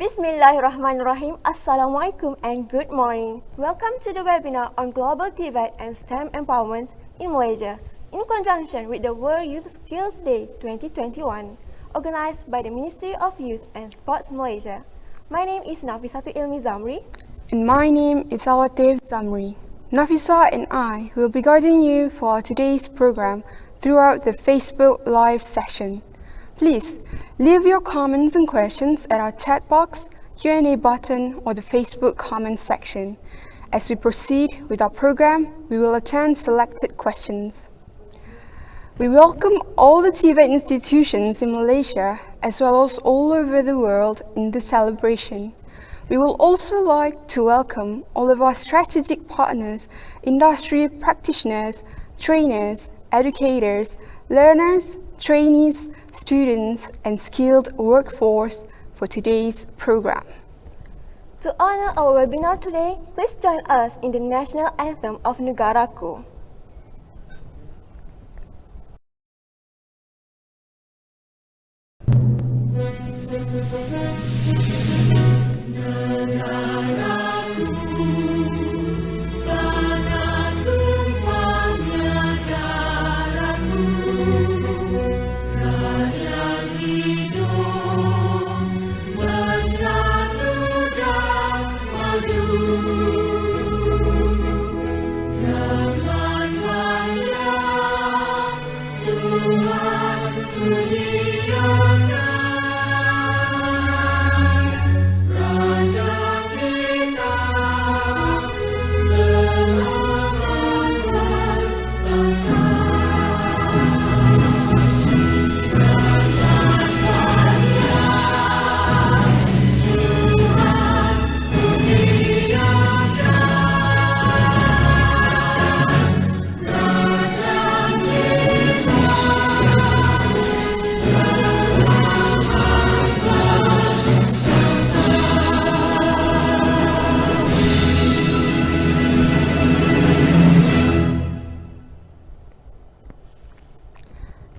Bismillahirrahmanirrahim. Assalamualaikum and good morning. Welcome to the webinar on Global TVET and STEM Empowerment in Malaysia in conjunction with the World Youth Skills Day 2021 organized by the Ministry of Youth and Sports Malaysia. My name is Nafisatu Ilmi Zamri. And my name is Awatif Zamri. Nafisa and I will be guiding you for today's program throughout the Facebook Live session. Please leave your comments and questions at our chat box, Q&A button or the Facebook comment section. As we proceed with our program, we will attend selected questions. We welcome all the TVET institutions in Malaysia as well as all over the world in the celebration. We will also like to welcome all of our strategic partners, industry practitioners, trainers, educators, learners, trainees, students, and skilled workforce for today's program. To honor our webinar today, please join us in the national anthem of Negaraku.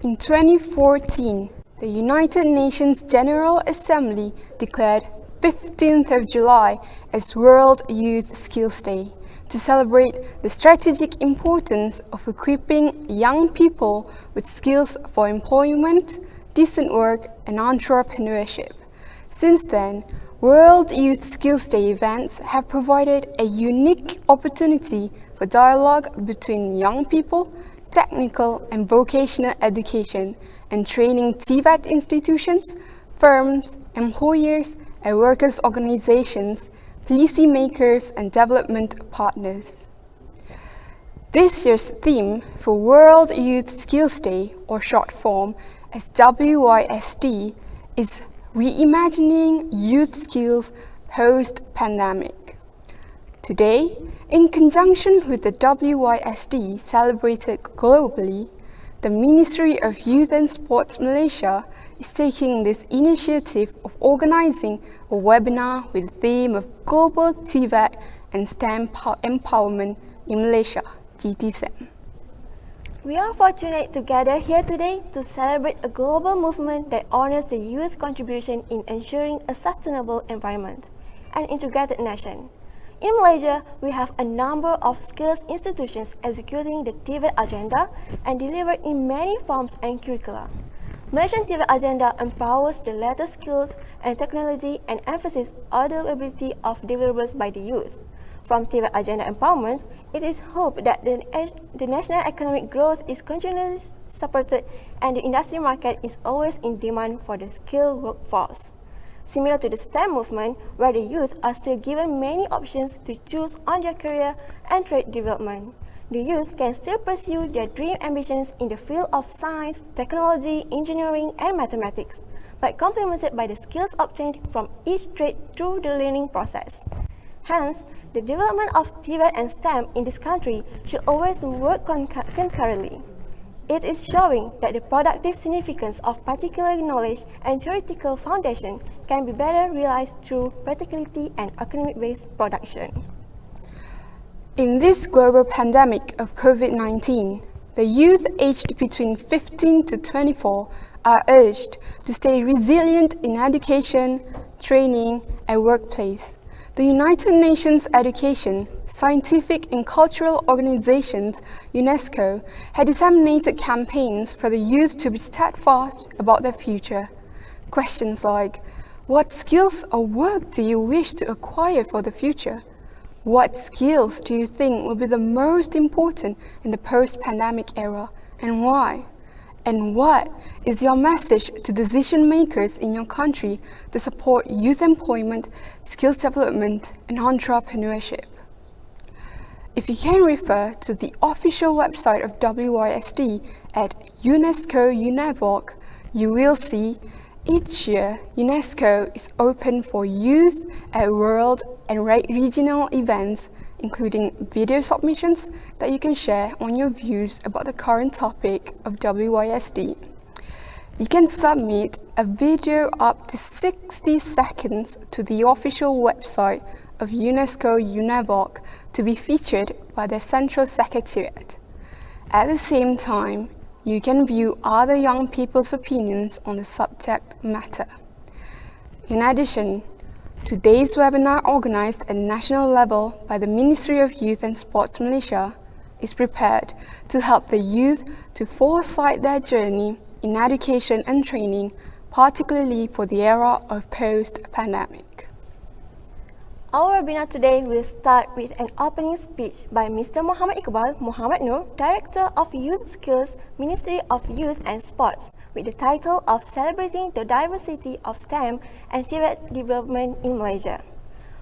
In 2014, the United Nations General Assembly declared 15th of July as World Youth Skills Day to celebrate the strategic importance of equipping young people with skills for employment, decent work, and entrepreneurship. Since then, World Youth Skills Day events have provided a unique opportunity for dialogue between young people, technical and vocational education, and training TVET institutions, firms, employers, and workers' organizations, policymakers, and development partners. This year's theme for World Youth Skills Day, or short form as WYSD, is Reimagining Youth Skills Post-Pandemic. Today, in conjunction with the WYSD celebrated globally, the Ministry of Youth and Sports Malaysia is taking this initiative of organizing a webinar with the theme of Global TVET and STEM Empowerment in Malaysia, GTSEM. We are fortunate to gather here today to celebrate a global movement that honors the youth contribution in ensuring a sustainable environment, an integrated nation. In Malaysia, we have a number of skills institutions executing the TVET agenda and delivered in many forms and curricula. Malaysian TVET agenda empowers the latest skills and technology and emphasizes on the ability of deliverables by the youth. From TVET agenda empowerment, it is hoped that the national economic growth is continually supported and the industry market is always in demand for the skilled workforce. Similar to the STEM movement, where the youth are still given many options to choose on their career and trade development, the youth can still pursue their dream ambitions in the field of science, technology, engineering, and mathematics, but complemented by the skills obtained from each trade through the learning process. Hence, the development of TVET and STEM in this country should always work concurrently. It is showing that the productive significance of particular knowledge and theoretical foundation can be better realized through practicality and academic-based production. In this global pandemic of COVID-19, the youth aged between 15 to 24 are urged to stay resilient in education, training, and workplace. The United Nations Education, Scientific and Cultural Organizations, UNESCO, had disseminated campaigns for the youth to be steadfast about their future. Questions like, what skills or work do you wish to acquire for the future? What skills do you think will be the most important in the post-pandemic era, and why? And what is your message to decision makers in your country to support youth employment, skills development, and entrepreneurship? If you can refer to the official website of WYSD at UNESCO UNEVOC, you will see each year UNESCO is open for youth at world and regional events, including video submissions that you can share on your views about the current topic of WYSD. You can submit a video up to 60 seconds to the official website of UNESCO UNEVOC to be featured by their Central Secretariat. At the same time, you can view other young people's opinions on the subject matter. In addition, today's webinar, organized at national level by the Ministry of Youth and Sports Malaysia, is prepared to help the youth to foresight their journey in education and training, particularly for the era of post-pandemic. Our webinar today will start with an opening speech by Mr. Muhammad Iqbal Muhammad Nur, Director of Youth Skills, Ministry of Youth and Sports, with the title of Celebrating the Diversity of STEM and TVET Development in Malaysia.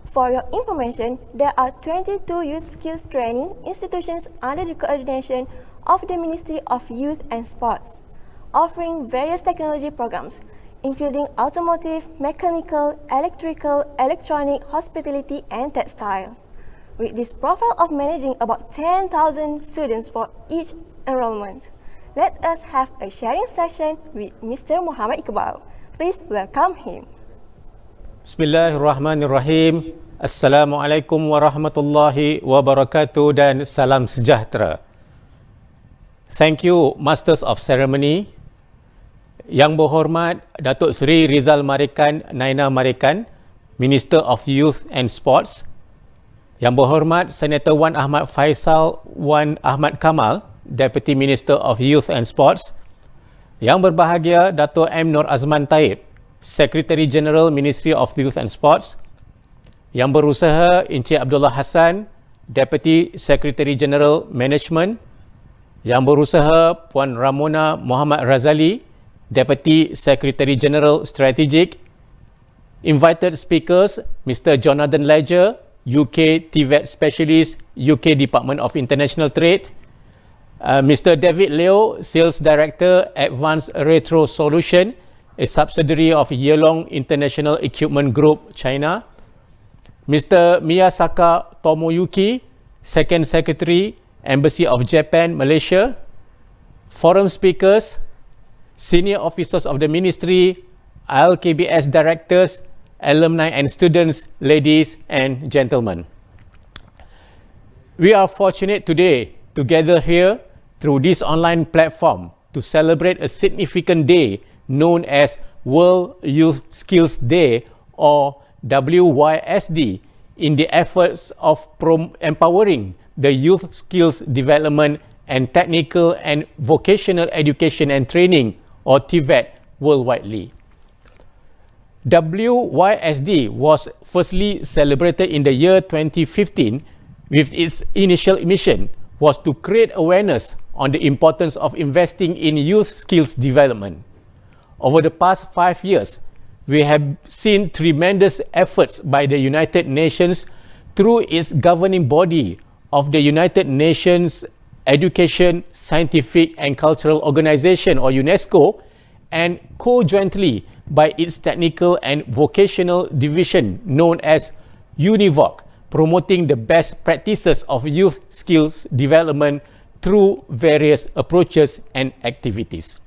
For your information, there are 22 youth skills training institutions under the coordination of the Ministry of Youth and Sports, offering various technology programs, including automotive, mechanical, electrical, electronic, hospitality, and textile. With this profile of managing about 10,000 students for each enrollment, let us have a sharing session with Mr. Muhammad Iqbal. Please welcome him. Bismillahirrahmanirrahim. Assalamualaikum warahmatullahi wabarakatuh dan salam sejahtera. Thank you, Masters of Ceremony. Yang berhormat Datuk Seri Rizal Marikan Naina Marikan, Minister of Youth and Sports. Yang berhormat Senator Wan Ahmad Faisal Wan Ahmad Kamal, Deputy Minister of Youth and Sports. Yang berbahagia Datuk M. Nur Azman Taib, Secretary General Ministry of Youth and Sports. Yang berusaha Encik Abdullah Hassan, Deputy Secretary General Management. Yang berusaha Puan Ramona Muhammad Razali, Deputy Secretary General Strategic. Invited speakers, Mr. Jonathan Ledger, UK TVET Specialist, UK Department of International Trade. Mr. David Leo, Sales Director, Advanced Retro Solution, a subsidiary of Yelong International Equipment Group, China. Mr. Miyasaka Tomoyuki, Second Secretary, Embassy of Japan, Malaysia. Forum speakers, Senior Officers of the Ministry, ILKBS Directors, alumni and students, ladies and gentlemen. We are fortunate today to gather here through this online platform to celebrate a significant day known as World Youth Skills Day, or WYSD, in the efforts of empowering the youth skills development and technical and vocational education and training, or TVET, worldwide. WYSD was firstly celebrated in the year 2015, with its initial mission was to create awareness on the importance of investing in youth skills development. Over the past 5 years, we have seen tremendous efforts by the United Nations through its governing body of the United Nations Education, Scientific and Cultural Organization, or UNESCO, and co-jointly by its technical and vocational division known as UNIVOC, promoting the best practices of youth skills development through various approaches and activities.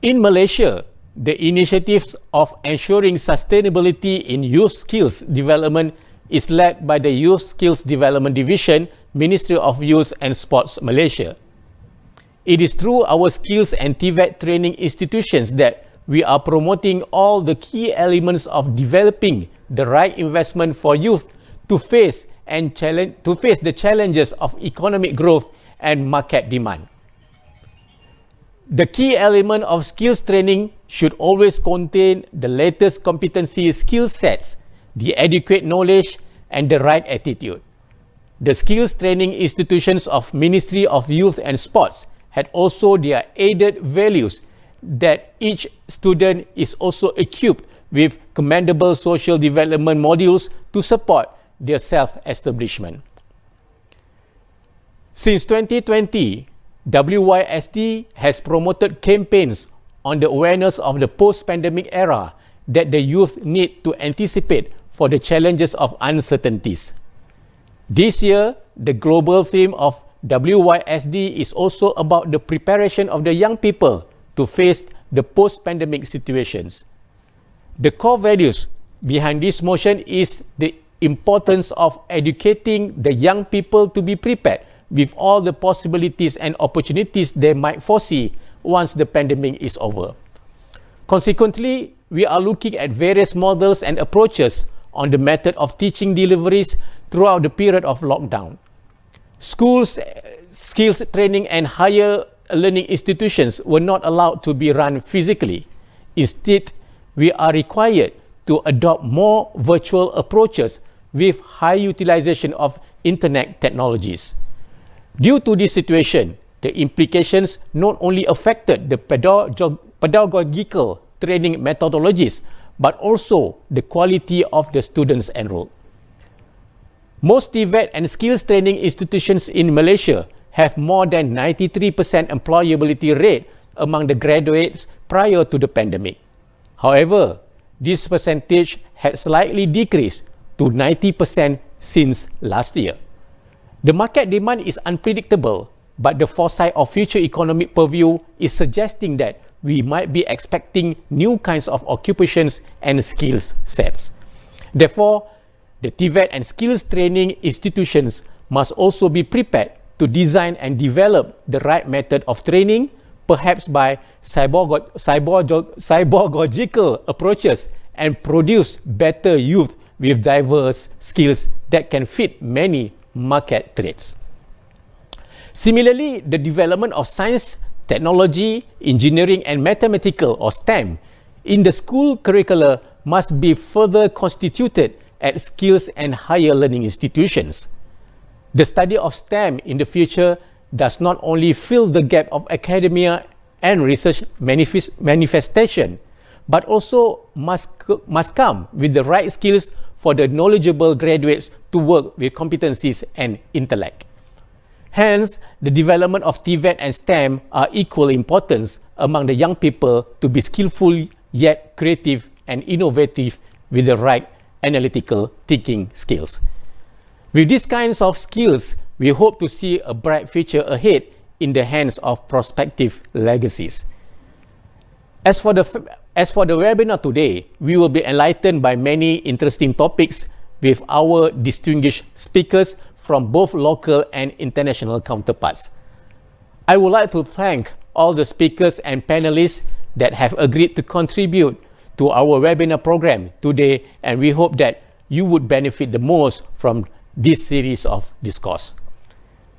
In Malaysia, the initiatives of ensuring sustainability in youth skills development is led by the Youth Skills Development Division, Ministry of Youth and Sports Malaysia. It is through our skills and TVET training institutions that we are promoting all the key elements of developing the right investment for youth to face the challenges of economic growth and market demand. The key element of skills training should always contain the latest competency skill sets, the adequate knowledge, and the right attitude. The skills training institutions of Ministry of Youth and Sports had also their added values that each student is also equipped with commendable social development modules to support their self-establishment. Since 2020, WYSD has promoted campaigns on the awareness of the post-pandemic era that the youth need to anticipate for the challenges of uncertainties. This year, the global theme of WYSD is also about the preparation of the young people to face the post-pandemic situations. The core values behind this motion is the importance of educating the young people to be prepared with all the possibilities and opportunities they might foresee once the pandemic is over. Consequently, we are looking at various models and approaches on the method of teaching deliveries throughout the period of lockdown. Schools, skills training and higher learning institutions were not allowed to be run physically. Instead, we are required to adopt more virtual approaches with high utilization of internet technologies. Due to this situation, the implications not only affected the pedagogical training methodologies, but also the quality of the students enrolled. Most TVET and skills training institutions in Malaysia have more than 93% employability rate among the graduates prior to the pandemic. However, this percentage had slightly decreased to 90% since last year. The market demand is unpredictable, but the foresight of future economic purview is suggesting that we might be expecting new kinds of occupations and skills sets. Therefore, the TVET and skills training institutions must also be prepared to design and develop the right method of training, perhaps by cyborgical approaches, and produce better youth with diverse skills that can fit many market traits. Similarly, the development of science, technology, engineering, and mathematical or STEM in the school curricula must be further constituted at skills and higher learning institutions. The study of STEM in the future does not only fill the gap of academia and research manifestation, but also must come with the right skills for the knowledgeable graduates to work with competencies and intellect. Hence, the development of TVET and STEM are equal importance among the young people to be skillful yet creative and innovative with the right analytical thinking skills. With these kinds of skills, we hope to see a bright future ahead in the hands of prospective legacies. As for the webinar today, we will be enlightened by many interesting topics with our distinguished speakers from both local and international counterparts. I would like to thank all the speakers and panelists that have agreed to contribute to our webinar program today, and we hope that you would benefit the most from this series of discourse.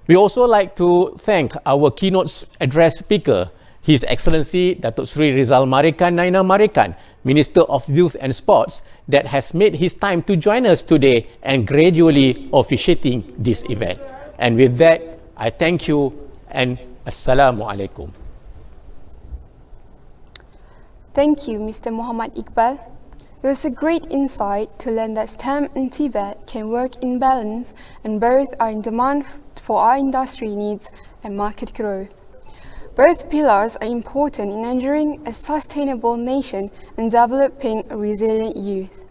We also like to thank our keynote address speaker, His Excellency Datuk Sri Rizal Marikan Naina Marikan, Minister of Youth and Sports, that has made his time to join us today and gradually officiating this event. And with that, I thank you and Assalamu alaikum. Thank you, Mr. Muhammad Iqbal. It was a great insight to learn that STEM and TVET can work in balance and both are in demand for our industry needs and market growth. Both pillars are important in ensuring a sustainable nation and developing a resilient youth.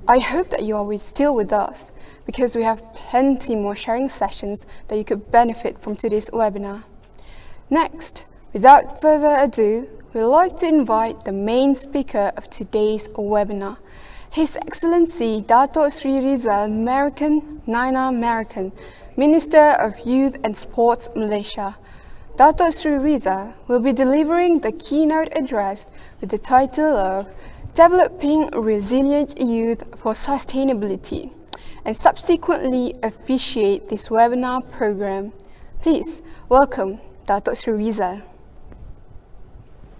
I hope that you are still with us, because we have plenty more sharing sessions that you could benefit from today's webinar. Next, without further ado, we'd like to invite the main speaker of today's webinar, His Excellency Dato' Sri Rizal Naina American, Minister of Youth and Sports, Malaysia. Dato' Sri Rizal will be delivering the keynote address with the title of Developing Resilient Youth for Sustainability, and subsequently officiate this webinar program. Please welcome Dato' Sri Rizal.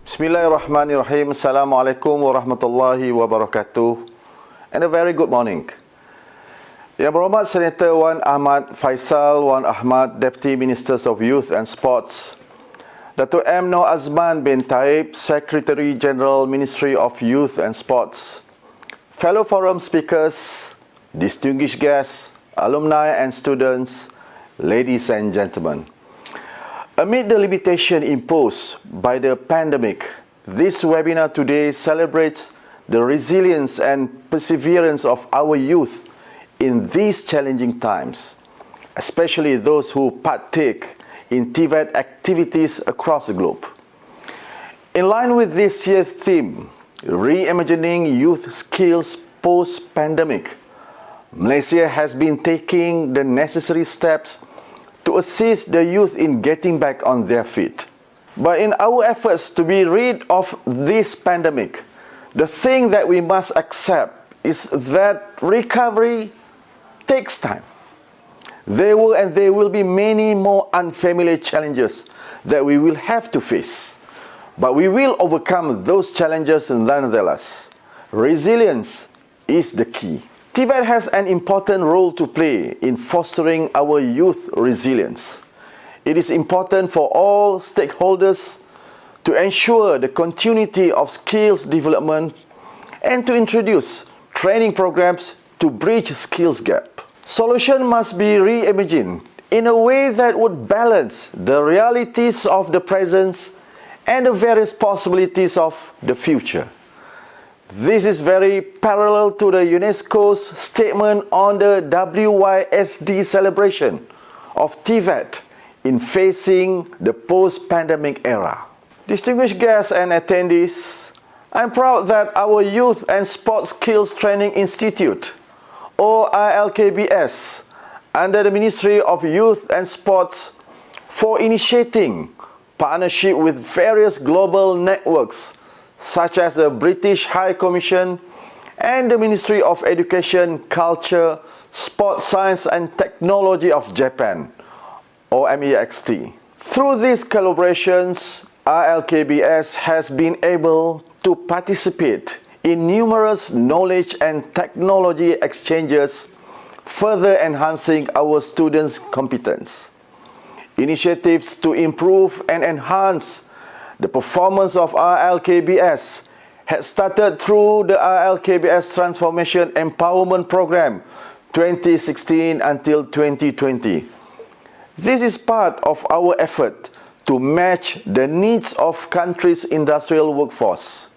Bismillahirrahmanirrahim. Assalamualaikum warahmatullahi wabarakatuh. And a very good morning. Yang berhormat Senator Wan Ahmad Faisal Wan Ahmad, Deputy Ministers of Youth and Sports, Dato' M. Noor Azman bin Taib, Secretary General, Ministry of Youth and Sports, fellow forum speakers, distinguished guests, alumni and students, ladies and gentlemen. Amid the limitation imposed by the pandemic, this webinar today celebrates the resilience and perseverance of our youth in these challenging times, especially those who partake in TVET activities across the globe. In line with this year's theme, Reimagining Youth Skills Post-Pandemic, Malaysia has been taking the necessary steps to assist the youth in getting back on their feet. But in our efforts to be rid of this pandemic, the thing that we must accept is that recovery takes time. There will be many more unfamiliar challenges that we will have to face. But we will overcome those challenges nonetheless. Resilience is the key. TVET has an important role to play in fostering our youth resilience. It is important for all stakeholders to ensure the continuity of skills development and to introduce training programs to bridge skills gap. Solution must be reimagined in a way that would balance the realities of the present and the various possibilities of the future. This is very parallel to the UNESCO's statement on the WYSD celebration of TVET in facing the post-pandemic era. Distinguished guests and attendees, I'm proud that our Youth and Sports Skills Training Institute, or ILKBS, under the Ministry of Youth and Sports, for initiating partnership with various global networks such as the British High Commission and the Ministry of Education, Culture, Sport Science and Technology of Japan, or MEXT. Through these collaborations, ILKBS has been able to participate in numerous knowledge and technology exchanges, further enhancing our students' competence. Initiatives to improve and enhance the performance of ILKBS had started through the ILKBS Transformation Empowerment Program 2016 until 2020. This is part of our effort to match the needs of country's industrial workforce.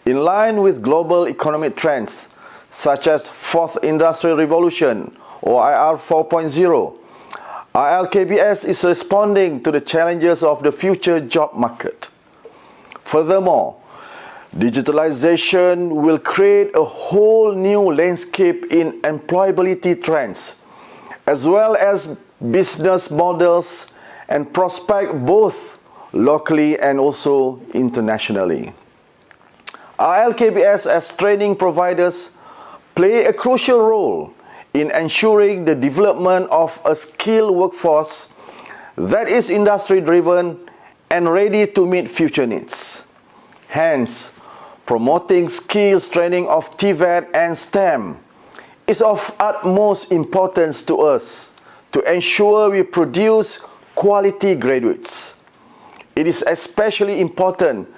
In line with global economic trends such as Fourth Industrial Revolution or IR 4.0, ILKBS is responding to the challenges of the future job market. Furthermore, digitalization will create a whole new landscape in employability trends, as well as business models and prospects both locally and also internationally. ILKBS as training providers play a crucial role in ensuring the development of a skilled workforce that is industry-driven and ready to meet future needs. Hence, promoting skills training of TVET and STEM is of utmost importance to us to ensure we produce quality graduates. It is especially important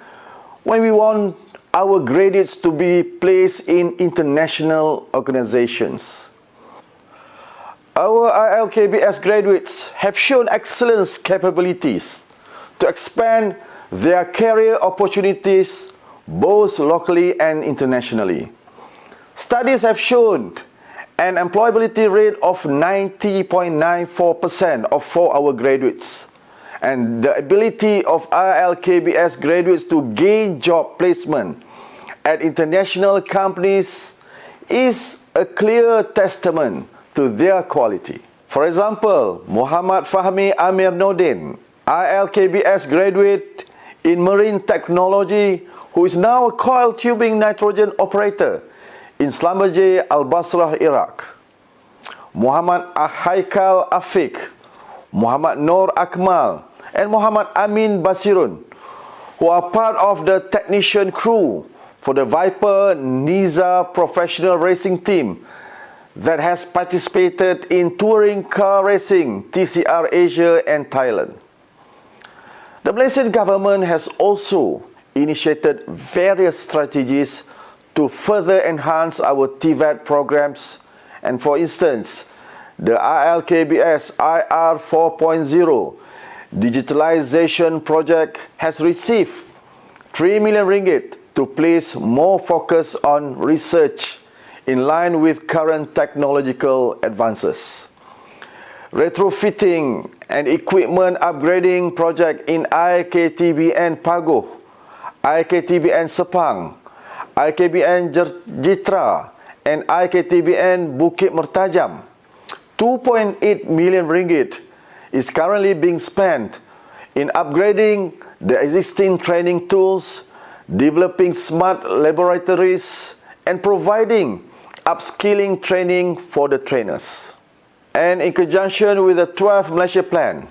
when we want our graduates to be placed in international organizations. Our ILKBS graduates have shown excellent capabilities to expand their career opportunities both locally and internationally. Studies have shown an employability rate of 90.94% for our graduates, and the ability of ILKBS graduates to gain job placement at international companies is a clear testament to their quality. For example, Muhammad Fahmi Amir Nordin, ILKBS graduate in marine technology, who is now a coil tubing nitrogen operator in Schlumberger Al Basrah, Iraq. Muhammad Haikal Afiq, Muhammad Noor Akmal, and Muhammad Amin Basirun, who are part of the technician crew for the Viper Niza professional racing team that has participated in touring car racing, TCR Asia and Thailand. The Malaysian government has also initiated various strategies to further enhance our TVET programs, and for instance, the ILKBS IR 4.0 digitalization project has received 3 million ringgit to place more focus on research in line with current technological advances. Retrofitting and equipment upgrading project in IKTBN Pagoh, IKTBN Sepang, IKBN Jitra, and IKTBN Bukit Mertajam. 2.8 million ringgit is currently being spent in upgrading the existing training tools, developing smart laboratories, and providing upskilling training for the trainers. And in conjunction with the 12 Malaysia Plan,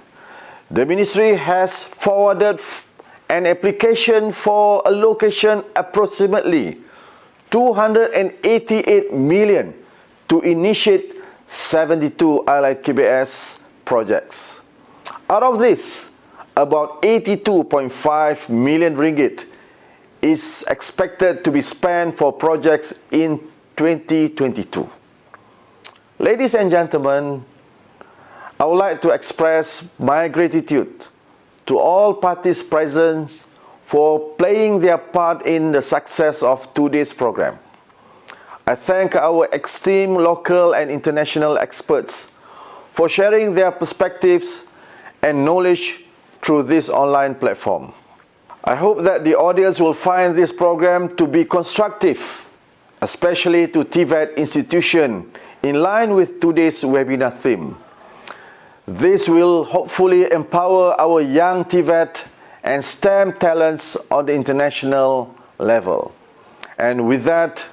the Ministry has forwarded an application for allocation approximately 288 million to initiate 72 ILKBS projects. Out of this, about 82.5 million ringgit is expected to be spent for projects in 2022. Ladies and gentlemen, I would like to express my gratitude to all parties present for playing their part in the success of today's program. I thank our esteemed local and international experts for sharing their perspectives and knowledge through this online platform. I hope that the audience will find this program to be constructive, especially to TVET institution, in line with today's webinar theme. This will hopefully empower our young TVET and STEM talents on the international level. And with that,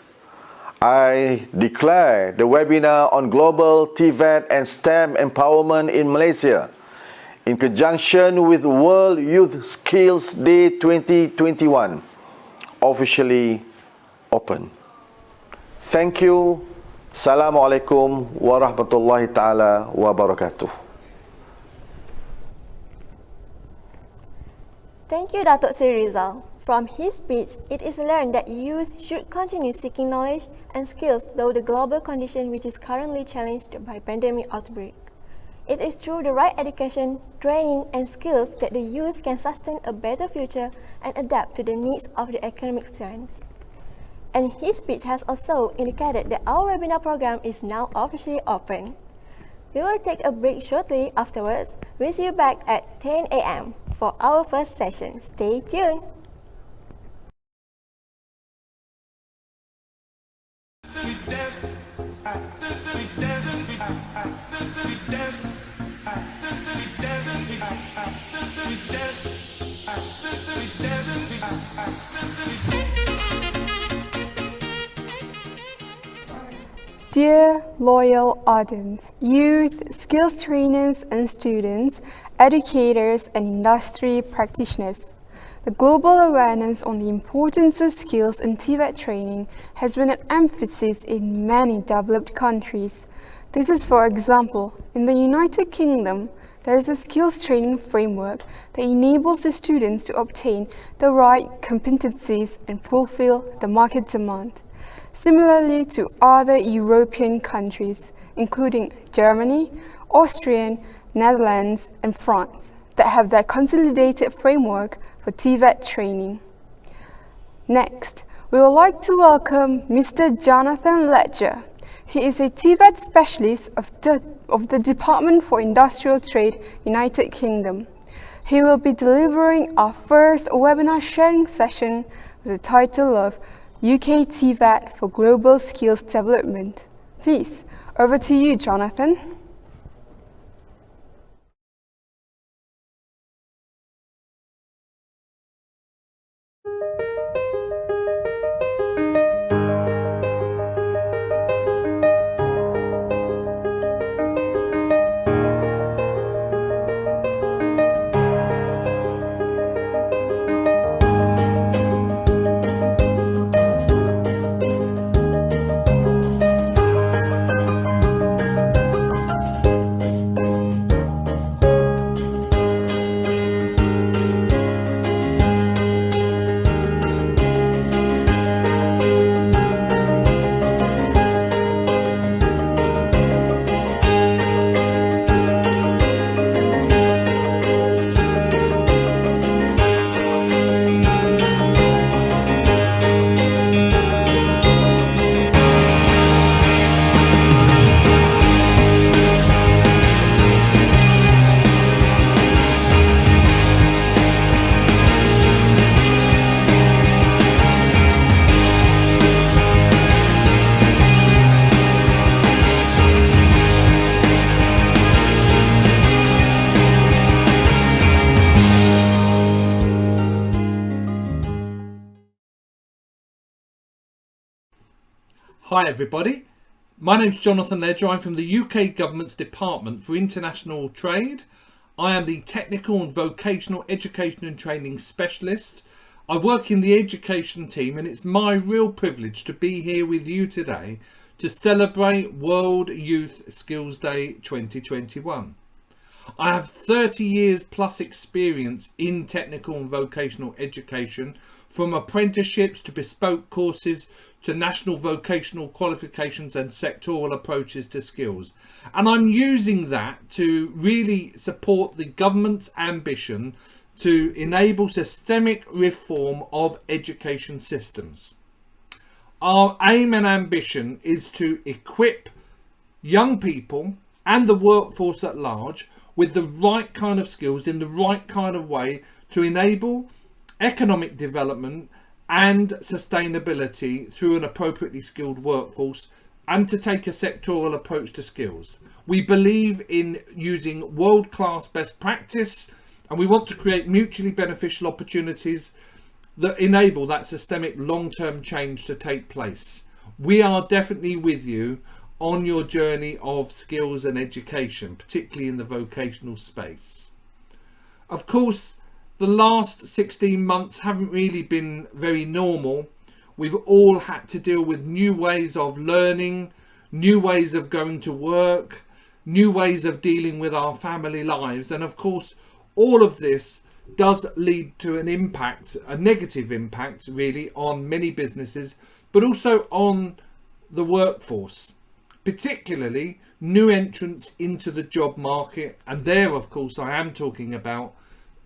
I declare the webinar on Global TVET and STEM Empowerment in Malaysia, in conjunction with World Youth Skills Day 2021, officially open. Thank you. Assalamualaikum warahmatullahi ta'ala wabarakatuh. Thank you, Datuk Seri Rizal. From his speech, it is learned that youth should continue seeking knowledge and skills though the global condition which is currently challenged by pandemic outbreak. It is through the right education, training and skills that the youth can sustain a better future and adapt to the needs of the academic trends. And his speech has also indicated that our webinar program is now officially open. We will take a break shortly afterwards. We'll see you back at 10 a.m. for our first session. Stay tuned. Dear loyal audience, youth, skills trainers and students, educators and industry practitioners, the global awareness on the importance of skills and TVET training has been an emphasis in many developed countries. This is, for example, in the United Kingdom, there is a skills training framework that enables the students to obtain the right competencies and fulfill the market demand. Similarly to other European countries, including Germany, Austria, Netherlands, and France, that have their consolidated framework for TVET training. Next, we would like to welcome Mr. Jonathan Ledger. He is a TVET specialist of the Department for Industrial Trade, United Kingdom. He will be delivering our first webinar sharing session with the title of UK TVET for Global Skills Development. Please, over to you, Jonathan. Hi everybody, my name's Jonathan Ledger. I'm from the UK Government's Department for International Trade. I am the Technical and Vocational Education and Training Specialist. I work in the education team, and it's my real privilege to be here with you today to celebrate World Youth Skills Day 2021. I have 30 years plus experience in technical and vocational education, from apprenticeships to bespoke courses to national vocational qualifications and sectoral approaches to skills. And I'm using that to really support the government's ambition to enable systemic reform of education systems. Our aim and ambition is to equip young people and the workforce at large with the right kind of skills in the right kind of way to enable economic development and sustainability through an appropriately skilled workforce, and to take a sectoral approach to skills. We believe in using world-class best practice, and we want to create mutually beneficial opportunities that enable that systemic long-term change to take place. We are definitely with you on your journey of skills and education, particularly in the vocational space. Of course, the last 16 months haven't really been very normal. We've all had to deal with new ways of learning, new ways of going to work, new ways of dealing with our family lives. And of course, all of this does lead to an impact, a negative impact really, on many businesses, but also on the workforce, particularly new entrants into the job market. And there, of course, I am talking about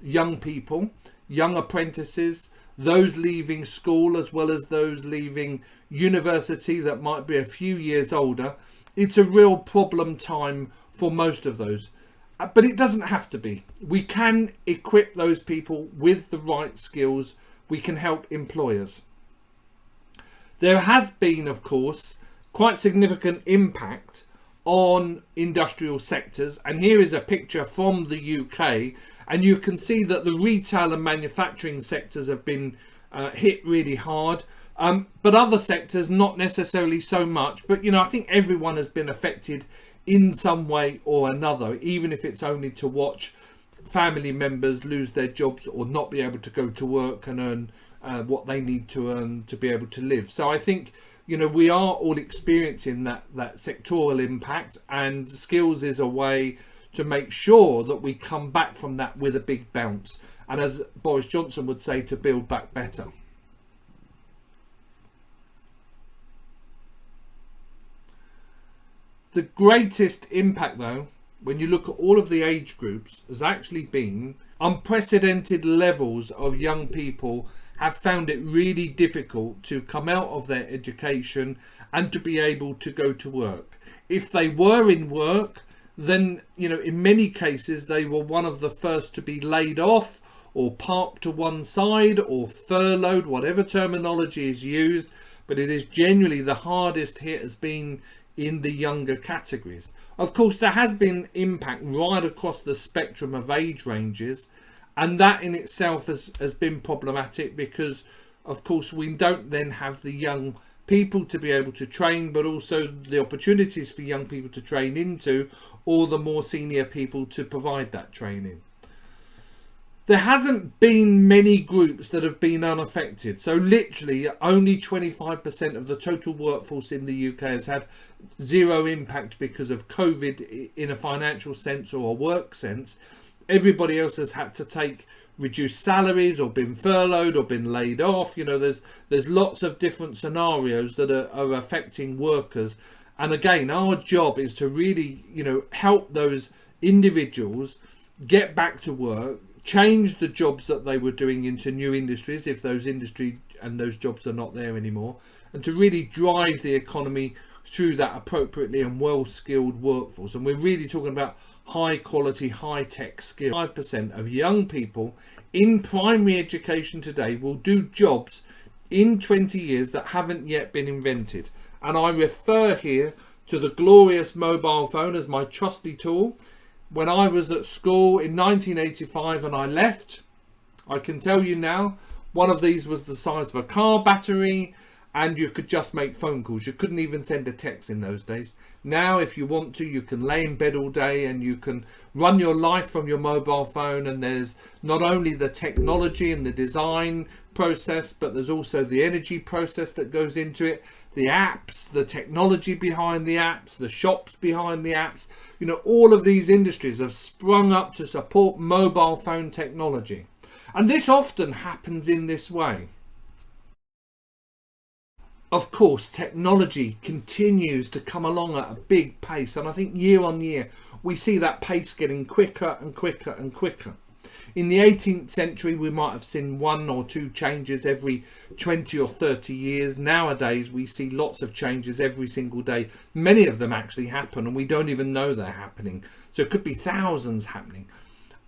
young people, young apprentices, those leaving school as well as those leaving university that might be a few years older. It's a real problem time for most of those, but it doesn't have to be. We can equip those people with the right skills. We can help employers. There has been, of course, quite significant impact on industrial sectors, and here is a picture from the UK, and you can see that the retail and manufacturing sectors have been hit really hard, but other sectors not necessarily so much. But I think everyone has been affected in some way or another, even if it's only to watch family members lose their jobs or not be able to go to work and earn what they need to earn to be able to live. So I think we are all experiencing that sectoral impact, and skills is a way to make sure that we come back from that with a big bounce, and as Boris Johnson would say, to build back better. The greatest impact, though, when you look at all of the age groups, has actually been unprecedented levels of young people have found it really difficult to come out of their education and to be able to go to work. If they were in work, then, you know, in many cases they were one of the first to be laid off or parked to one side or furloughed, whatever terminology is used, but it is generally the hardest hit has been in the younger categories. Of course, there has been impact right across the spectrum of age ranges, and that in itself has been problematic because, of course, we don't then have the young people to be able to train, but also the opportunities for young people to train into, or the more senior people to provide that training. There hasn't been many groups that have been unaffected. So literally only 25% of the total workforce in the UK has had zero impact because of COVID in a financial sense or a work sense. Everybody else has had to take reduced salaries or been furloughed or been laid off. You know, there's lots of different scenarios that are affecting workers. And again, our job is to really, you know, help those individuals get back to work, change the jobs that they were doing into new industries if those industry and those jobs are not there anymore, and to really drive the economy through that appropriately and well-skilled workforce. And we're really talking about high quality, high tech skills. 5% of young people in primary education today will do jobs in 20 years that haven't yet been invented. And I refer here to the glorious mobile phone as my trusty tool. When I was at school in 1985 and I left, I can tell you now, one of these was the size of a car battery, and you could just make phone calls. You couldn't even send a text in those days. Now, if you want to, you can lay in bed all day and you can run your life from your mobile phone. And there's not only the technology and the design process, but there's also the energy process that goes into it, the apps, the technology behind the apps, the shops behind the apps. You know, all of these industries have sprung up to support mobile phone technology. And this often happens in this way. Of course, technology continues to come along at a big pace, and I think year on year we see that pace getting quicker and quicker and quicker. In the 18th century we might have seen 1 or 2 changes every 20 or 30 years. Nowadays we see lots of changes every single day. Many of them actually happen and we don't even know they're happening. So it could be thousands happening.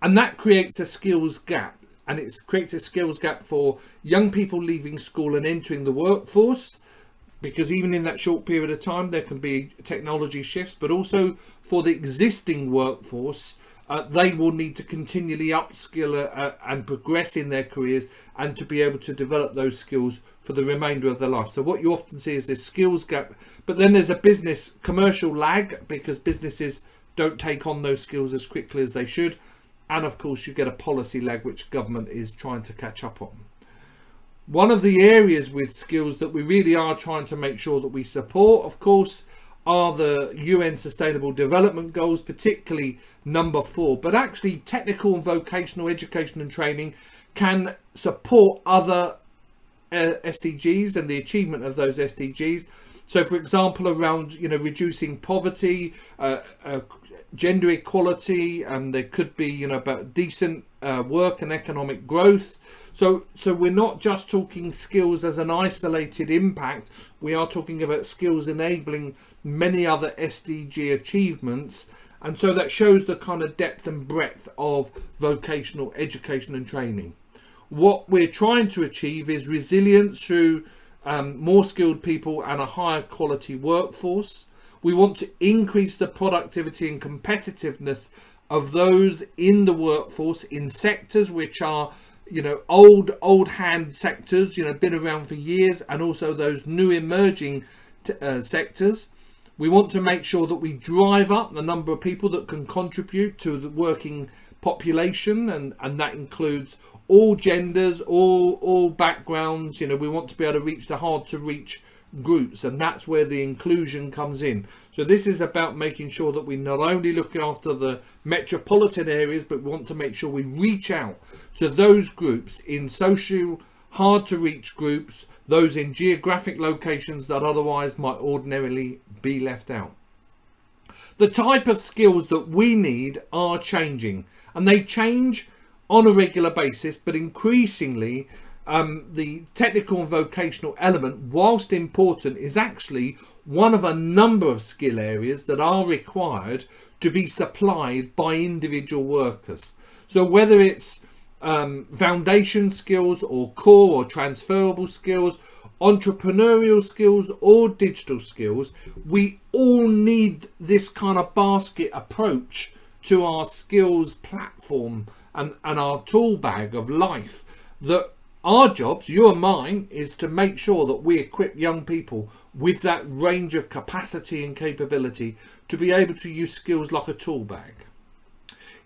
And that creates a skills gap. And it creates a skills gap for young people leaving school and entering the workforce, because even in that short period of time there can be technology shifts, but also for the existing workforce, they will need to continually upskill and progress in their careers and to be able to develop those skills for the remainder of their life. So what you often see is this skills gap, but then there's a business commercial lag because businesses don't take on those skills as quickly as they should. And of course you get a policy lag which government is trying to catch up on. One of the areas with skills that we really are trying to make sure that we support, of course, are the UN Sustainable Development Goals, particularly number 4. But actually technical and vocational education and training can support other SDGs and the achievement of those SDGs. So for example, around, you know, reducing poverty, gender equality, and there could be, you know, about decent work and economic growth. So we're not just talking skills as an isolated impact, we are talking about skills enabling many other SDG achievements. And so that shows the kind of depth and breadth of vocational education and training. What we're trying to achieve is resilience through more skilled people and a higher quality workforce. We want to increase the productivity and competitiveness of those in the workforce in sectors which are, you know, old hand sectors, you know, been around for years, and also those new emerging sectors. We want to make sure that we drive up the number of people that can contribute to the working population, and that includes all genders, all backgrounds. You know, we want to be able to reach the hard to reach groups, and that's where the inclusion comes in. So this is about making sure that we not only look after the metropolitan areas, but we want to make sure we reach out to those groups in social hard to reach groups, those in geographic locations that otherwise might ordinarily be left out. The type of skills that we need are changing, and they change on a regular basis, but increasingly the technical and vocational element, whilst important, is actually one of a number of skill areas that are required to be supplied by individual workers. So whether it's foundation skills or core or transferable skills, entrepreneurial skills or digital skills, we all need this kind of basket approach to our skills platform and our tool bag of life. That our jobs, you and mine, is to make sure that we equip young people with that range of capacity and capability to be able to use skills like a tool bag.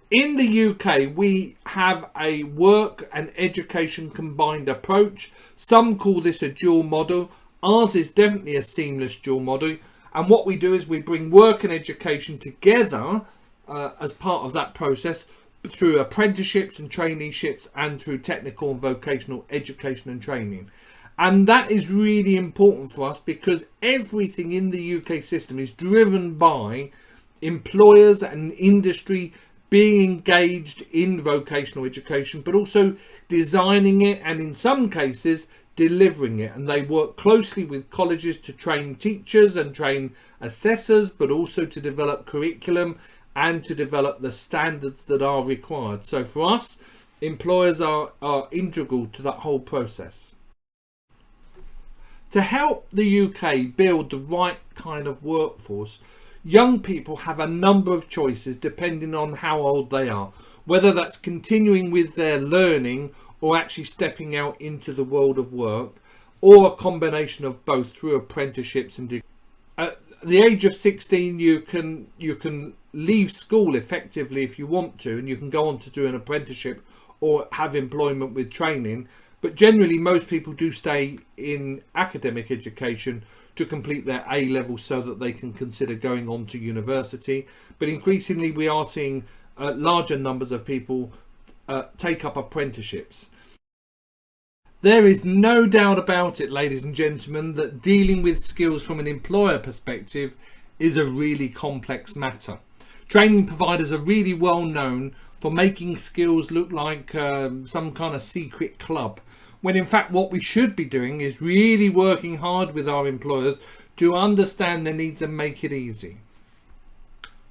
In the UK, we have a work and education combined approach. Some call this a dual model. Ours is definitely a seamless dual model. And what we do is we bring work and education together as part of that process through apprenticeships and traineeships and through technical and vocational education and training. And that is really important for us because everything in the UK system is driven by employers and industry being engaged in vocational education, but also designing it and in some cases delivering it. And they work closely with colleges to train teachers and train assessors, but also to develop curriculum and to develop the standards that are required. So for us, employers are integral to that whole process. To help the UK build the right kind of workforce, young people have a number of choices depending on how old they are, whether that's continuing with their learning or actually stepping out into the world of work, or a combination of both through apprenticeships and degrees. At the age of 16, you can leave school effectively if you want to, and you can go on to do an apprenticeship or have employment with training. But generally, most people do stay in academic education to complete their A level so that they can consider going on to university. But increasingly, we are seeing larger numbers of people take up apprenticeships. There is no doubt about it, ladies and gentlemen, that dealing with skills from an employer perspective is a really complex matter. Training providers are really well known for making skills look like some kind of secret club, when in fact what we should be doing is really working hard with our employers to understand their needs and make it easy.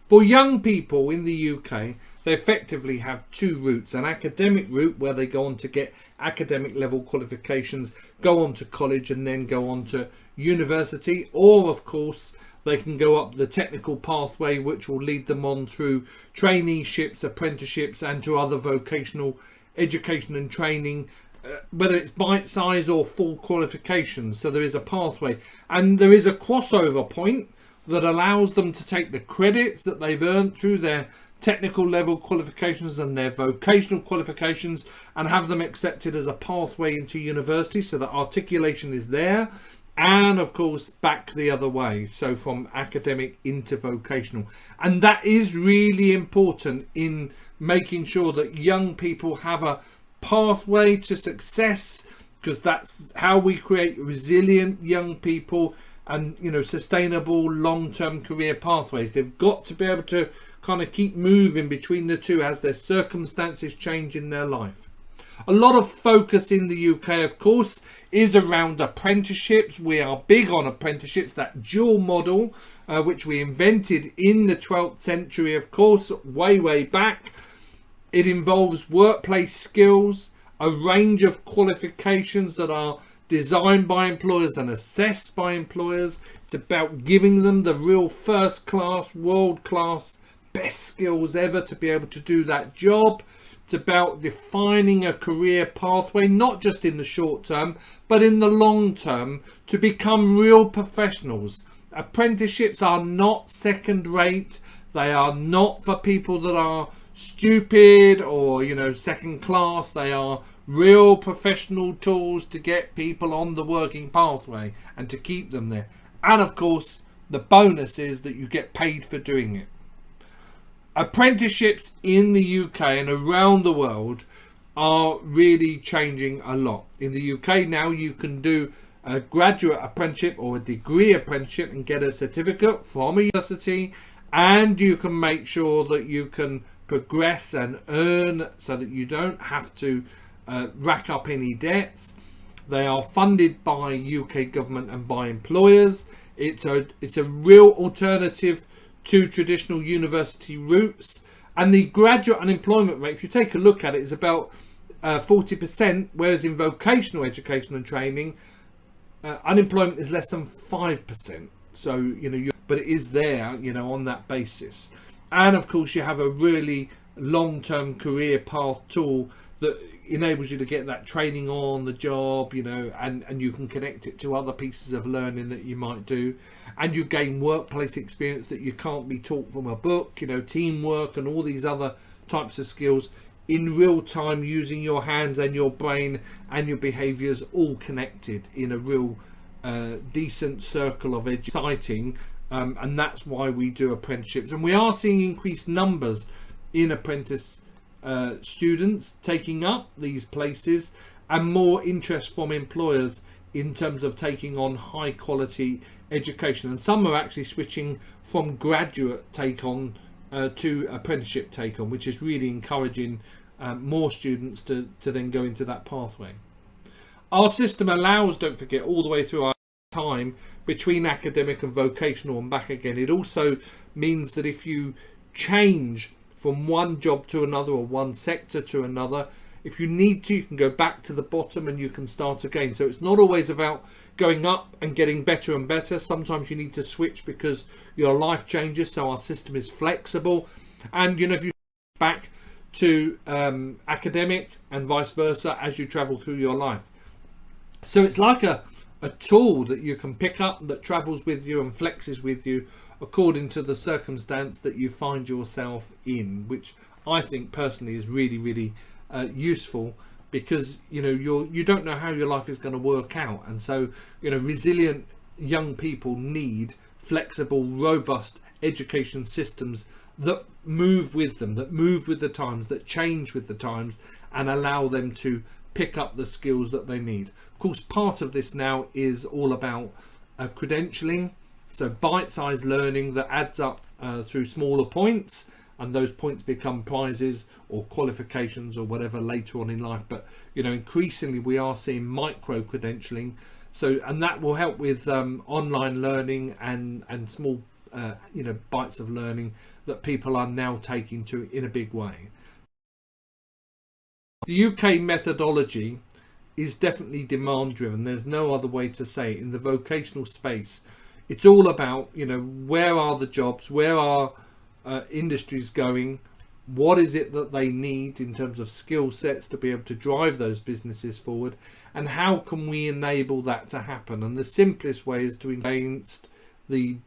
For young people in the UK, they effectively have two routes: an academic route where they go on to get academic level qualifications, go on to college and then go on to university, or of course they can go up the technical pathway which will lead them on through traineeships, apprenticeships and to other vocational education and training, whether it's bite-size or full qualifications. So there is a pathway and there is a crossover point that allows them to take the credits that they've earned through their technical level qualifications and their vocational qualifications and have them accepted as a pathway into university, so that articulation is there, and of course back the other way, so from academic into vocational. And that is really important in making sure that young people have a pathway to success, because that's how we create resilient young people and, you know, sustainable long-term career pathways. They've got to be able to kind of keep moving between the two as their circumstances change in their life. A lot of focus in the UK, of course, is around apprenticeships. We are big on apprenticeships, that dual model, which we invented in the 12th century, of course, way back. It involves workplace skills, a range of qualifications that are designed by employers and assessed by employers. It's about giving them the real first class, world class, best skills ever to be able to do that job. It's about defining a career pathway, not just in the short term, but in the long term, to become real professionals. Apprenticeships are not second rate. They are not for people that are stupid or, you know, second class. They are real professional tools to get people on the working pathway and to keep them there. And of course, the bonus is that you get paid for doing it. Apprenticeships in the UK and around the world are really changing a lot. In the UK now, you can do a graduate apprenticeship or a degree apprenticeship and get a certificate from a university, and you can make sure that you can progress and earn so that you don't have to rack up any debts. They are funded by UK government and by employers. It's a real alternative to traditional university routes. And the graduate unemployment rate, if you take a look at it, is about 40%, whereas in vocational education and training, unemployment is less than 5%. So, you know, but it is there, you know, on that basis. And of course, you have a really long-term career path tool that enables you to get that training on the job, you know, and you can connect it to other pieces of learning that you might do, and you gain workplace experience that you can't be taught from a book, you know, teamwork and all these other types of skills in real time, using your hands and your brain and your behaviors all connected in a real decent circle of exciting, and that's why we do apprenticeships. And we are seeing increased numbers in apprentice students taking up these places, and more interest from employers in terms of taking on high quality education. And some are actually switching from graduate take on to apprenticeship take on, which is really encouraging more students to then go into that pathway. Our system allows, don't forget, all the way through our time between academic and vocational and back again. It also means that if you change from one job to another or one sector to another, if you need to, you can go back to the bottom and you can start again. So it's not always about going up and getting better and better. Sometimes you need to switch because your life changes. So our system is flexible, and you know, if you back to academic and vice versa as you travel through your life. So it's like a tool that you can pick up that travels with you and flexes with you according to the circumstance that you find yourself in, which I think personally is really, really useful, because you know, you don't know how your life is going to work out, and so you know, resilient young people need flexible, robust education systems that move with them, that move with the times, that change with the times, and allow them to pick up the skills that they need. Of course, part of this now is all about credentialing, so bite-sized learning that adds up through smaller points, and those points become prizes or qualifications or whatever later on in life. But you know, increasingly we are seeing micro credentialing, so, and that will help with online learning and small you know, bites of learning that people are now taking to in a big way. The UK methodology is definitely demand driven. There's no other way to say it. In the vocational space, it's all about, you know, where are the jobs, where are industries going, what is it that they need in terms of skill sets to be able to drive those businesses forward, and how can we enable that to happen. And the simplest way is to against the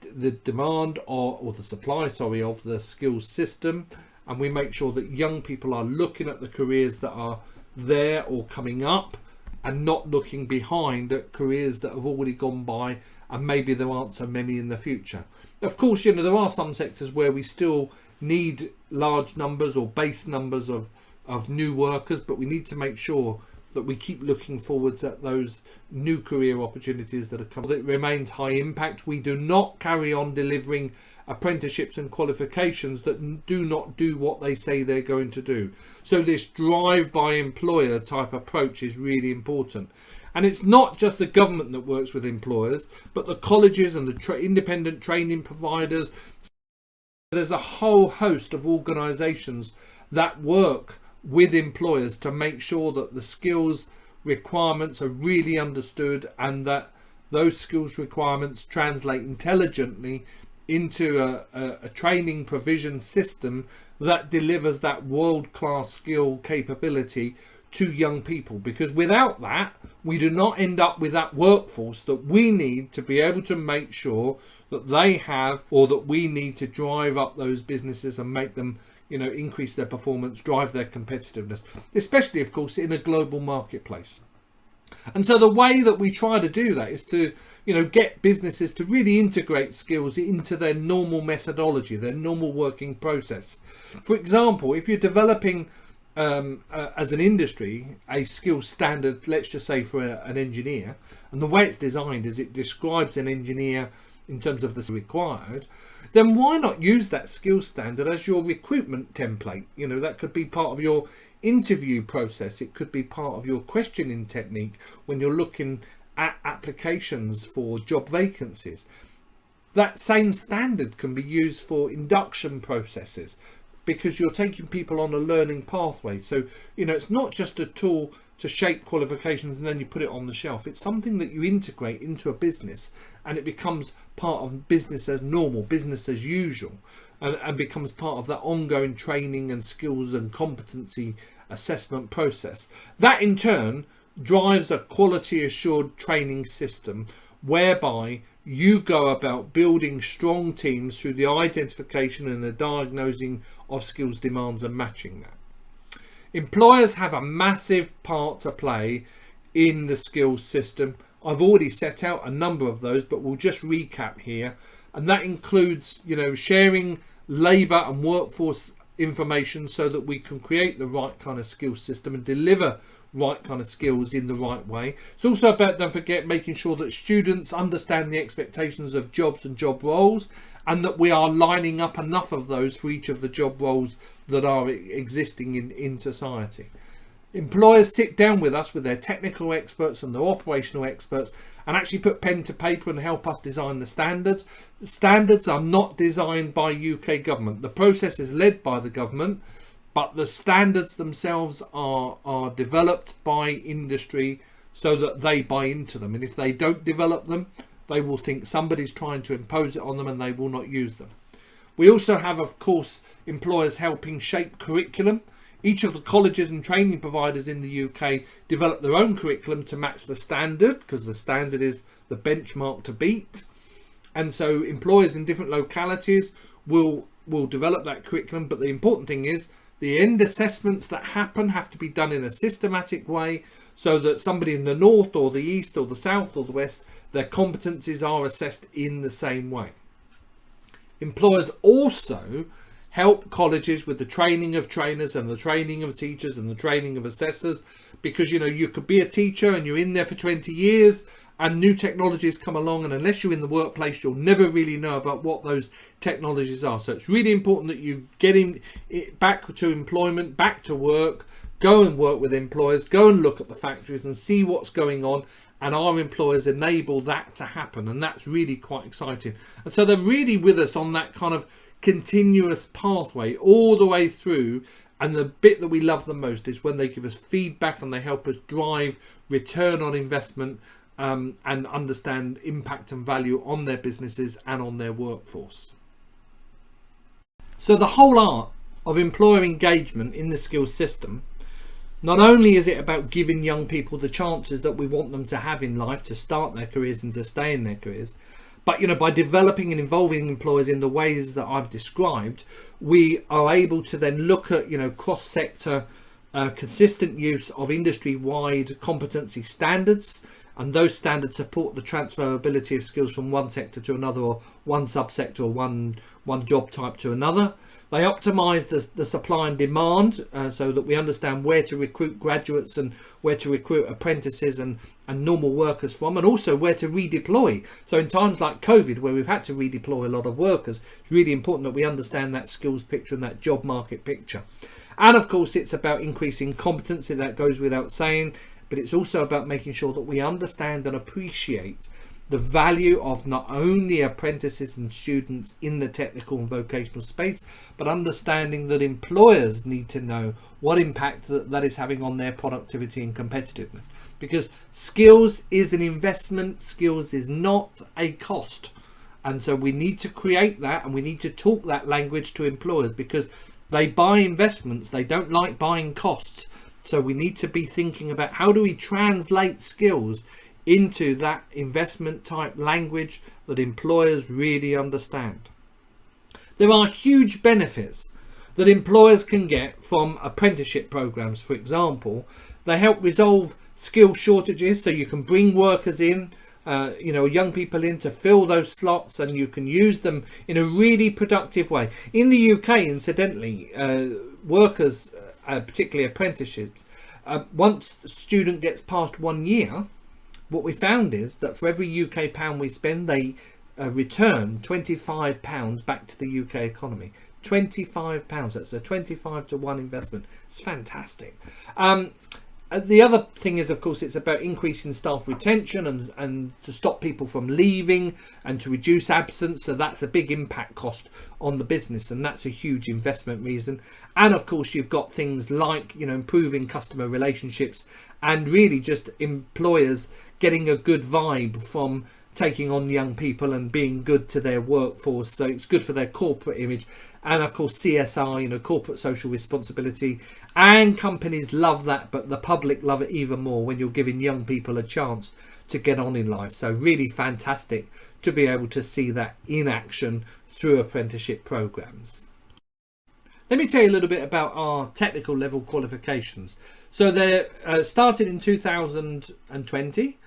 demand or the supply, sorry, of the skills system, and we make sure that young people are looking at the careers that are there or coming up, and not looking behind at careers that have already gone by and maybe there aren't so many in the future. Of course, you know, there are some sectors where we still need large numbers or base numbers of new workers, but we need to make sure that we keep looking forwards at those new career opportunities that are coming. It remains high impact. We do not carry on delivering apprenticeships and qualifications that do not do what they say they're going to do. So this drive by employer type approach is really important. And it's not just the government that works with employers, but the colleges and the independent training providers. There's a whole host of organisations that work with employers to make sure that the skills requirements are really understood, and that those skills requirements translate intelligently into a training provision system that delivers that world-class skill capability to young people. Because without that, we do not end up with that workforce that we need to be able to make sure that they have, or that we need to drive up those businesses and make them, you know, increase their performance, drive their competitiveness, especially of course in a global marketplace. And so the way that we try to do that is to, you know, get businesses to really integrate skills into their normal methodology, their normal working process. For example, if you're developing as an industry a skill standard, let's just say for an engineer, and the way it's designed is it describes an engineer in terms of the required, then why not use that skill standard as your recruitment template? You know, that could be part of your interview process. It could be part of your questioning technique when you're looking at applications for job vacancies. That same standard can be used for induction processes, because you're taking people on a learning pathway. So, you know, it's not just a tool to shape qualifications and then you put it on the shelf. It's something that you integrate into a business, and it becomes part of business as normal, business as usual, and becomes part of that ongoing training and skills and competency assessment process. That in turn drives a quality assured training system whereby you go about building strong teams through the identification and the diagnosing of skills demands and matching that. Employers have a massive part to play in the skills system. I've already set out a number of those, but we'll just recap here. And that includes, you know, sharing labour and workforce information so that we can create the right kind of skills system and deliver right kind of skills in the right way. It's also about, don't forget, making sure that students understand the expectations of jobs and job roles, and that we are lining up enough of those for each of the job roles that are existing in society. Employers sit down with us, with their technical experts and their operational experts, and actually put pen to paper and help us design the standards. The standards are not designed by UK government. The process is led by the government, but the standards themselves are developed by industry so that they buy into them. And if they don't develop them, they will think somebody's trying to impose it on them, and they will not use them. We also have, of course, employers helping shape curriculum. Each of the colleges and training providers in the UK develop their own curriculum to match the standard, because the standard is the benchmark to beat. And so employers in different localities will develop that curriculum. But the important thing is the end assessments that happen have to be done in a systematic way, so that somebody in the north or the east or the south or the west, their competencies are assessed in the same way. Employers also help colleges with the training of trainers and the training of teachers and the training of assessors, because, you know, you could be a teacher and you're in there for 20 years and new technologies come along, and unless you're in the workplace, you'll never really know about what those technologies are. So it's really important that you get back to employment, back to work, go and work with employers, go and look at the factories and see what's going on, and our employers enable that to happen. And that's really quite exciting. And so they're really with us on that kind of continuous pathway all the way through. And the bit that we love the most is when they give us feedback and they help us drive return on investment, and understand impact and value on their businesses and on their workforce. So the whole art of employer engagement in the skills system, not only is it about giving young people the chances that we want them to have in life to start their careers and to stay in their careers, but, you know, by developing and involving employers in the ways that I've described, we are able to then look at, you know, cross-sector consistent use of industry-wide competency standards, and those standards support the transferability of skills from one sector to another, or one subsector, or one job type to another. They optimise the supply and demand, so that we understand where to recruit graduates and where to recruit apprentices and normal workers from, and also where to redeploy. So in times like COVID, where we've had to redeploy a lot of workers, it's really important that we understand that skills picture and that job market picture. And of course, it's about increasing competency, that goes without saying, but it's also about making sure that we understand and appreciate the value of not only apprentices and students in the technical and vocational space, but understanding that employers need to know what impact that is having on their productivity and competitiveness. Because skills is an investment, skills is not a cost. And so we need to create that, and we need to talk that language to employers, because they buy investments, they don't like buying costs. So we need to be thinking about how do we translate skills into that investment type language that employers really understand. There are huge benefits that employers can get from apprenticeship programs. For example, they help resolve skill shortages, so you can bring workers in, young people in to fill those slots, and you can use them in a really productive way. In the UK, incidentally, workers, particularly apprenticeships, once a student gets past 1 year, what we found is that for every UK pound we spend, they return £25 back to the UK economy. £25. That's a 25 to 1 investment. It's fantastic. The other thing is, of course, it's about increasing staff retention and to stop people from leaving and to reduce absence. So that's a big impact cost on the business, and that's a huge investment reason. And of course, you've got things like, you know, improving customer relationships and really just employers getting a good vibe from taking on young people and being good to their workforce. So it's good for their corporate image. And of course, CSR, you know, corporate social responsibility, and companies love that, but the public love it even more when you're giving young people a chance to get on in life. So really fantastic to be able to see that in action through apprenticeship programs. Let me tell you a little bit about our technical level qualifications. So they're started in 2020.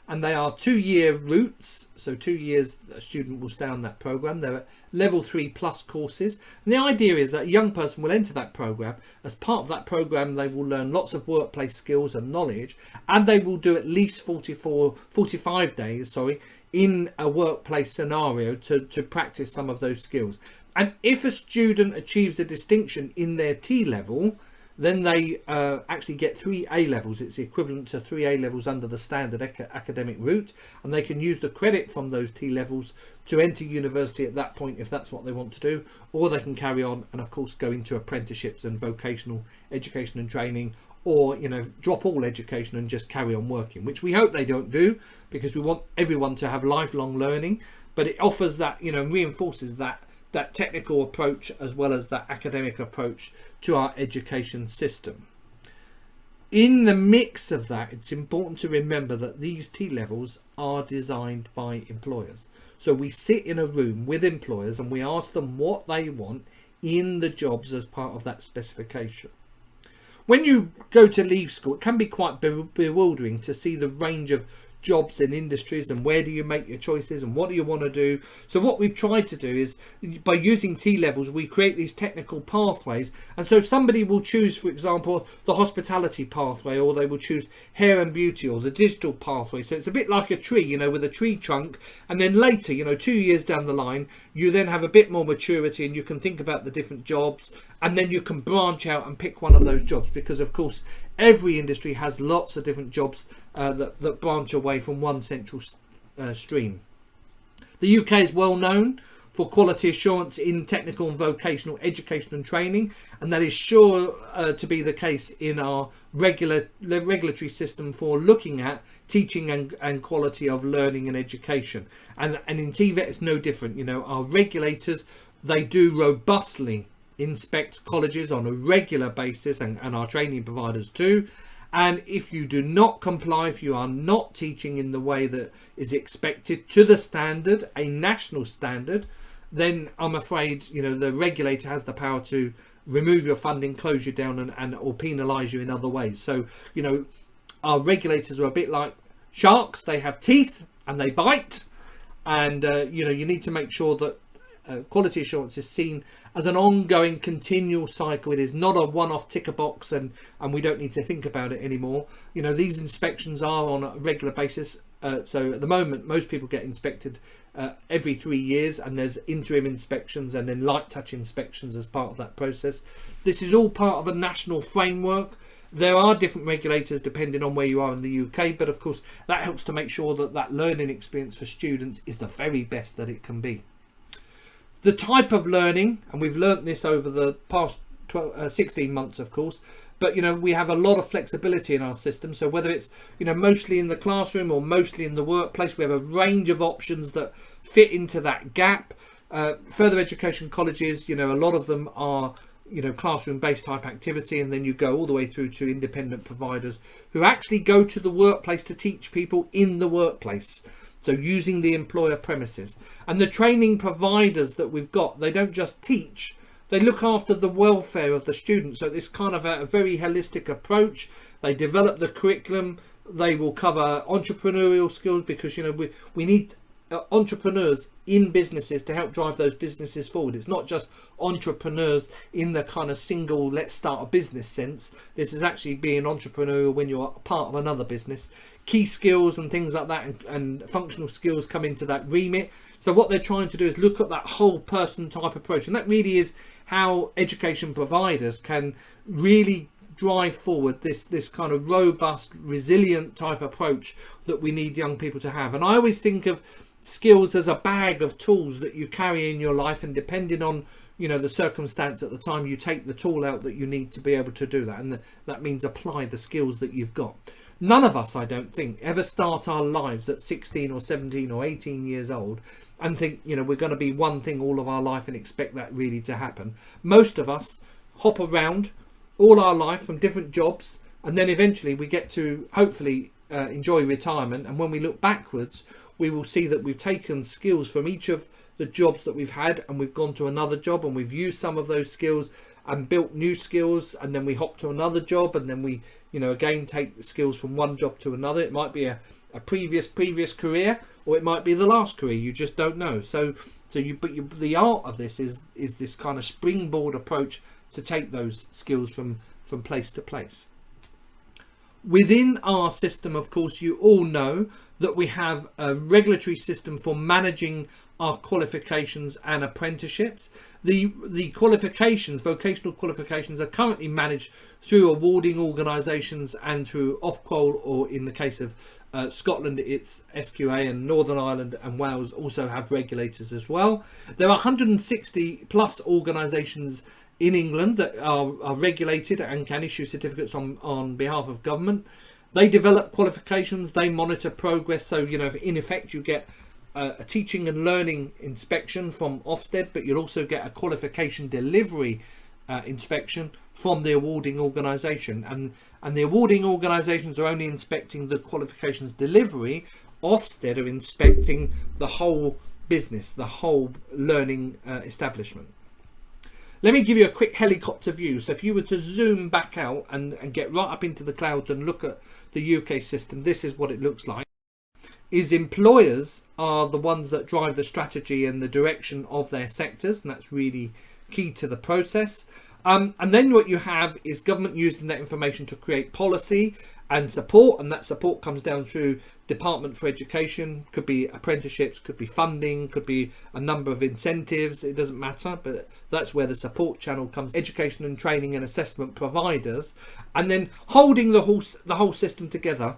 And they are 2-year routes, so 2 years a student will stay on that program. They're level 3+ courses, and the idea is that a young person will enter that program. As part of that program, they will learn lots of workplace skills and knowledge, and they will do at least 45 days in a workplace scenario to practice some of those skills. And if a student achieves a distinction in their T level, then they actually get 3 A levels. It's the equivalent to 3 A levels under the standard academic route, and they can use the credit from those T levels to enter university at that point if that's what they want to do, or they can carry on and of course go into apprenticeships and vocational education and training, or, you know, drop all education and just carry on working, which we hope they don't do, because we want everyone to have lifelong learning. But it offers that, you know, reinforces that technical approach as well as that academic approach to our education system. In the mix of that, it's important to remember that these T levels are designed by employers. So we sit in a room with employers and we ask them what they want in the jobs as part of that specification. When you go to leave school, it can be quite bewildering to see the range of jobs and industries, and where do you make your choices and what do you want to do. So what we've tried to do is, by using T levels, we create these technical pathways. And so somebody will choose, for example, the hospitality pathway, or they will choose hair and beauty, or the digital pathway. So it's a bit like a tree, you know, with a tree trunk, and then later, you know, 2 years down the line, you then have a bit more maturity and you can think about the different jobs, and then you can branch out and pick one of those jobs, because of course every industry has lots of different jobs that branch away from one central stream. The UK is well known for quality assurance in technical and vocational education and training, and that is sure to be the case in our regulatory system for looking at teaching and quality of learning and education. And in TVET it's no different. You know, our regulators, they do robustly inspect colleges on a regular basis, and our training providers too. And if you do not comply, if you are not teaching in the way that is expected to the standard, a national standard, then I'm afraid, you know, the regulator has the power to remove your funding, close you down, and or penalise you in other ways. So, you know, our regulators are a bit like sharks. They have teeth and they bite, and you know, you need to make sure that quality assurance is seen as an ongoing, continual cycle. It is not a one-off ticker box, and we don't need to think about it anymore. You know, these inspections are on a regular basis. So at the moment, most people get inspected every 3 years, and there's interim inspections and then light touch inspections as part of that process. This is all part of a national framework. There are different regulators depending on where you are in the UK, but of course that helps to make sure that that learning experience for students is the very best that it can be. The type of learning, and we've learnt this over the past 16 months, of course, but, you know, we have a lot of flexibility in our system. So whether it's, you know, mostly in the classroom or mostly in the workplace, we have a range of options that fit into that gap. Further education colleges, you know, a lot of them are, you know, classroom-based type activity, and then you go all the way through to independent providers who actually go to the workplace to teach people in the workplace. So using the employer premises. And the training providers that we've got, they don't just teach, they look after the welfare of the students. So this kind of a very holistic approach. They develop the curriculum. They will cover entrepreneurial skills, because, you know, we need entrepreneurs in businesses to help drive those businesses forward. It's not just entrepreneurs in the kind of single let's start a business sense. This is actually being entrepreneurial when you're part of another business, key skills and things like that, and functional skills come into that remit. So what they're trying to do is look at that whole person type approach, and that really is how education providers can really drive forward this kind of robust, resilient type approach that we need young people to have. And I always think of skills as a bag of tools that you carry in your life, and depending on, you know, the circumstance at the time, you take the tool out that you need to be able to do that, and that means apply the skills that you've got. None of us, I don't think, ever start our lives at 16 or 17 or 18 years old and think, you know, we're going to be one thing all of our life and expect that really to happen. Most of us hop around all our life from different jobs, and then eventually we get to hopefully enjoy retirement, and when we look backwards, we will see that we've taken skills from each of the jobs that we've had, and we've gone to another job and we've used some of those skills and built new skills, and then we hop to another job, and then we, you know, again take the skills from one job to another. It might be a previous career, or it might be the last career, you just don't know. The art of this is this kind of springboard approach to take those skills from place to place. Within our system, of course, you all know that we have a regulatory system for managing our qualifications and apprenticeships. The qualifications, vocational qualifications, are currently managed through awarding organisations and through Ofqual, or in the case of Scotland, it's SQA, and Northern Ireland and Wales also have regulators as well. There are 160 plus organisations in England that are regulated and can issue certificates on behalf of government. They develop qualifications, they monitor progress. So, you know, in effect, you get a teaching and learning inspection from Ofsted, but you'll also get a qualification delivery inspection from the awarding organisation. And the awarding organisations are only inspecting the qualifications delivery. Ofsted are inspecting the whole business, the whole learning establishment. Let me give you a quick helicopter view. So if you were to zoom back out and get right up into the clouds and look at the UK system, this is what it looks like. Is employers are the ones that drive the strategy and the direction of their sectors, and that's really key to the process. And then what you have is government using that information to create policy and support, and that support comes down through Department for Education, could be apprenticeships, could be funding, could be a number of incentives, it doesn't matter, but that's where the support channel comes. Education and training and assessment providers, and then holding the whole system together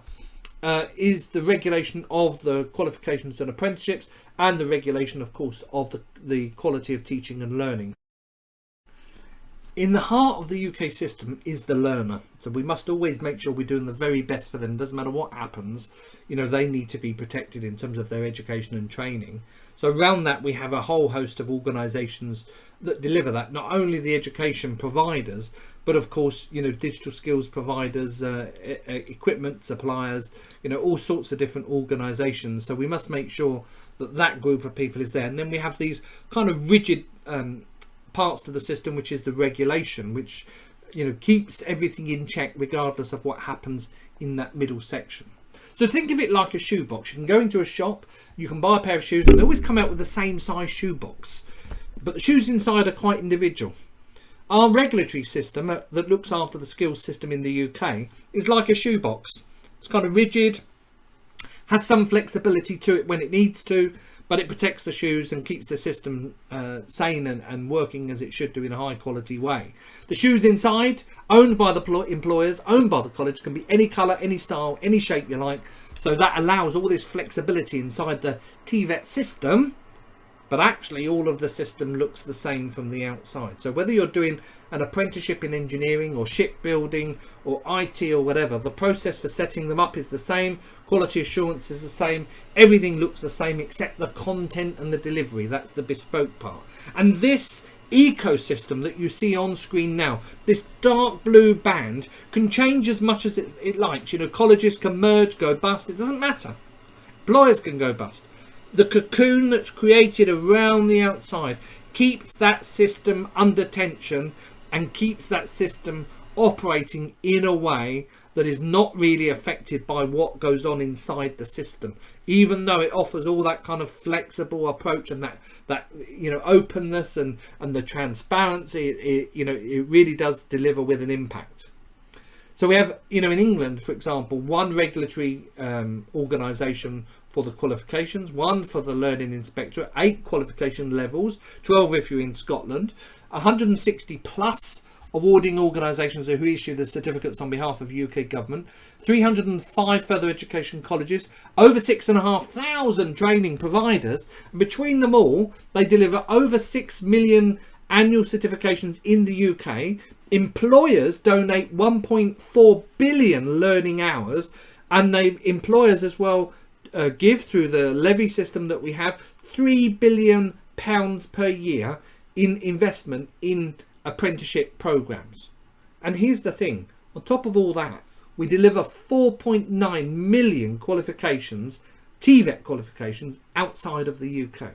is the regulation of the qualifications and apprenticeships, and the regulation, of course, of the quality of teaching and learning. In the heart of the UK system is the learner. So we must always make sure we're doing the very best for them. Doesn't matter what happens, you know, they need to be protected in terms of their education and training. So around that, we have a whole host of organisations that deliver that. Not only the education providers, but of course, you know, digital skills providers, equipment suppliers, you know, all sorts of different organisations. So we must make sure that that group of people is there. And then we have these kind of rigid parts to the system, which is the regulation, which, you know, keeps everything in check regardless of what happens in that middle section. So think of it like a shoebox. You can go into a shop, you can buy a pair of shoes, and they always come out with the same size shoebox, but the shoes inside are quite individual. Our regulatory system that looks after the skills system in the UK is like a shoebox. It's kind of rigid, has some flexibility to it when it needs to, but it protects the shoes and keeps the system sane and working as it should do in a high quality way. The shoes inside, owned by the employers, owned by the college, can be any colour, any style, any shape you like. So that allows all this flexibility inside the TVET system, but actually all of the system looks the same from the outside. So whether you're doing an apprenticeship in engineering or shipbuilding or IT or whatever, the process for setting them up is the same, quality assurance is the same, everything looks the same except the content and the delivery. That's the bespoke part. And this ecosystem that you see on screen now, this dark blue band, can change as much as it likes. You know, colleges can merge, go bust, it doesn't matter. Employers can go bust. The cocoon that's created around the outside keeps that system under tension and keeps that system operating in a way that is not really affected by what goes on inside the system, even though it offers all that kind of flexible approach and that you know, openness and the transparency. It really does deliver with an impact. So we have, in England, for example, one regulatory organisation for the qualifications, one for the learning inspectorate, 8 qualification levels, 12 if you're in Scotland, 160 plus awarding organisations who issue the certificates on behalf of UK government, 305 further education colleges, over 6,500 training providers. And between them all, they deliver over 6 million annual certifications in the UK. Employers donate 1.4 billion learning hours, and employers as well give, through the levy system that we have, £3 billion per year in investment in apprenticeship programs. And here's the thing, on top of all that, we deliver 4.9 million qualifications, TVET qualifications, outside of the UK.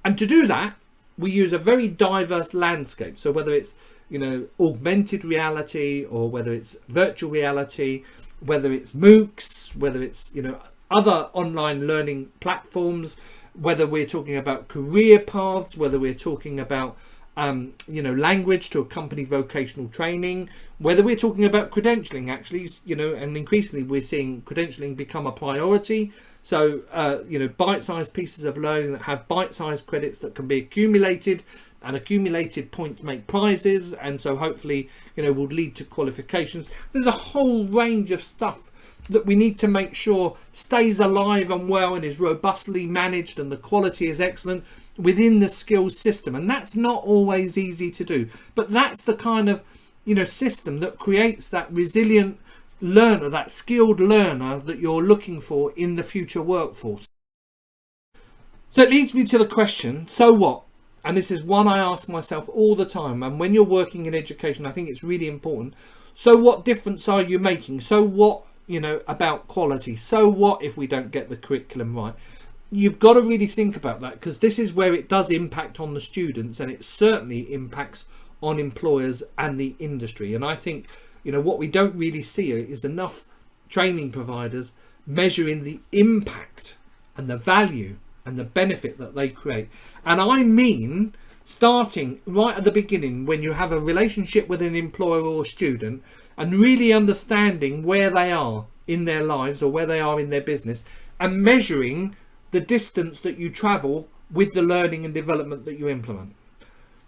And to do that, we use a very diverse landscape. So whether it's augmented reality, or whether it's virtual reality, whether it's MOOCs, whether it's other online learning platforms, whether we're talking about career paths, whether we're talking about language to accompany vocational training, whether we're talking about credentialing, actually, and increasingly we're seeing credentialing become a priority. So, bite-sized pieces of learning that have bite-sized credits that can be accumulated, and accumulated points make prizes, and so hopefully, will lead to qualifications. There's a whole range of stuff that we need to make sure stays alive and well and is robustly managed, and the quality is excellent within the skills system. And that's not always easy to do, but that's the kind of system that creates that resilient learner, that skilled learner that you're looking for in the future workforce. So it leads me to the question, so what? And this is one I ask myself all the time, and when you're working in education, I think it's really important. So what difference are you making? So what about quality? So what if we don't get the curriculum right? You've got to really think about that, because this is where it does impact on the students, and it certainly impacts on employers and the industry. And I think what we don't really see is enough training providers measuring the impact and the value and the benefit that they create. And I mean starting right at the beginning, when you have a relationship with an employer or student, and really understanding where they are in their lives or where they are in their business, and measuring the distance that you travel with the learning and development that you implement.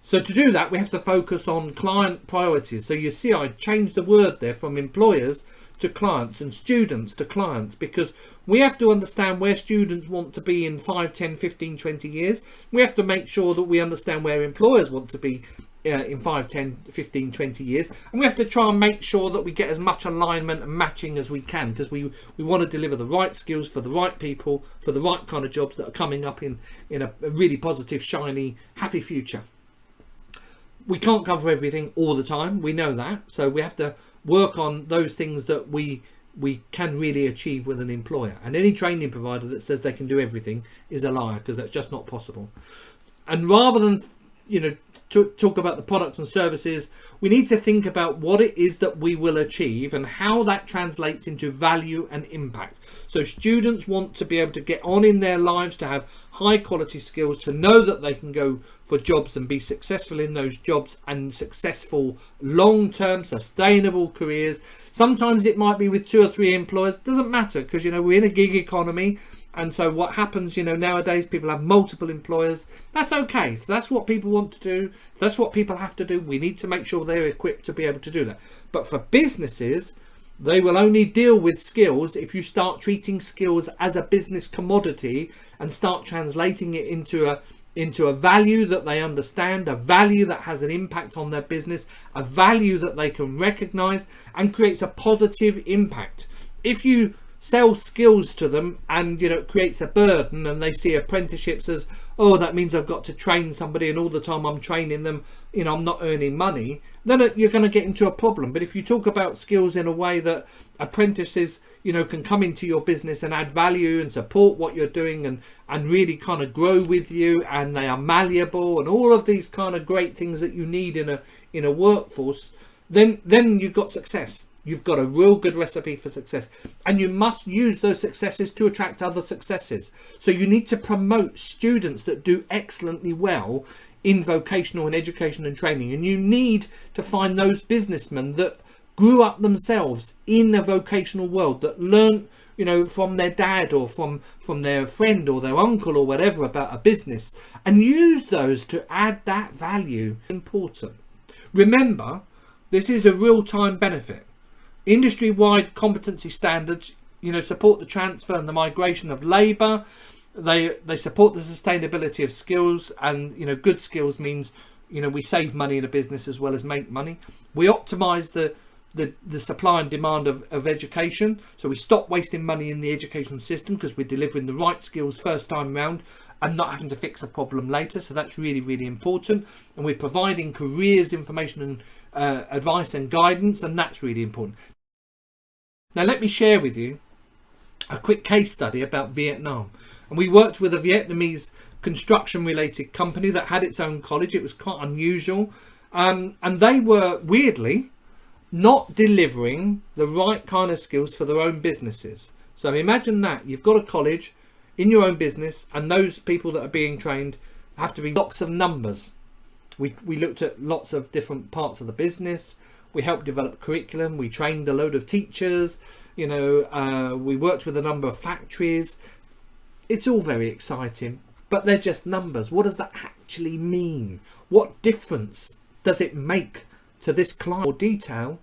So to do that, we have to focus on client priorities. So you see, I changed the word there from employers to clients and students to clients, because we have to understand where students want to be in 5, 10, 15, 20 years. We have to make sure that we understand where employers want to be in 5, 10, 15, 20 years. And we have to try and make sure that we get as much alignment and matching as we can, because we want to deliver the right skills for the right people, for the right kind of jobs that are coming up in a really positive, shiny, happy future. We can't cover everything all the time, we know that. So we have to work on those things that we can really achieve with an employer. And any training provider that says they can do everything is a liar, because that's just not possible. And rather than talk about the products and services, we need to think about what it is that we will achieve and how that translates into value and impact. So students want to be able to get on in their lives, to have high quality skills, to know that they can go for jobs and be successful in those jobs, and successful long-term sustainable careers. Sometimes it might be with 2 or 3 employers, doesn't matter, because we're in a gig economy. And so what happens, nowadays people have multiple employers. That's okay. If that's what people want to do, if that's what people have to do, we need to make sure they're equipped to be able to do that. But for businesses, they will only deal with skills if you start treating skills as a business commodity and start translating it into a value that they understand, a value that has an impact on their business, a value that they can recognize and creates a positive impact. If you sell skills to them and it creates a burden, and they see apprenticeships as, oh, that means I've got to train somebody, and all the time I'm training them, I'm not earning money, then you're going to get into a problem. But if you talk about skills in a way that apprentices can come into your business and add value and support what you're doing, and really kind of grow with you, and they are malleable and all of these kind of great things that you need in a workforce, then you've got success. You've got a real good recipe for success, and you must use those successes to attract other successes. So you need to promote students that do excellently well in vocational and education and training, and you need to find those businessmen that grew up themselves in a vocational world, that learnt, you know, from their dad or from their friend or their uncle or whatever about a business, and use those to add that value. Important. Remember, this is a real-time benefit. Industry-wide competency standards, you know, support the transfer and the migration of labour. They support the sustainability of skills, and, you know, good skills means, you know, we save money in a business as well as make money. We optimise the supply and demand of education, so we stop wasting money in the education system because we're delivering the right skills first time round and not having to fix a problem later. So that's really, really important. And we're providing careers information and advice and guidance, and that's really important. Now let me share with you a quick case study about Vietnam. And we worked with a Vietnamese construction related company that had its own college. It was quite unusual, and they were weirdly not delivering the right kind of skills for their own businesses. So imagine that you've got a college in your own business, and those people that are being trained have to be lots of numbers. We looked at lots of different parts of the business. We helped develop curriculum. We trained a load of teachers. You know, we worked with a number of factories. It's all very exciting, but they're just numbers. What does that actually mean? What difference does it make to this client? More detail,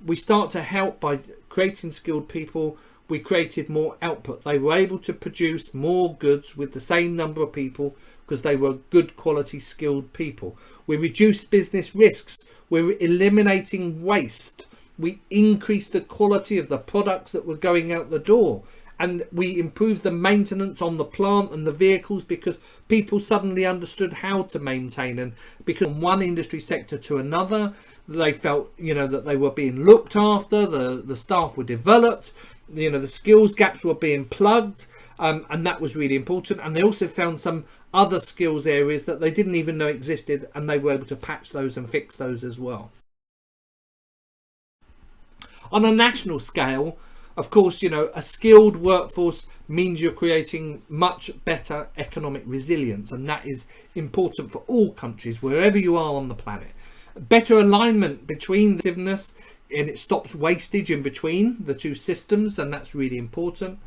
we start to help by creating skilled people. We created more output. They were able to produce more goods with the same number of people because they were good quality skilled people. We reduced business risks. We're eliminating waste. We increased the quality of the products that were going out the door. And we improved the maintenance on the plant and the vehicles because people suddenly understood how to maintain, and because from one industry sector to another, they felt, you know, that they were being looked after, the staff were developed, you know, the skills gaps were being plugged, and that was really important. And they also found some other skills areas that they didn't even know existed, and they were able to patch those and fix those as well. On a national scale, of course, you know, a skilled workforce means you're creating much better economic resilience, and that is important for all countries, wherever you are on the planet. Better alignment between the activeness, and it stops wastage in between the two systems, and that's really important.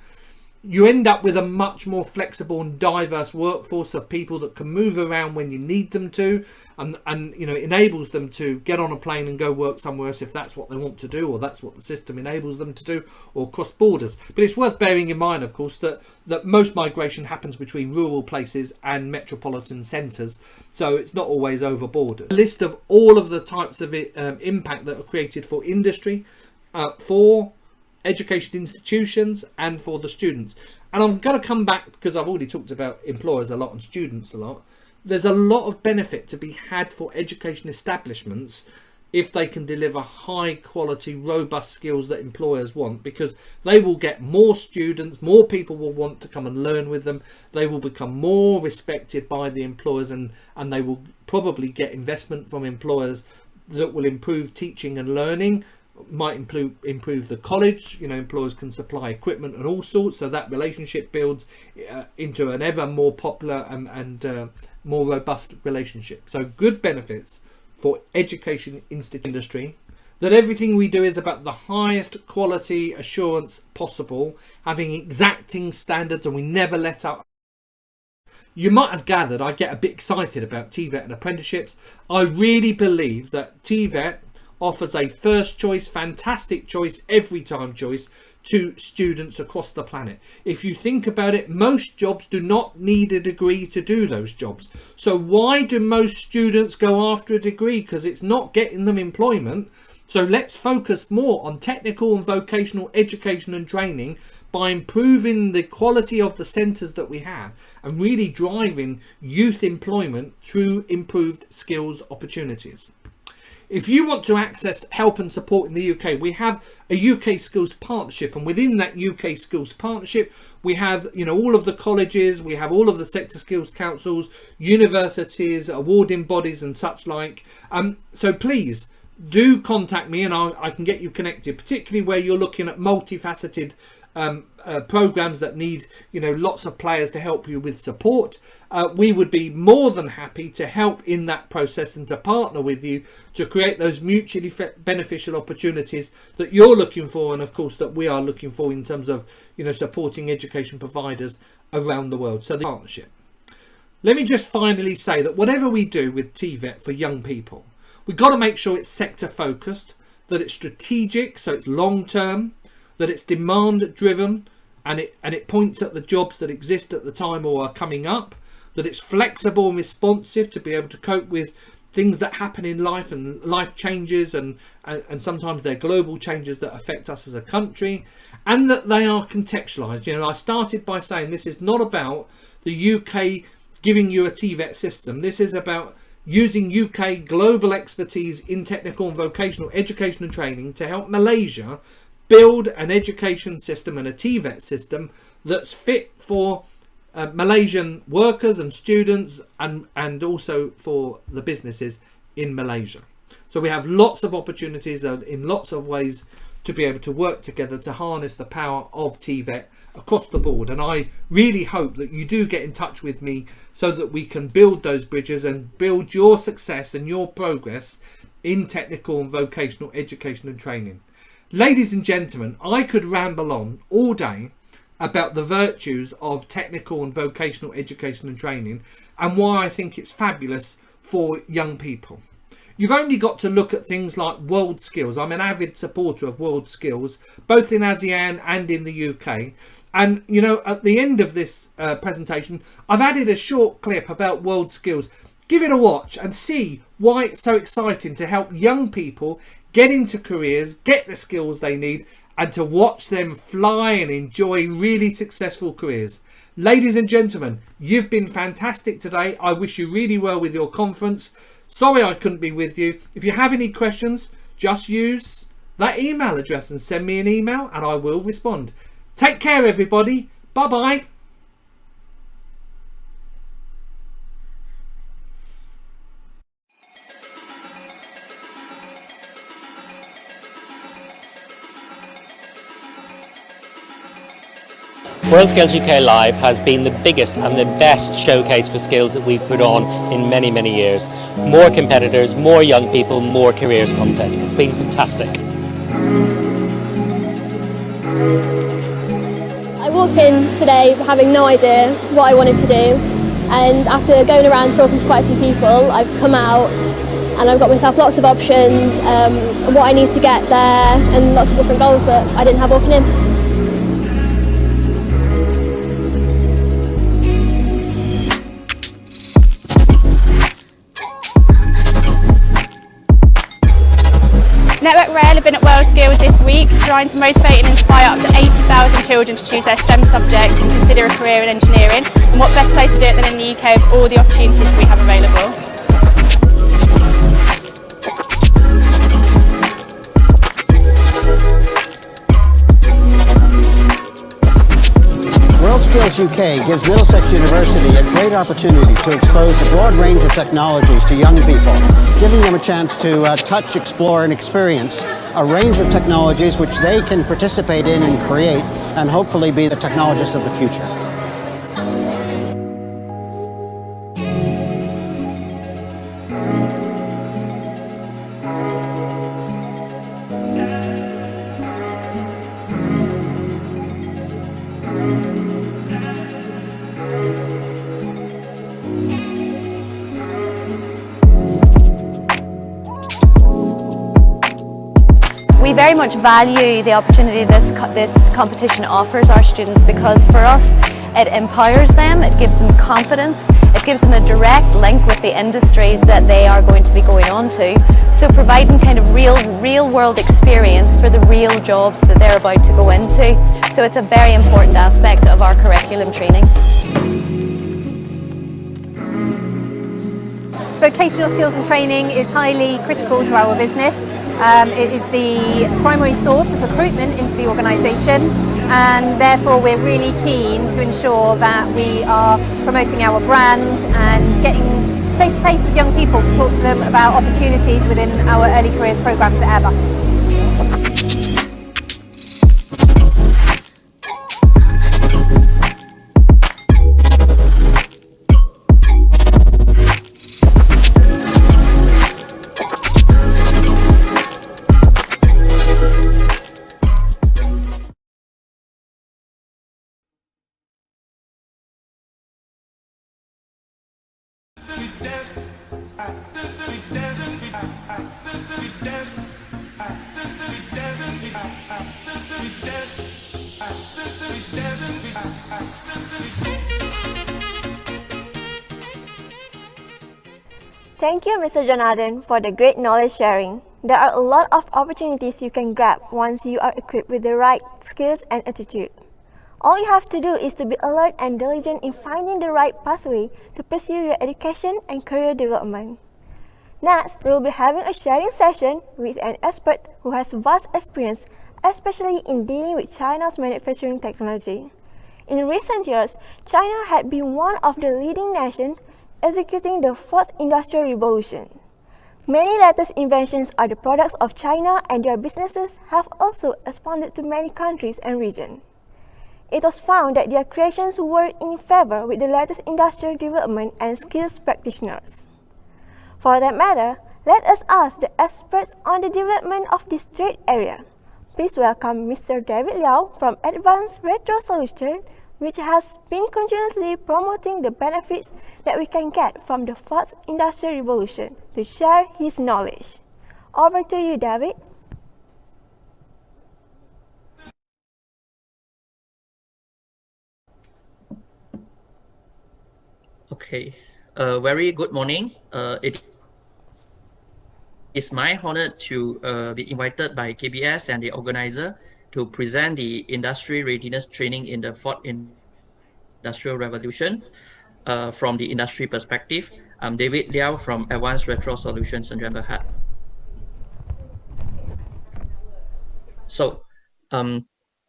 You end up with a much more flexible and diverse workforce of people that can move around when you need them to, and you know, it enables them to get on a plane and go work somewhere else if that's what they want to do, or that's what the system enables them to do, or cross borders. But it's worth bearing in mind, of course, that most migration happens between rural places and metropolitan centres, so it's not always over borders. A list of all of the types of impact that are created for industry, for education institutions, and for the students. And I'm going to come back, because I've already talked about employers a lot and students a lot. There's a lot of benefit to be had for education establishments if they can deliver high quality, robust skills that employers want, because they will get more students, more people will want to come and learn with them, they will become more respected by the employers, and they will probably get investment from employers that will improve teaching and learning, might improve the college. You know, employers can supply equipment and all sorts, so that relationship builds into an ever more popular and more robust relationship. So good benefits for education industry, that everything we do is about the highest quality assurance possible, having exacting standards, and we never let up. You might have gathered I get a bit excited about TVET and apprenticeships. I really believe that TVET offers a first choice, fantastic choice, every time choice to students across the planet. If you think about it, most jobs do not need a degree to do those jobs. So why do most students go after a degree? Because it's not getting them employment. So let's focus more on technical and vocational education and training by improving the quality of the centres that we have, and really driving youth employment through improved skills opportunities. If you want to access help and support in the UK, we have a UK Skills Partnership, and within that UK Skills Partnership, we have, you know, all of the colleges, we have all of the sector skills councils, universities, awarding bodies and such like. So please do contact me, and I can get you connected, particularly where you're looking at multifaceted programs that need, you know, lots of players to help you with support, we would be more than happy to help in that process and to partner with you to create those mutually beneficial opportunities that you're looking for, and of course that we are looking for in terms of, you know, supporting education providers around the world. So the partnership. Let me just finally say that whatever we do with TVET for young people, we've got to make sure it's sector focused, that it's strategic, so it's long term, that it's demand driven, and it points at the jobs that exist at the time or are coming up, that it's flexible and responsive to be able to cope with things that happen in life and life changes, and sometimes they're global changes that affect us as a country, and that they are contextualized. You know, I started by saying this is not about the UK giving you a TVET system. This is about using UK global expertise in technical and vocational education and training to help Malaysia build an education system and a TVET system that's fit for Malaysian workers and students, and also for the businesses in Malaysia. So we have lots of opportunities in lots of ways to be able to work together to harness the power of TVET across the board. And I really hope that you do get in touch with me so that we can build those bridges and build your success and your progress in technical and vocational education and training. Ladies and gentlemen, I could ramble on all day about the virtues of technical and vocational education and training and why I think it's fabulous for young people. You've only got to look at things like World Skills. I'm an avid supporter of World Skills, both in ASEAN and in the UK. And, you know, at the end of this presentation, I've added a short clip about World Skills. Give it a watch and see why it's so exciting to help young people get into careers, get the skills they need, and to watch them fly and enjoy really successful careers. Ladies and gentlemen, you've been fantastic today. I wish you really well with your conference. Sorry I couldn't be with you. If you have any questions, just use that email address and send me an email and I will respond. Take care, everybody. Bye-bye. World Skills UK Live has been the biggest and the best showcase for skills that we've put on in many, many years. More competitors, more young people, more careers content. It's been fantastic. I walked in today having no idea what I wanted to do, and after going around talking to quite a few people, I've come out and I've got myself lots of options, and what I need to get there, and lots of different goals that I didn't have walking in. Network Rail have been at World Skills this week trying to motivate and inspire up to 80,000 children to choose their STEM subjects and consider a career in engineering. And what better place to do it than in the UK with all the opportunities we have available. World Skills UK gives Middlesex University a great opportunity to expose a broad range of technologies to young people, giving them a chance to touch, explore and experience a range of technologies which they can participate in and create and hopefully be the technologists of the future. We very much value the opportunity this competition offers our students, because for us it empowers them, it gives them confidence, it gives them a direct link with the industries that they are going to be going on to, so providing kind of real world experience for the real jobs that they're about to go into. So it's a very important aspect of our curriculum training. Vocational skills and training is highly critical to our business. It is the primary source of recruitment into the organisation, and therefore we're really keen to ensure that we are promoting our brand and getting face to face with young people to talk to them about opportunities within our early careers programmes at Airbus. Thank you, Mr. Jonathan, for the great knowledge sharing. There are a lot of opportunities you can grab once you are equipped with the right skills and attitude. All you have to do is to be alert and diligent in finding the right pathway to pursue your education and career development. Next, we will be having a sharing session with an expert who has vast experience, especially in dealing with China's manufacturing technology. In recent years, China had been one of the leading nations executing the fourth industrial revolution. Many latest inventions are the products of China, and their businesses have also expanded to many countries and regions. It was found that their creations were in favor with the latest industrial development and skills practitioners. For that matter, let us ask the experts on the development of this trade area. Please welcome Mr. David Liao from Advanced Retro Solutions, which has been continuously promoting the benefits that we can get from the fourth industrial revolution, to share his knowledge. Over to you, David. Okay, very good morning. It is my honor to be invited by KBS and the organizer to present the industry readiness training in the fourth industrial revolution from the industry perspective. I'm David Liao from Advanced Retro Solutions in Berhad. So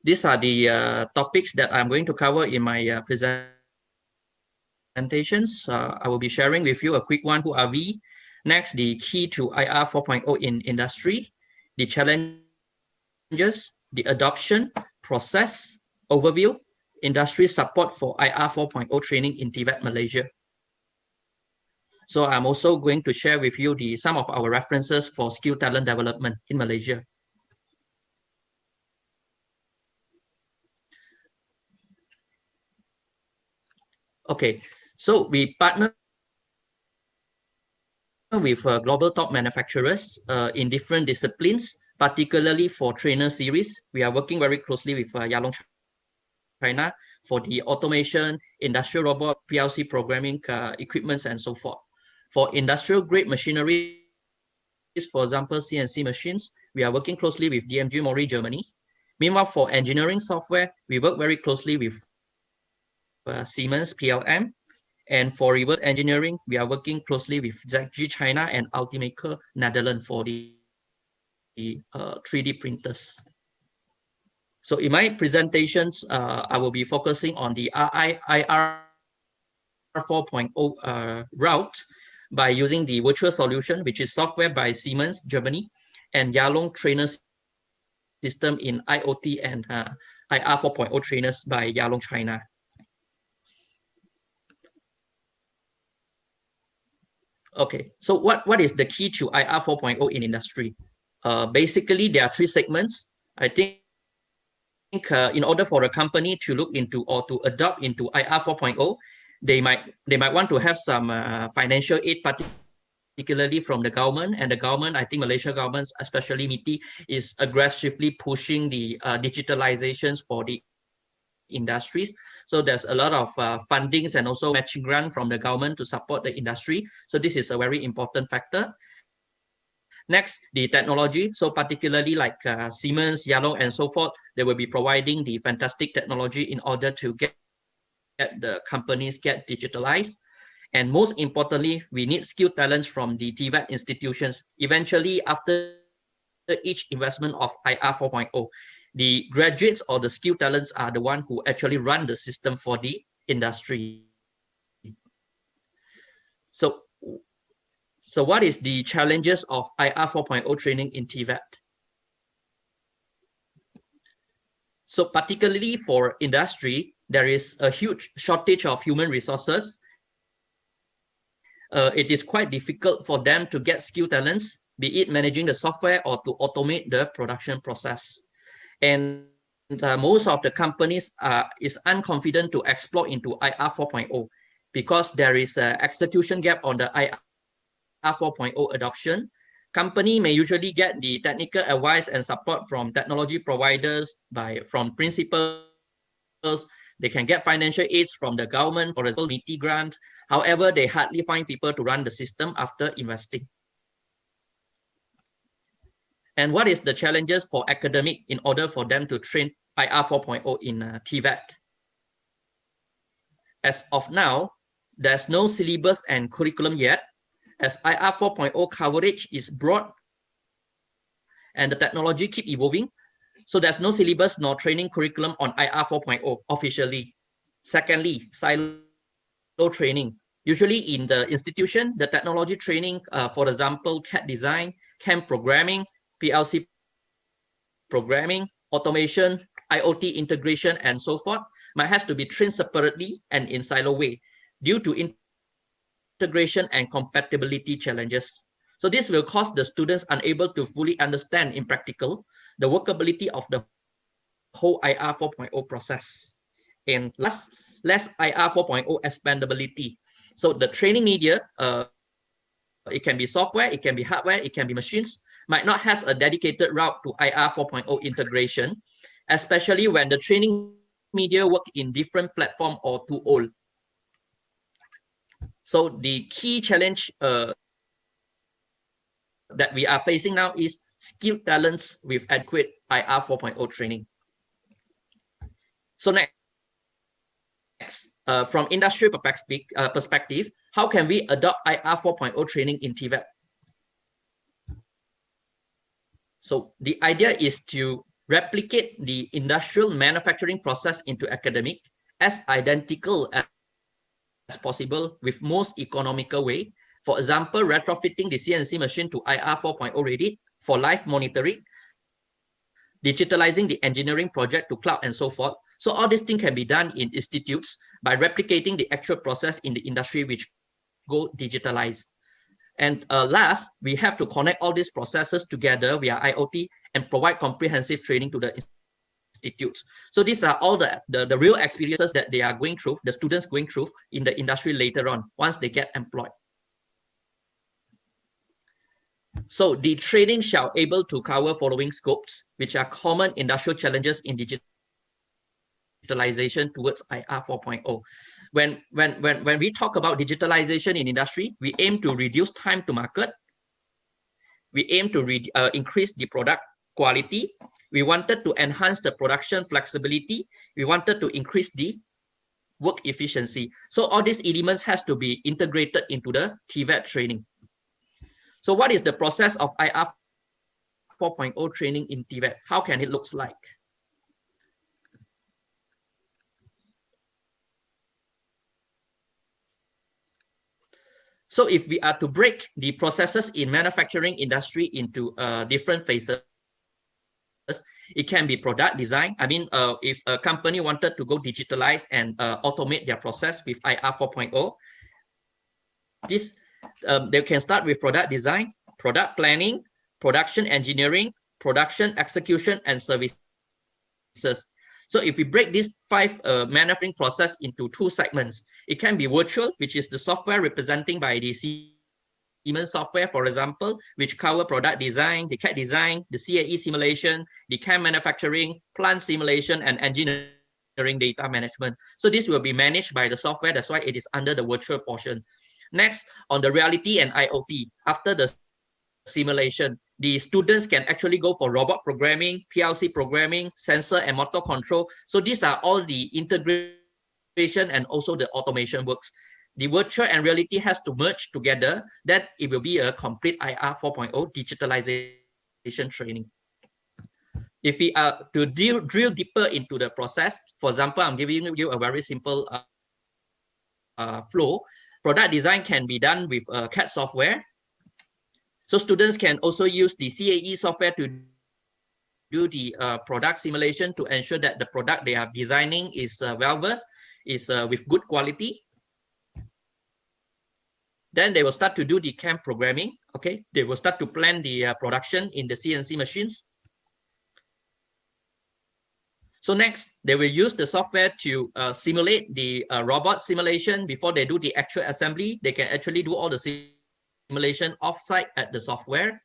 these are the topics that I'm going to cover in my presentations. I will be sharing with you a quick one: who are we? Next, the key to IR 4.0 in industry, the challenges, the adoption, process, overview, industry support for IR 4.0 training in TVET Malaysia. So I'm also going to share with you some of our references for skill talent development in Malaysia. Okay, so we partner with global top manufacturers in different disciplines, particularly for trainer series. We are working very closely with Yalong China for the automation, industrial robot, PLC programming equipments, and so forth. For industrial grade machinery, for example, CNC machines, we are working closely with DMG Mori, Germany. Meanwhile, for engineering software, we work very closely with Siemens PLM. And for reverse engineering, we are working closely with ZG China and Ultimaker Netherlands for the 3D printers. So in my presentations, I will be focusing on the IR 4.0 route by using the virtual solution, which is software by Siemens, Germany, and Yalong trainer system in IoT and IR 4.0 trainers by Yalong China. Okay, so what is the key to IR 4.0 in industry? Basically, there are three segments. I think in order for a company to look into or to adopt into IR 4.0, they might want to have some financial aid, particularly from the government. And the government, I think Malaysia government, especially MITI, is aggressively pushing the digitalizations for the industries. So there's a lot of fundings and also matching grant from the government to support the industry. So this is a very important factor. Next, the technology. So particularly like Siemens, Yalong, and so forth, they will be providing the fantastic technology in order to get the companies get digitalized. And most importantly, we need skilled talents from the TVET institutions. Eventually, after each investment of IR 4.0, the graduates or the skilled talents are the one who actually run the system for the industry. So what is the challenges of IR 4.0 training in TVET? So particularly for industry, there is a huge shortage of human resources. It is quite difficult for them to get skilled talents, be it managing the software or to automate the production process. And most of the companies is unconfident to explore into IR 4.0. because there is an execution gap on the IR 4.0 adoption. Company may usually get the technical advice and support from technology providers from principals. They can get financial aids from the government, for example, NITI grant. However, they hardly find people to run the system after investing. And what is the challenges for academic in order for them to train IR 4.0 in TVET? As of now, there's no syllabus and curriculum yet, as IR 4.0 coverage is broad and the technology keep evolving. So there's no syllabus nor training curriculum on IR 4.0 officially. Secondly, silo training. Usually in the institution, the technology training, for example, CAD design, CAM programming, PLC programming, automation, IoT integration, and so forth, might have to be trained separately and in silo way due to integration and compatibility challenges. So this will cause the students unable to fully understand in practical the workability of the whole IR 4.0 process. And less IR 4.0 expandability. So the training media, it can be software, it can be hardware, it can be machines, might not have a dedicated route to IR 4.0 integration, especially when the training media work in different platform or too old. So the key challenge that we are facing now is skilled talents with adequate IR 4.0 training. So next, from industry perspective, how can we adopt IR 4.0 training in TVET? So the idea is to replicate the industrial manufacturing process into academic as identical as possible with most economical way. For example, retrofitting the CNC machine to IR 4.0 ready for live monitoring, digitalizing the engineering project to cloud and so forth. So all these things can be done in institutes by replicating the actual process in the industry which go digitalized. And last, we have to connect all these processes together via IoT and provide comprehensive training to the institutes. So these are all the real experiences that they are going through, the students going through in the industry later on, once they get employed. So the training shall able to cover following scopes, which are common industrial challenges in digitalization towards IR 4.0. When we talk about digitalization in industry, we aim to reduce time to market. We aim to increase the product quality. We wanted to enhance the production flexibility. We wanted to increase the work efficiency. So all these elements has to be integrated into the TVET training. So what is the process of IR 4.0 training in TVET? How can it look like? So if we are to break the processes in manufacturing industry into different phases, it can be product design. I mean, if a company wanted to go digitalize and automate their process with IR 4.0, they can start with product design, product planning, production engineering, production execution, and services. So if we break these 5 manufacturing process into 2 segments, it can be virtual, which is the software representing by the Siemens software, for example, which cover product design, the CAD design, the CAE simulation, the CAM manufacturing, plant simulation, and engineering data management. So this will be managed by the software. That's why it is under the virtual portion. Next, on the reality and IoT, after the simulation, the students can actually go for robot programming, PLC programming, sensor and motor control. So these are all the integration and also the automation works. The virtual and reality has to merge together, that it will be a complete IR 4.0 digitalization training. If we are to drill deeper into the process, for example, I'm giving you a very simple flow. Product design can be done with CAD software. So students can also use the CAE software to do the product simulation to ensure that the product they are designing is well-versed, is with good quality. Then they will start to do the CAM programming. Okay, they will start to plan the production in the CNC machines. So next, they will use the software to simulate the robot simulation. Before they do the actual assembly, they can actually do all the simulation offsite at the software.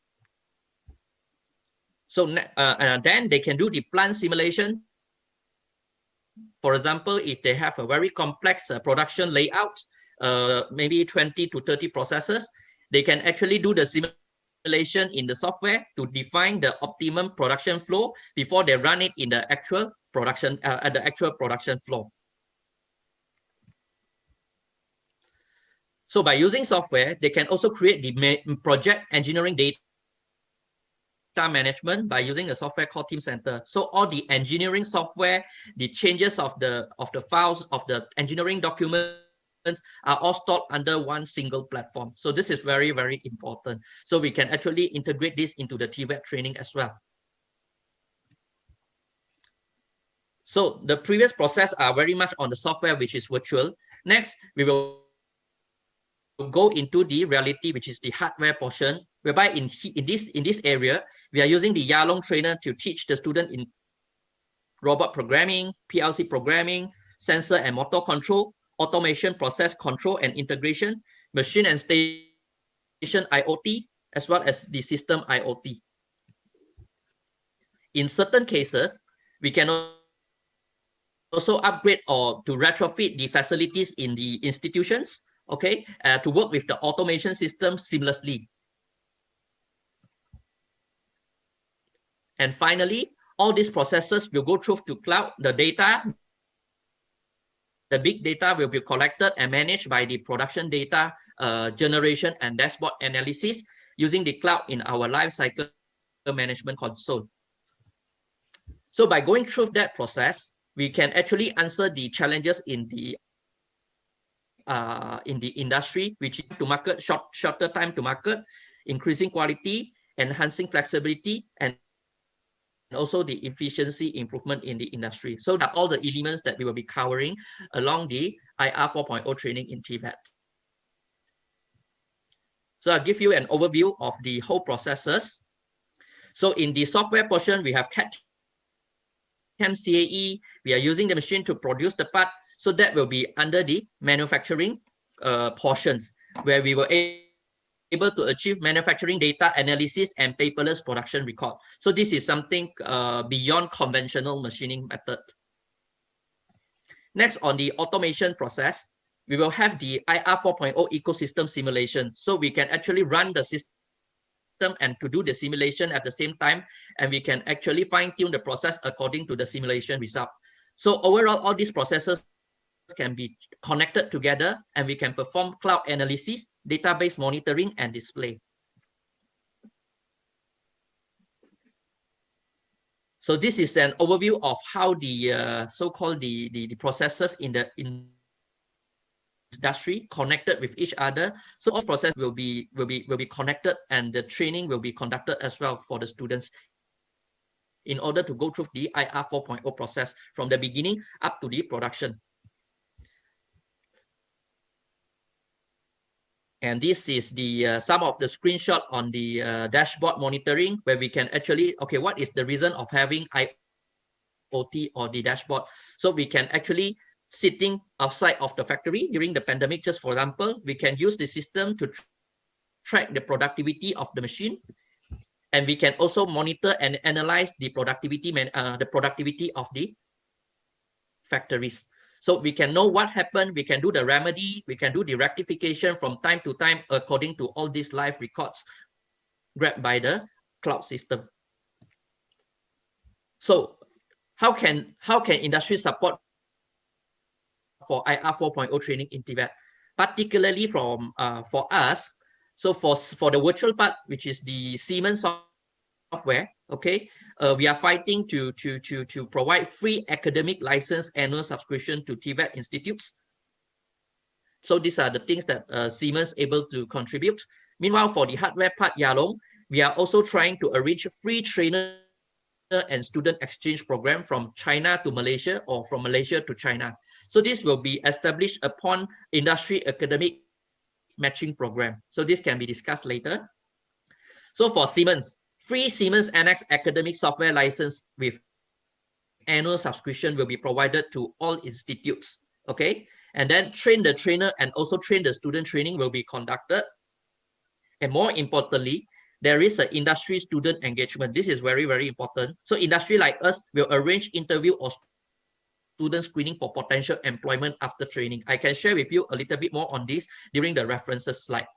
So then they can do the plant simulation. For example, if they have a very complex production layout, maybe 20 to 30 processes, they can actually do the simulation in the software to define the optimum production flow before they run it in the actual production at the actual production floor. So by using software, they can also create the project engineering data management by using a software called Team Center. So all the engineering software, the changes of the files of the engineering documents are all stored under one single platform. So this is very, very important. So we can actually integrate this into the TVET training as well. So the previous process are very much on the software, which is virtual. Next, we will go into the reality, which is the hardware portion, whereby in this area, we are using the Yalong trainer to teach the student in robot programming, PLC programming, sensor and motor control, automation, process control and integration, machine and station IoT, as well as the system IoT. In certain cases, we can also upgrade or to retrofit the facilities in the institutions, okay, to work with the automation system seamlessly. And finally, all these processes will go through to cloud. The data, the big data will be collected and managed by the production data generation and dashboard analysis using the cloud in our lifecycle management console. So by going through that process, we can actually answer the challenges in the industry, which is to market, shorter time to market, increasing quality, enhancing flexibility, and also the efficiency improvement in the industry. So that all the elements that we will be covering along the IR 4.0 training in TVET. So I'll give you an overview of the whole processes. So in the software portion, we have CAE. We are using the machine to produce the part. So that will be under the manufacturing portions, where we were able to achieve manufacturing data analysis and paperless production record. So this is something beyond conventional machining method. Next, on the automation process, we will have the IR 4.0 ecosystem simulation. So we can actually run the system and to do the simulation at the same time, and we can actually fine-tune the process according to the simulation result. So overall, all these processes can be connected together, and we can perform cloud analysis, database monitoring, and display. So this is an overview of how the so-called the processes in the industry connected with each other. So all process will be connected, and the training will be conducted as well for the students in order to go through the IR 4.0 process from the beginning up to the production. And this is the some of the screenshot on the dashboard monitoring, where we can actually, okay, what is the reason of having IoT or the dashboard? So we can actually sitting outside of the factory during the pandemic, just for example, we can use the system to track the productivity of the machine. And we can also monitor and analyze the productivity of the factories. So we can know what happened, we can do the remedy, we can do the rectification from time to time according to all these live records grabbed by the cloud system. So how can industry support for IR 4.0 training in TVET? Particularly from for us, so for the virtual part, which is the Siemens software, okay, we are fighting to provide free academic license annual subscription to TVET institutes. So these are the things that Siemens able to contribute. Meanwhile, for the hardware part, Yalong, we are also trying to arrange free trainer and student exchange program from China to Malaysia or from Malaysia to China. So this will be established upon industry academic matching program. So this can be discussed later. So for Siemens, free Siemens Annex academic software license with annual subscription will be provided to all institutes. Okay, and then train the trainer and also train the student training will be conducted. And more importantly, there is an industry student engagement. This is very, very important. So industry like us will arrange interview or student screening for potential employment after training. I can share with you a little bit more on this during the references slide.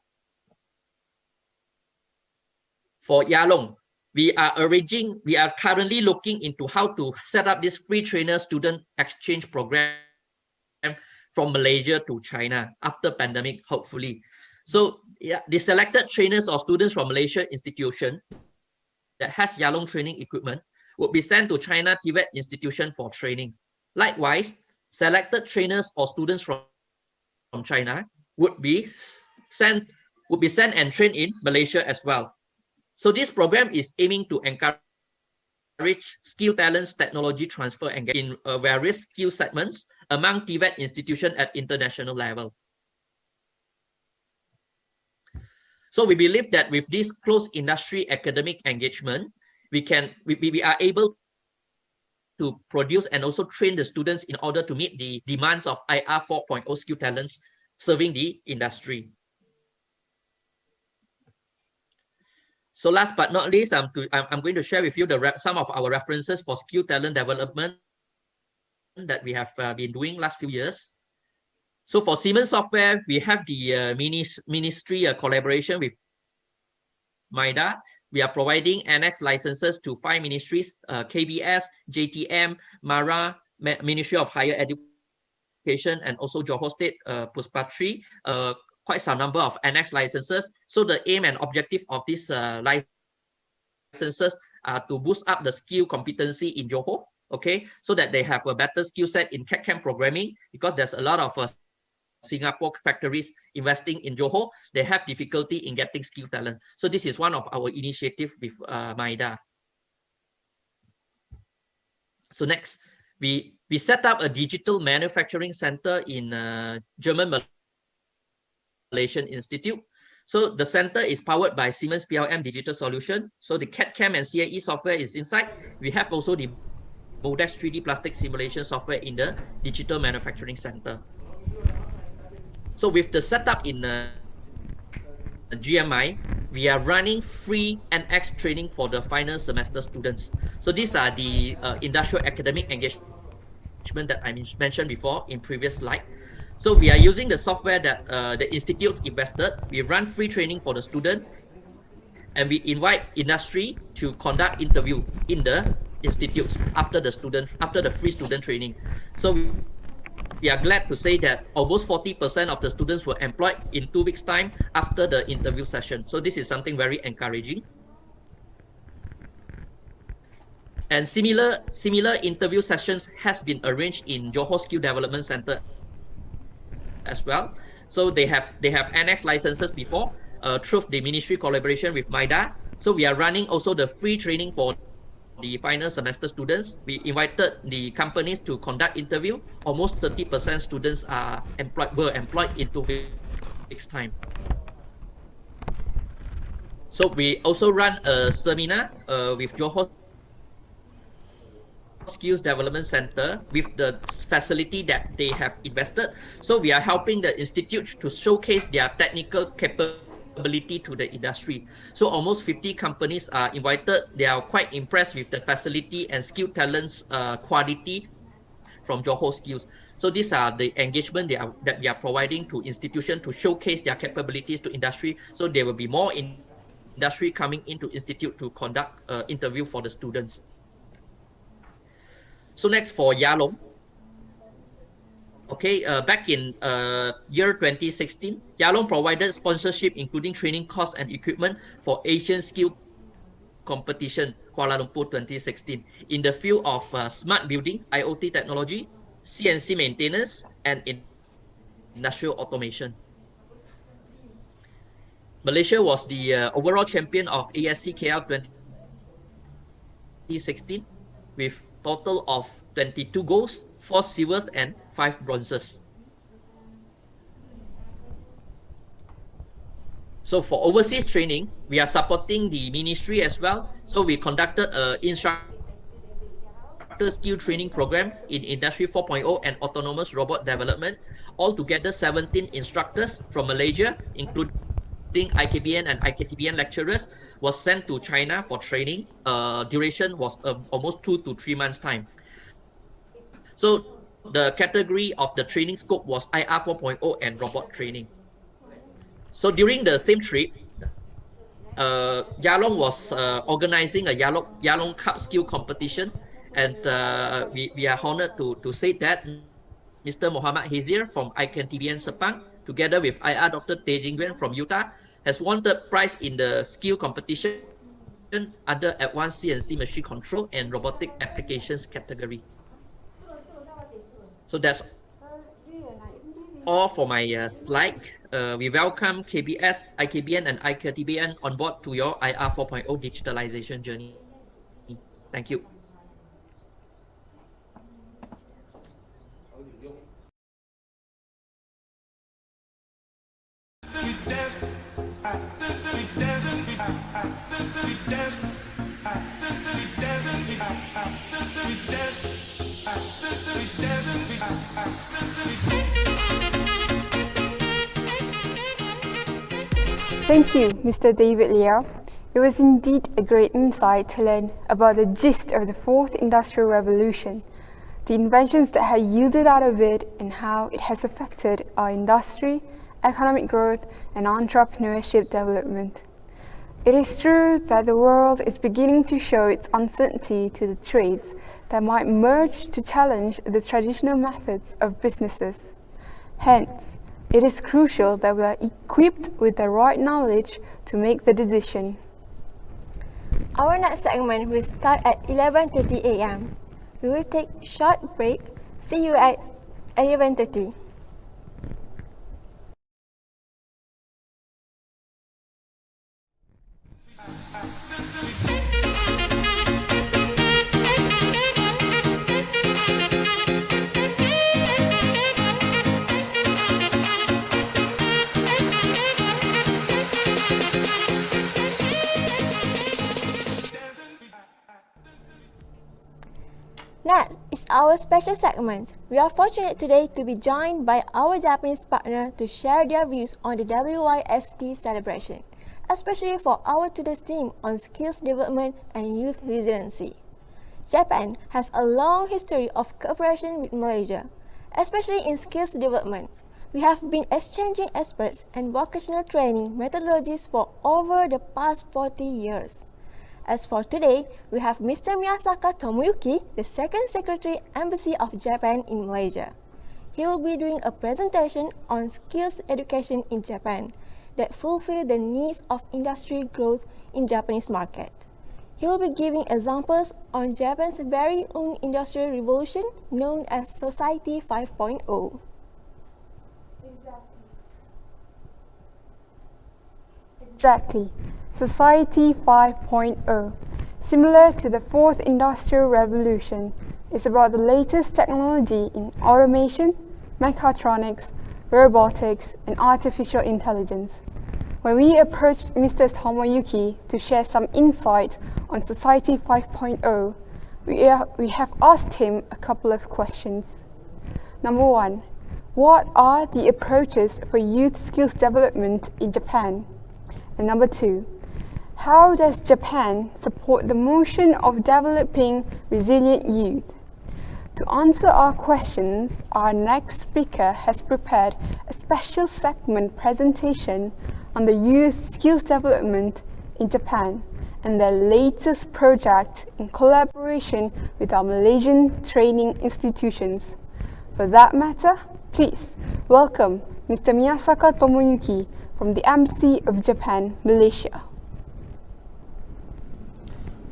For Yalong, we are currently looking into how to set up this free trainer student exchange program from Malaysia to China after pandemic, hopefully. So yeah, the selected trainers or students from Malaysia institution that has Yalong training equipment would be sent to China TVET institution for training. Likewise, selected trainers or students from China would be sent and trained in Malaysia as well. So this program is aiming to encourage skill talents technology transfer and in various skill segments among TVET institutions at international level. So we believe that with this close industry academic engagement, we are able to produce and also train the students in order to meet the demands of IR 4.0 skill talents serving the industry. So last but not least, I'm going to share with you some of our references for skill talent development that we have been doing last few years. So for Siemens Software, we have the ministry collaboration with MIDA. We are providing annex licenses to 5 ministries, KBS, GTSEM, MARA, Ministry of Higher Education, and also Johor State Puspatri, quite some number of annex licenses. So the aim and objective of these licenses are to boost up the skill competency in Johor, okay, so that they have a better skill set in CAD/CAM programming, because there's a lot of Singapore factories investing in Johor. They have difficulty in getting skilled talent. So this is one of our initiatives with MIDA. So next, we set up a digital manufacturing center in German Malaysian Institute. So the center is powered by Siemens PLM digital solution. So the CAD/CAM and CAE software is inside. We have also the Modex 3D plastic simulation software in the digital manufacturing center. So with the setup in GMI, we are running free NX training for the final semester students. So these are the industrial academic engagement that I mentioned before in previous slide. So we are using the software that the institute invested. We run free training for the student, and we invite industry to conduct interview in the institutes after the free student training. So we are glad to say that almost 40% of the students were employed in 2 weeks' time after the interview session. So this is something very encouraging. And similar interview sessions has been arranged in Johor Skill Development Center as well. So they have annex licenses before through the ministry collaboration with MIDA. So we are running also the free training for the final semester students. We invited the companies to conduct interview. Almost 30% students were employed in 2 weeks' time. So we also run a seminar with Johor Skills Development Center with the facility that they have invested. So we are helping the institute to showcase their technical capability to the industry. So almost 50 companies are invited. They are quite impressed with the facility and skill talents quality from Johor Skills. So these are the engagement that we are providing to institutions to showcase their capabilities to industry. So there will be more industry coming into institute to conduct interview for the students. So next for Yalong. Okay, back in year 2016, Yalong provided sponsorship including training costs and equipment for Asian Skill Competition Kuala Lumpur 2016 in the field of smart building, IoT technology, CNC maintenance, and industrial automation. Malaysia was the overall champion of ASC KL 2016 with total of 22 golds, 4 silvers, and 5 bronzes. So for overseas training, we are supporting the ministry as well. So we conducted an instructor instructor skill training program in Industry 4.0 and autonomous robot development. Altogether, 17 instructors from Malaysia, including IKBN and IKTBN lecturers, was sent to China for training. Duration was almost 2 to 3 months time. So the category of the training scope was IR 4.0 and robot training. So during the same trip, Yalong was organizing a Yalong Cup skill competition, and we are honored to say that Mr. Muhammad Hazir from IKTBN Sepang, together with IR Dr. Teh Jingguan from Utah, has won the prize in the skill competition under Advanced CNC machine control and robotic applications category. So that's all for my slide. We welcome KBS, IKBN, and IKTBN on board to your IR 4.0 digitalization journey. Thank you. Thank you, Mr. David Liao. It was indeed a great insight to learn about the gist of the fourth industrial revolution, the inventions that had yielded out of it, and how it has affected our industry, economic growth, and entrepreneurship development. It is true that the world is beginning to show its uncertainty to the trades that might merge to challenge the traditional methods of businesses. Hence, it is crucial that we are equipped with the right knowledge to make the decision. Our next segment will start at 11:30 a.m. We will take a short break. See you at 11:30. Next is our special segment. We are fortunate today to be joined by our Japanese partner to share their views on the WYSD celebration, especially for our today's theme on skills development and youth resiliency. Japan has a long history of cooperation with Malaysia, especially in skills development. We have been exchanging experts and vocational training methodologies for over the past 40 years. As for today, we have Mr. Miyasaka Tomoyuki, the Second Secretary Embassy of Japan in Malaysia. He will be doing a presentation on skills education in Japan that fulfill the needs of industry growth in Japanese market. He will be giving examples on Japan's very own industrial revolution known as Society 5.0. Exactly. Society 5.0, similar to the fourth industrial revolution, is about the latest technology in automation, mechatronics, robotics, and artificial intelligence. When we approached Mr. Tomoyuki to share some insight on Society 5.0, we have asked him a couple of questions. Number one, what are the approaches for youth skills development in Japan? And number two, how does Japan support the motion of developing resilient youth? To answer our questions, our next speaker has prepared a special segment presentation on the youth skills development in Japan and their latest project in collaboration with our Malaysian training institutions. For that matter, please welcome Mr. Miyasaka Tomoyuki from the Embassy of Japan, Malaysia.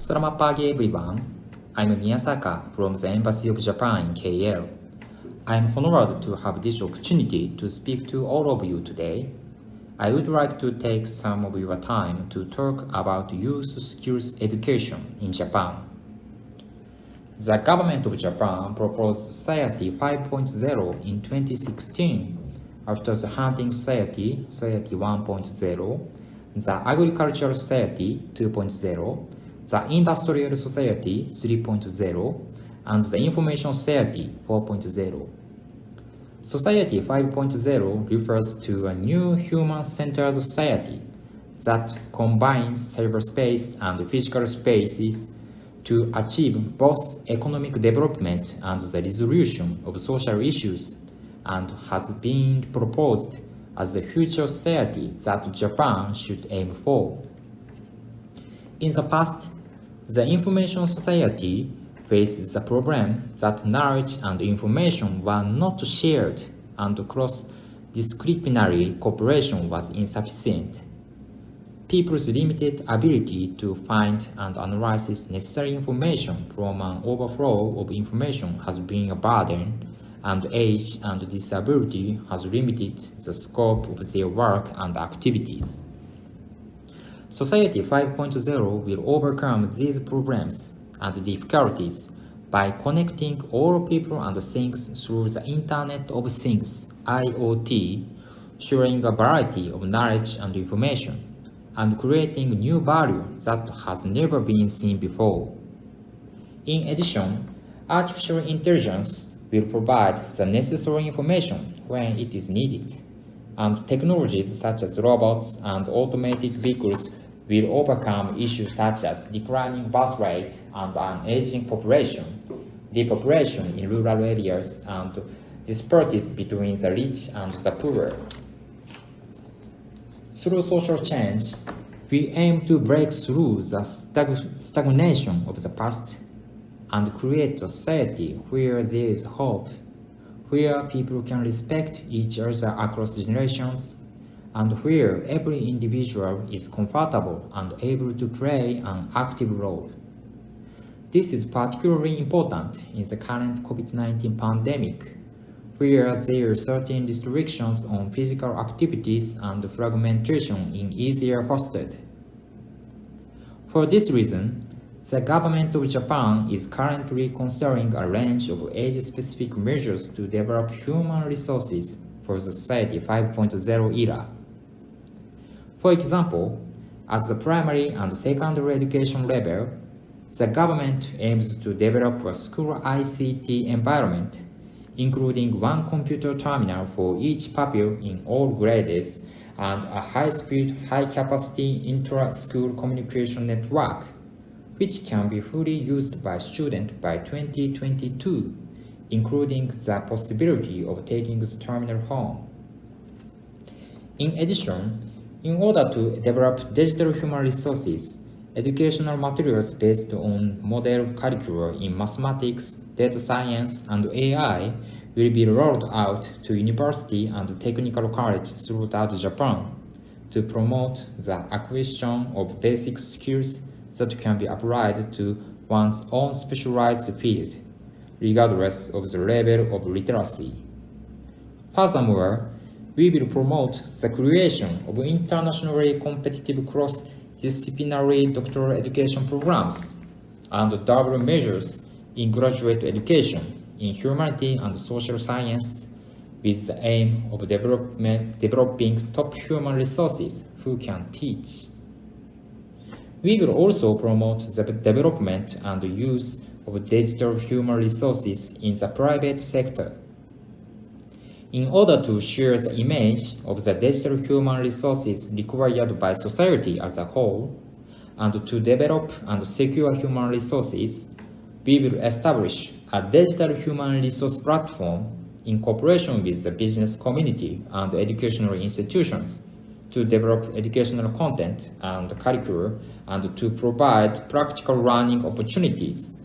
Selamat pagi everyone. I'm Miyasaka from the Embassy of Japan in KL. I'm honored to have this opportunity to speak to all of you today. I would like to take some of your time to talk about youth skills education in Japan. The government of Japan proposed Society 5.0 in 2016 after the Hunting Society, Society 1.0, the Agricultural Society 2.0, the Industrial Society 3.0, and the Information Society 4.0. Society 5.0 refers to a new human-centered society that combines cyberspace and physical spaces to achieve both economic development and the resolution of social issues, and has been proposed as the future society that Japan should aim for. In the past, the Information Society faced the problem that knowledge and information were not shared and cross-disciplinary cooperation was insufficient. People's limited ability to find and analyze necessary information from an overflow of information has been a burden, and age and disability has limited the scope of their work and activities. Society 5.0 will overcome these problems and difficulties by connecting all people and things through the Internet of Things, IoT, sharing a variety of knowledge and information, and creating new value that has never been seen before. In addition, artificial intelligence will provide the necessary information when it is needed, and technologies such as robots and automated vehicles will overcome issues such as declining birth rate and an aging population, depopulation in rural areas, and disparities between the rich and the poor. Through social change, we aim to break through the stagnation of the past and create a society where there is hope, where people can respect each other across generations, and where every individual is comfortable and able to play an active role. This is particularly important in the current COVID-19 pandemic, where there are certain restrictions on physical activities and fragmentation in easier hosted. For this reason, the government of Japan is currently considering a range of age-specific measures to develop human resources for the Society 5.0 era. For example, at the primary and secondary education level, the government aims to develop a school ICT environment, including one computer terminal for each pupil in all grades and a high-speed, high-capacity intra-school communication network, which can be fully used by students by 2022, including the possibility of taking the terminal home. In addition, in order to develop digital human resources, educational materials based on model curricula in mathematics, data science, and AI will be rolled out to university and technical college throughout Japan to promote the acquisition of basic skills that can be applied to one's own specialized field, regardless of the level of literacy. Furthermore, we will promote the creation of internationally competitive cross-disciplinary doctoral education programs and double majors in graduate education in humanity and social science with the aim of developing top human resources who can teach. We will also promote the development and use of digital human resources in the private sector. In order to share the image of the digital human resources required by society as a whole, and to develop and secure human resources, we will establish a digital human resource platform in cooperation with the business community and educational institutions to develop educational content and curricula and to provide practical learning opportunities.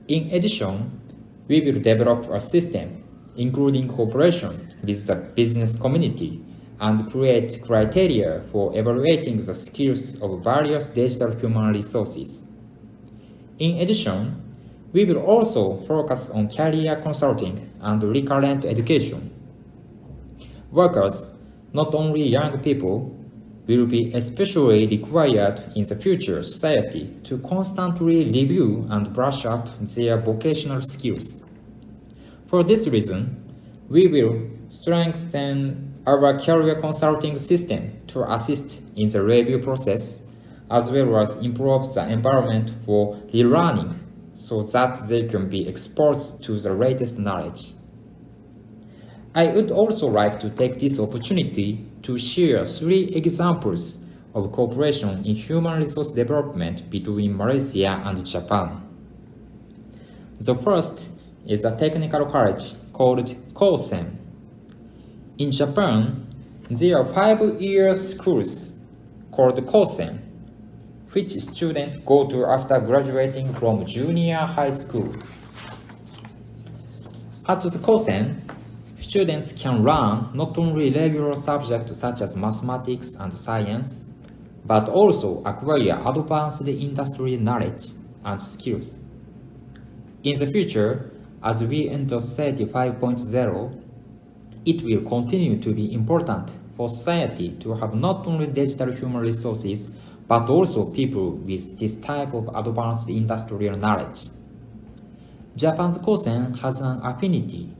In addition, we will develop a system including cooperation with the business community and create criteria for evaluating the skills of various digital human resources. In addition, we will also focus on career consulting and recurrent education. Workers, not only young people, will be especially required in the future society to constantly review and brush up their vocational skills. For this reason, we will strengthen our career consulting system to assist in the review process, as well as improve the environment for relearning so that they can be exposed to the latest knowledge. I would also like to take this opportunity to share 3 examples of cooperation in human resource development between Malaysia and Japan. The first is a technical college called GTSEM. In Japan, there are 5-year schools called GTSEM, which students go to after graduating from junior high school. At the GTSEM, students can learn not only regular subjects such as mathematics and science, but also acquire advanced industry knowledge and skills. In the future, as we enter Society 5.0, it will continue to be important for society to have not only digital human resources, but also people with this type of advanced industrial knowledge. Japan's GTSEM has an affinity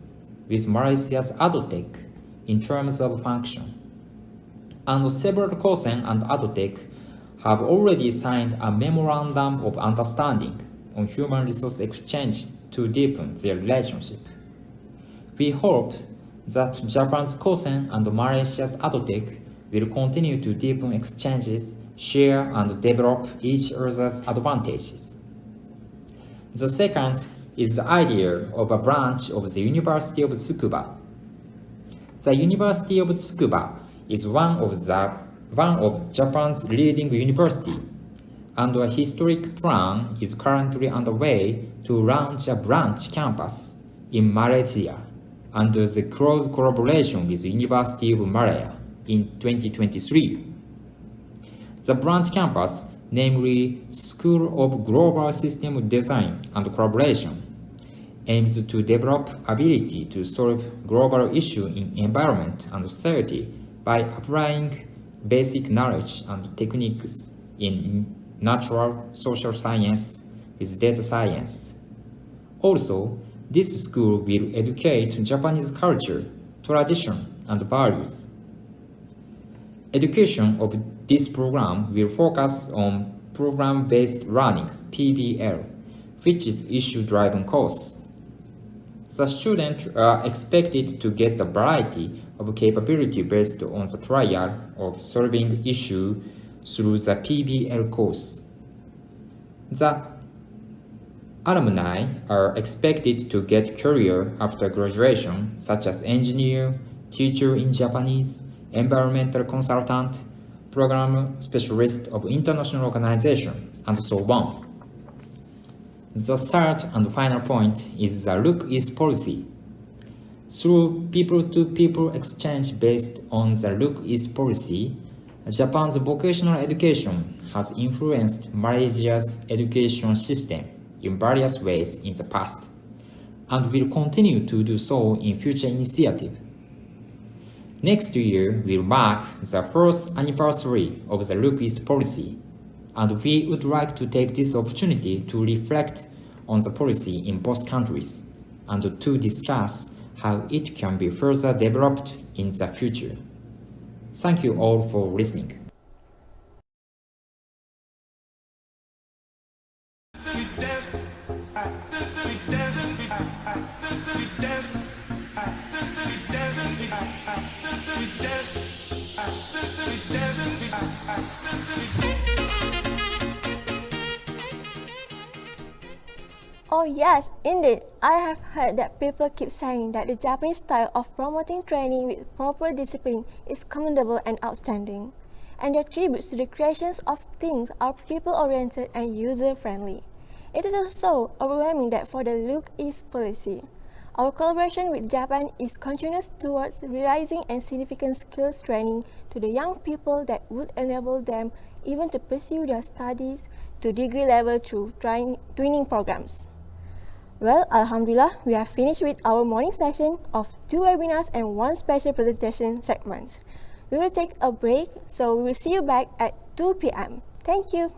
with Malaysia's ADOTEC in terms of function, and several GTSEM and ADOTEC have already signed a memorandum of understanding on human resource exchange to deepen their relationship. We hope that Japan's GTSEM and Malaysia's ADOTEC will continue to deepen exchanges, share and develop each other's advantages. The second is the idea of a branch of the University of Tsukuba. The University of Tsukuba is one of Japan's leading university, and a historic plan is currently underway to launch a branch campus in Malaysia under the close collaboration with the University of Malaya in 2023. The branch campus, namely School of Global System Design and Collaboration, aims to develop ability to solve global issues in environment and society by applying basic knowledge and techniques in natural social science with data science. Also, this school will educate Japanese culture, tradition, and values. Education of this program will focus on program-based learning, PBL, which is issue-driven course. The students are expected to get a variety of capability based on the trial of solving issues through the PBL course. The alumni are expected to get career after graduation, such as engineer, teacher in Japanese, environmental consultant, program specialist of international organization, and so on. The third and final point is the Look East policy. Through people-to-people exchange based on the Look East policy, Japan's vocational education has influenced Malaysia's education system in various ways in the past, and will continue to do so in future initiatives. Next year will mark the first anniversary of the Look East policy, and we would like to take this opportunity to reflect on the policy in both countries and to discuss how it can be further developed in the future. Thank you all for listening. Oh yes, indeed. I have heard that people keep saying that the Japanese style of promoting training with proper discipline is commendable and outstanding, and their tributes to the creations of things are people-oriented and user-friendly. It is also overwhelming that for the Look East policy, our collaboration with Japan is continuous towards realizing and significant skills training to the young people that would enable them even to pursue their studies to degree level through twinning programs. Well, Alhamdulillah, we have finished with our morning session of 2 webinars and 1 special presentation segment. We will take a break, so we will see you back at 2 p.m. Thank you.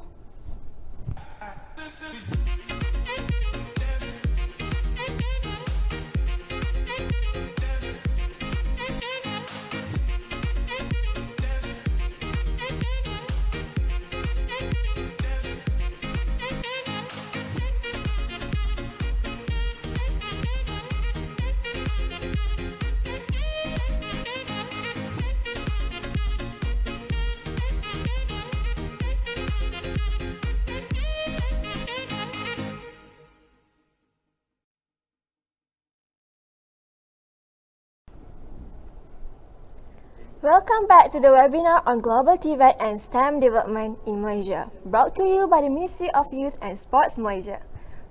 Welcome back to the webinar on Global TVET and STEM Development in Malaysia, brought to you by the Ministry of Youth and Sports Malaysia.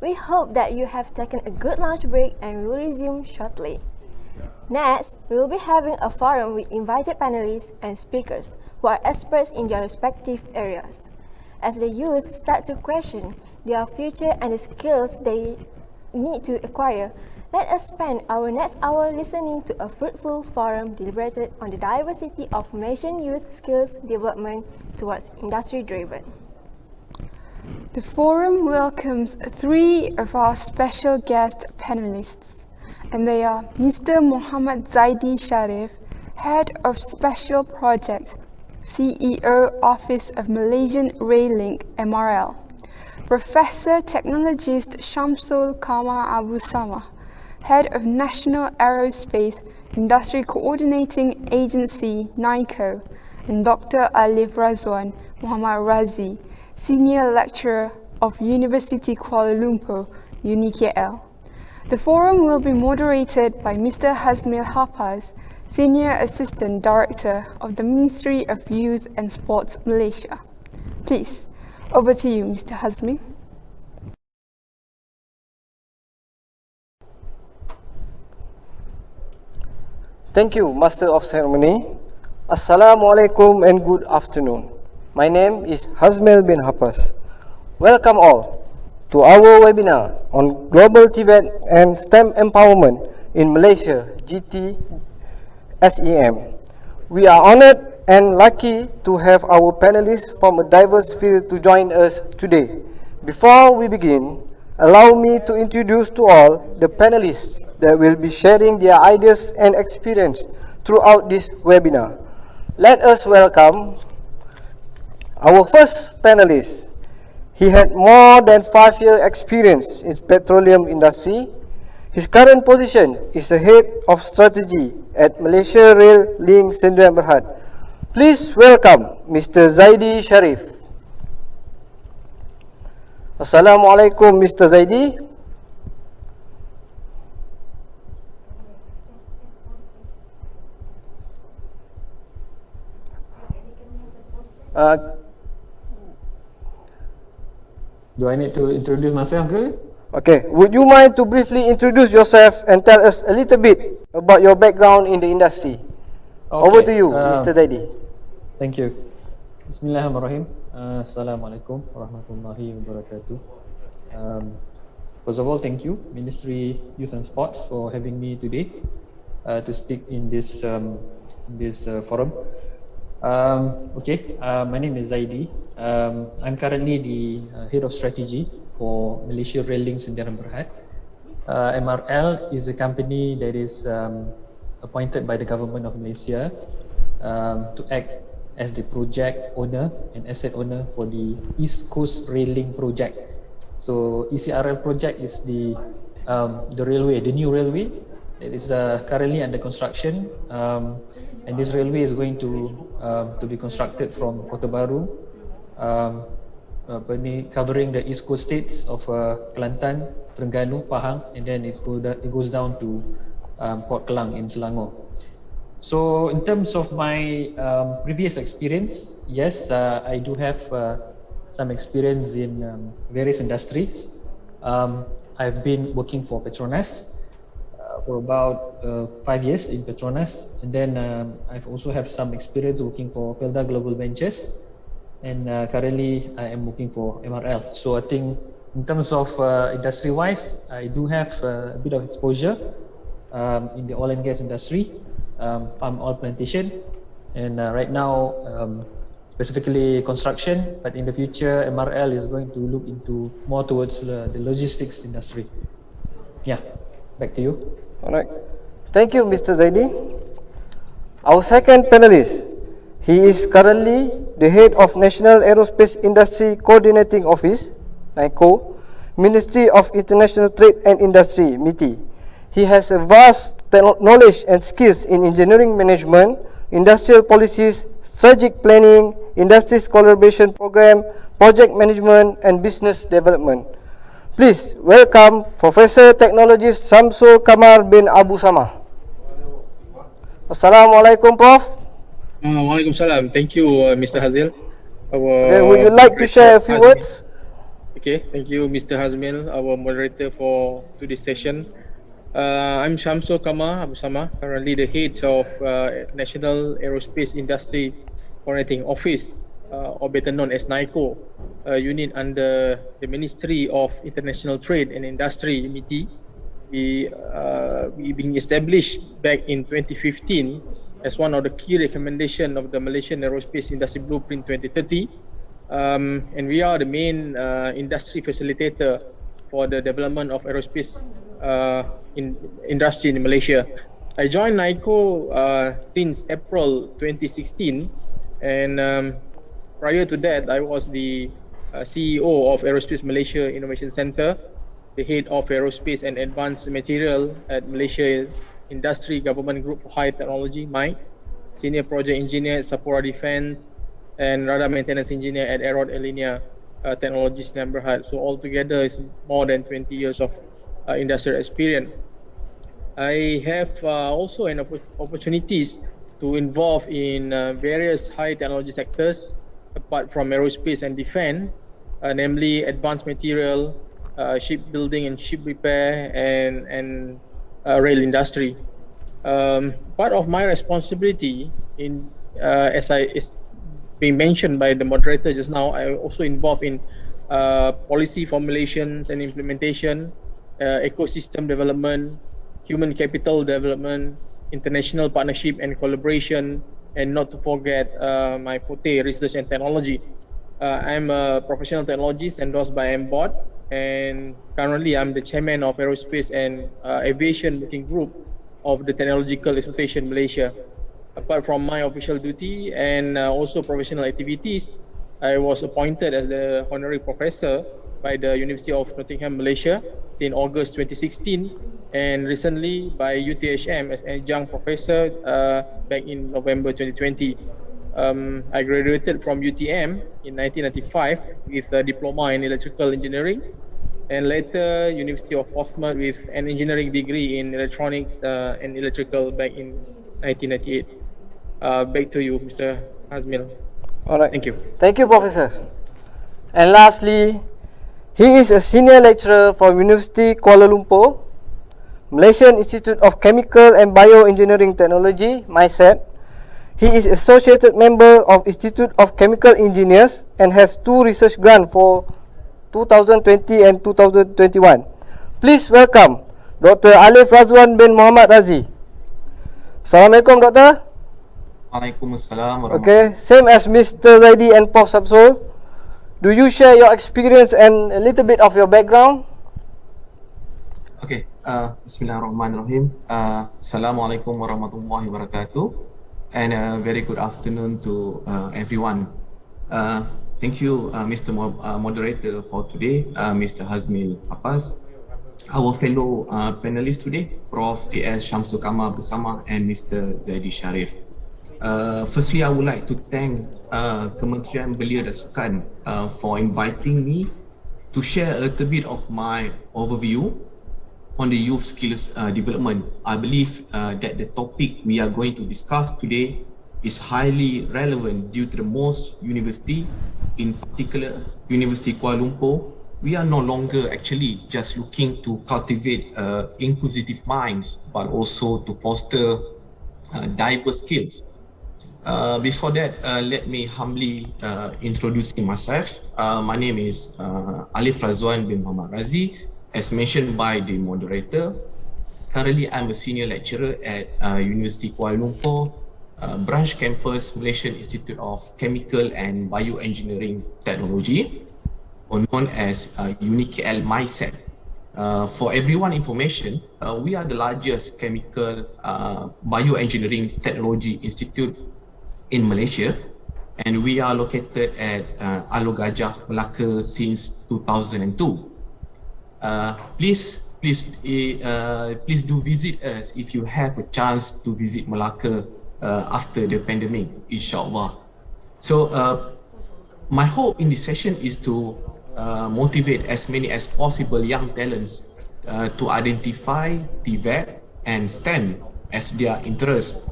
We hope that you have taken a good lunch break and will resume shortly. Next, we will be having a forum with invited panelists and speakers who are experts in their respective areas. As the youth start to question their future and the skills they need to acquire, let us spend our next hour listening to a fruitful forum deliberated on the diversity of Malaysian youth skills development towards industry-driven. The forum welcomes three of our special guest panelists, and they are Mr. Muhammad Zaidi Sharif, Head of Special Projects, CEO, Office of Malaysian Rail-Link, MRL, Professor Technologist Shamsul Kamar Abu Samah, Head of National Aerospace Industry Coordinating Agency, NICO, and Dr. Alif Razwan Muhammad Razi, Senior Lecturer of University Kuala Lumpur, UniKL. The forum will be moderated by Mr. Hazmil Hafaz, Senior Assistant Director of the Ministry of Youth and Sports Malaysia. Please, over to you, Mr. Hazmil. Thank you, Master of Ceremony. Assalamualaikum and good afternoon. My name is Hazmil bin Hafaz. Welcome all to our webinar on Global TVET and STEM Empowerment in Malaysia, GTSEM. We are honored and lucky to have our panelists from a diverse field to join us today. Before we begin, allow me to introduce to all the panelists that will be sharing their ideas and experience throughout this webinar. Let us welcome our first panelist. He had more than 5 years experience in petroleum industry. His current position is the Head of Strategy at Malaysia Rail Link Sdn Bhd. Please welcome Mr. Zaidi Sharif. Assalamualaikum, Mr. Zaidi. Do I need to introduce myself ke? Okay, would you mind to briefly introduce yourself and tell us a little bit about your background in the industry? Okay. Over to you, Mr. Zaidi. Thank you. Bismillahirrahmanirrahim. Assalamualaikum warahmatullahi wabarakatuh. First of all, thank you, Ministry Youth and Sports, for having me today to speak in this forum. My name is Zaidi. I'm currently the Head of Strategy for Malaysia Rail Link Sdn Bhd. MRL is a company that is appointed by the government of Malaysia to act as the project owner and asset owner for the East Coast Rail Link project. So ECRL project is the railway, the new railway. It is currently under construction, and this railway is going to be constructed from Kota Baru, covering the East Coast states of Kelantan, Terengganu, Pahang, and then it goes down to Port Klang in Selangor. So in terms of my previous experience, yes, I do have some experience in various industries. I've been working for Petronas for about 5 years in Petronas, and then I've also have some experience working for Felda Global Ventures, and currently I am working for MRL. So I think in terms of industry-wise, I do have a bit of exposure in the oil and gas industry, palm oil plantation, and right now specifically construction, but in the future MRL is going to look into more towards the logistics industry. Yeah, back to you. Alright, thank you, Mr. Zaidi. Our second panelist, he is currently the Head of National Aerospace Industry Coordinating Office, NICO, Ministry of International Trade and Industry, MITI. He has a vast knowledge and skills in engineering management, industrial policies, strategic planning, industries collaboration program, project management, and business development. Please welcome Professor Technologist Shamsul Kamar bin Abu Samah. Assalamualaikum, Prof. Waalaikumsalam. Thank you, Mr. Hazil. Okay, would you Our like to moderator share a few Hazmil. words? Okay, thank you, Mr. Hazmil, our moderator for today's session. I'm Shamsul Kama Abusama, currently the head of National Aerospace Industry Coordinating Office, or better known as NICO, a unit under the Ministry of International Trade and Industry, MITI. We being established back in 2015 as one of the key recommendations of the Malaysian Aerospace Industry Blueprint 2030. And we are the main industry facilitator for the development of aerospace industry in Malaysia. I joined NICO since April 2016, and prior to that, I was the CEO of Aerospace Malaysia Innovation Center, the head of Aerospace and Advanced Material at Malaysia Industry Government Group for High Technology, MIGE, Senior Project Engineer at Sapura Defence, and Radar Maintenance Engineer at Aerod Alinea Technologies Neighborhood. So altogether, it's more than 20 years of industrial experience. I have also an opportunities to involve in various high technology sectors apart from aerospace and defense, namely advanced material, shipbuilding and ship repair, and rail industry. Part of my responsibility in as I is being mentioned by the moderator just now, I also involved in policy formulations and implementation, ecosystem development, human capital development, international partnership and collaboration, and not to forget my forte, research and technology. I'm a professional technologist endorsed by MBOT, and currently I'm the chairman of Aerospace and Aviation Working Group of the Technological Association Malaysia. Apart from my official duty and also professional activities, I was appointed as the honorary professor by the University of Nottingham, Malaysia in August 2016, and recently by UTHM as adjunct professor back in November 2020. I graduated from UTM in 1995 with a diploma in electrical engineering, and later University of Portsmouth with an engineering degree in electronics and electrical back in 1998. Back to you, Mr. Hazmil. All right. Thank you. Thank you, Professor. And lastly, he is a senior lecturer from University Kuala Lumpur, Malaysian Institute of Chemical and Bioengineering Technology, MISET. He is associated member of Institute of Chemical Engineers and has 2 research grants for 2020 and 2021. Please welcome Dr. Alif Razwan bin Muhammad Razi. Assalamualaikum, Doctor. Waalaikumsalam. Okay, same as Mr. Zaidi and Prof. Samsul. Do you share your experience and a little bit of your background? Okay, Bismillahirrahmanirrahim. Assalamualaikum warahmatullahi wabarakatuh. And a very good afternoon to everyone. Thank you, Mr. Moderator, for today, Mr. Hazmil Abbas, our fellow panelists today, Prof. T.S. Shamsul Kama Busama, and Mr. Zaidi Sharif. Firstly, I would like to thank Kementerian Belia dan Sukan for inviting me to share a little bit of my overview on the youth skills development. I believe that the topic we are going to discuss today is highly relevant due to the most university, in particular University Kuala Lumpur. We are no longer actually just looking to cultivate inquisitive minds, but also to foster diverse skills. Before that, let me humbly introduce myself. My name is Alif Razwan bin Muhammad Razi. As mentioned by the moderator, currently I'm a senior lecturer at University Kuala Lumpur, branch campus Malaysian Institute of Chemical and Bioengineering Technology, or known as UniKL MISET. For everyone information, we are the largest chemical bioengineering technology institute in Malaysia, and we are located at Alor Gajah, Melaka since 2002. Please do visit us if you have a chance to visit Melaka after the pandemic, inshallah. So my hope in this session is to motivate as many as possible young talents to identify TVET and STEM as their interest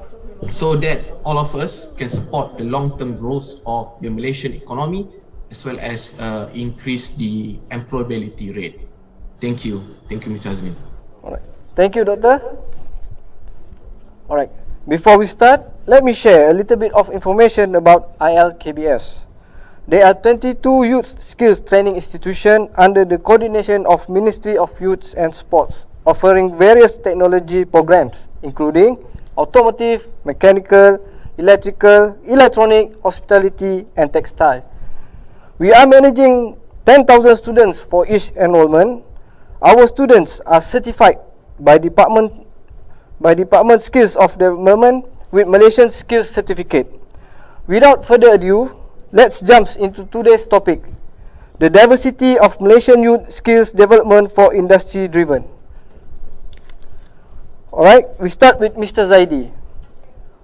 so that all of us can support the long-term growth of the Malaysian economy as well as increase the employability rate. Thank you. Thank you, Mr. Azmin. All right. Thank you, Doctor. All right. Before we start, let me share a little bit of information about ILKBS. There are 22 youth skills training institutions under the coordination of Ministry of Youth and Sports, offering various technology programs, including automotive, mechanical, electrical, electronic, hospitality, and textile. We are managing 10,000 students for each enrollment. Our students are certified by Department Skills of Development with Malaysian Skills Certificate. Without further ado, let's jump into today's topic, the diversity of Malaysian youth skills development for industry driven. Alright, we start with Mr. Zaidi.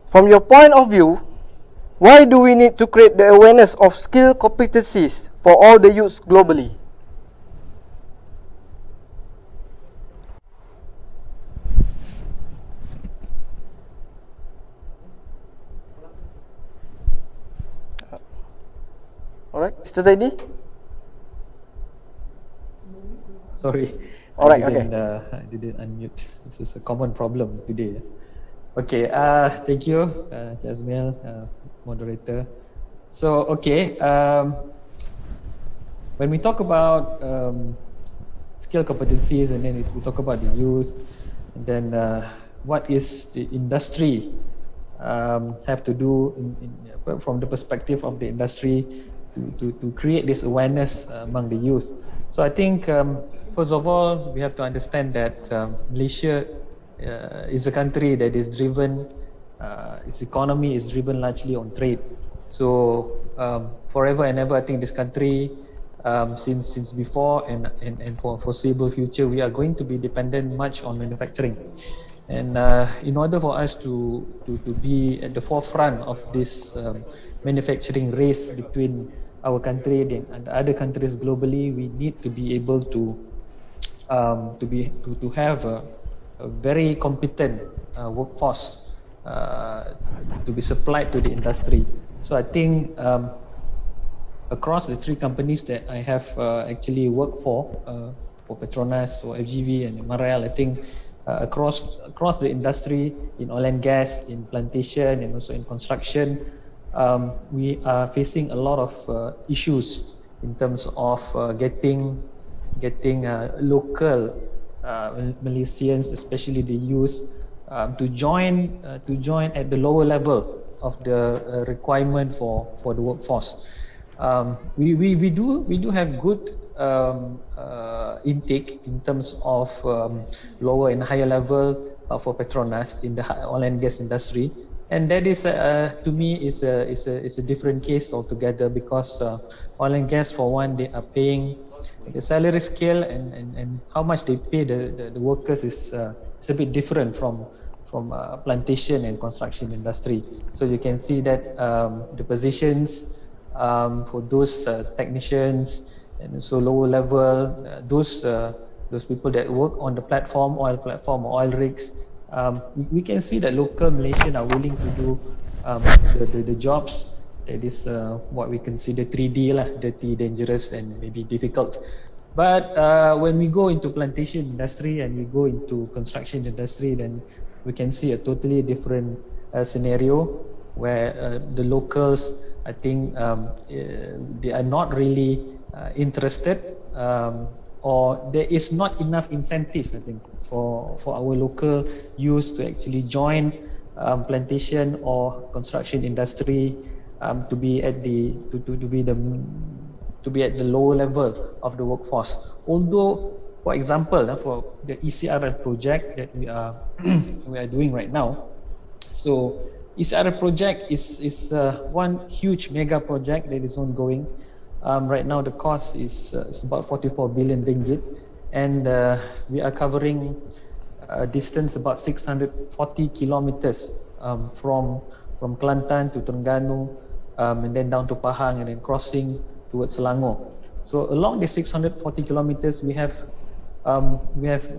From your point of view, why do we need to create the awareness of skill competencies for all the youths globally? Alright, Mr. Zaidi? Sorry. Alright, I didn't unmute. This is a common problem today. Okay, thank you, Jasmine, moderator. So, okay, when we talk about skill competencies and then we talk about the youth, and then what is the industry have to do from the perspective of the industry to create this awareness among the youth. So I think first of all, we have to understand that Malaysia is a country that is driven, its economy is driven largely on trade. So forever and ever, I think this country, since before and for foreseeable future, we are going to be dependent much on manufacturing. And in order for us to be at the forefront of this manufacturing race between our country and other countries globally, we need to be able to have a very competent workforce to be supplied to the industry. So I think across the three companies that I have actually worked for Petronas, for FGV and MRL, I think across the industry, in oil and gas, in plantation, and also in construction, we are facing a lot of issues in terms of getting local Malaysians, especially the youth, to join at the lower level of the requirement for the workforce. We do have good intake in terms of lower and higher level for Petronas in the oil and gas industry, and that is to me is a different case altogether, because oil and gas, for one, they are paying the salary scale and how much they pay the workers is a bit different from plantation and construction industry. So you can see that the positions for those technicians and so lower level, those people that work on the oil platform or oil rigs, we can see that local Malaysians are willing to do the jobs that is what we consider 3D lah, dirty, dangerous, and maybe difficult. But when we go into plantation industry and we go into construction industry, then we can see a totally different scenario where the locals, I think, they are not really interested, or there is not enough incentive, I think, for our local youth to actually join plantation or construction industry to be at the lower level of the workforce. Although, for example, for the ECRL project that we are doing right now, so ECRL project is one huge mega project that is ongoing. Right now, the cost is about 44 billion ringgit, and we are covering a distance about 640 kilometers from Kelantan to Terengganu, and then down to Pahang, and then crossing towards Selangor. So along the 640 kilometers, we have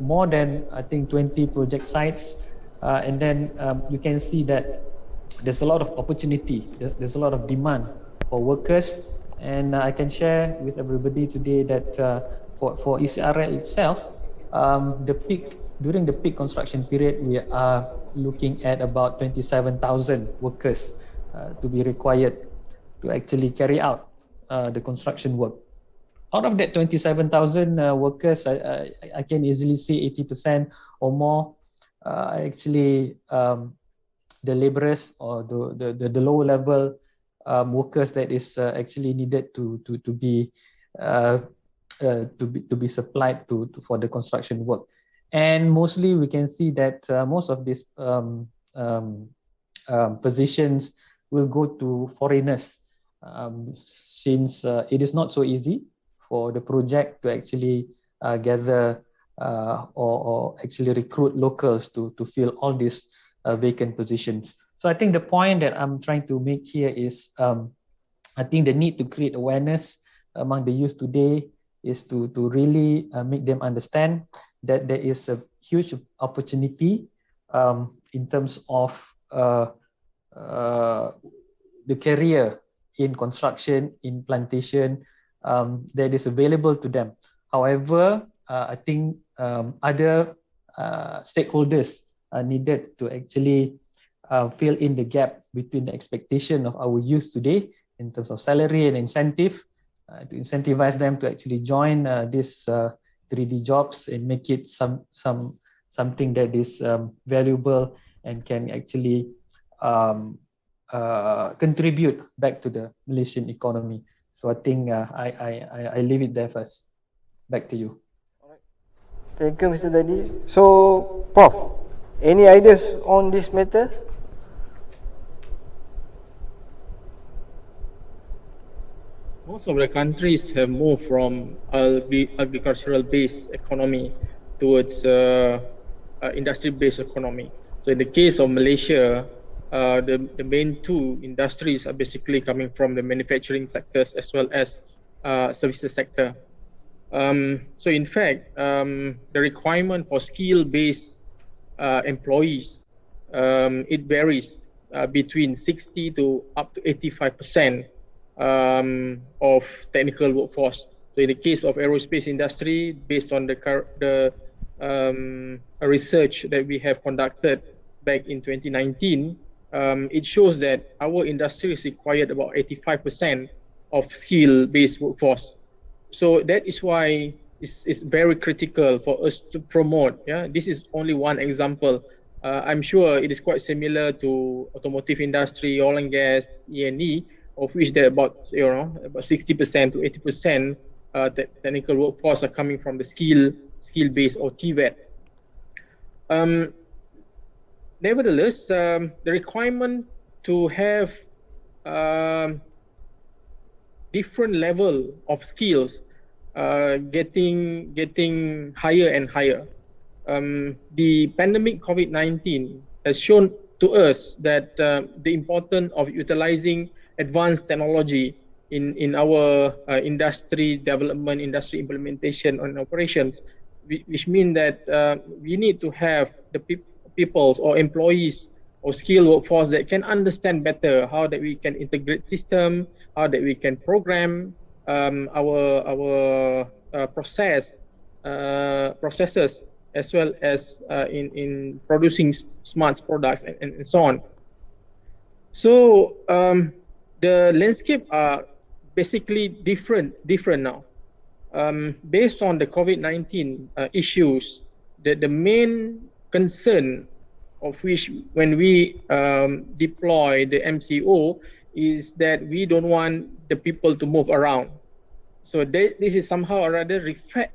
more than, I think, 20 project sites, and then you can see that there's a lot of opportunity, there's a lot of demand for workers, and I can share with everybody today that for ECRL itself, during the peak construction period, we are looking at about 27,000 workers to be required to actually carry out the construction work. Out of that 27,000 workers, I can easily say 80% or more actually the laborers or the low level workers that is actually needed to be supplied for the construction work. And mostly we can see that most of these positions will go to foreigners, since it is not so easy for the project to actually gather or actually recruit locals to fill all these vacant positions. So I think the point that I'm trying to make here is I think the need to create awareness among the youth today is to really make them understand that there is a huge opportunity in terms of the career in construction, in plantation, that is available to them. However, I think other stakeholders are needed to actually fill in the gap between the expectation of our youth today in terms of salary and incentive, to incentivize them to actually join these 3D jobs and make it something that is valuable and can actually contribute back to the Malaysian economy. So I think I leave it there first. Back to you. Thank you, Mr. Dadi. So, Prof, any ideas on this matter? Most of the countries have moved from agricultural-based economy towards industry-based economy. So in the case of Malaysia, the main two industries are basically coming from the manufacturing sectors as well as services sector. So in fact, the requirement for skill-based employees, it varies between 60 to up to 85% of technical workforce. So in the case of aerospace industry, based on the research that we have conducted back in 2019, it shows that our industry is required about 85% of skill-based workforce. So that is why it's very critical for us to promote. Yeah, this is only one example. I'm sure it is quite similar to automotive industry, oil and gas, E&E, of which there are about 60% to 80% technical workforce are coming from the skill-based or TVET. Nevertheless, the requirement to have different level of skills getting higher and higher. The pandemic COVID-19 has shown to us that the importance of utilizing advanced technology in our industry development, industry implementation and operations, which mean that we need to have the people or employees or skilled workforce that can understand better how that we can integrate system, how that we can program our processes, as well as in producing smart products and so on. So the landscape are basically different now. Based on the COVID-19 issues, the main concern of which when we deploy the MCO is that we don't want the people to move around. So this is somehow or rather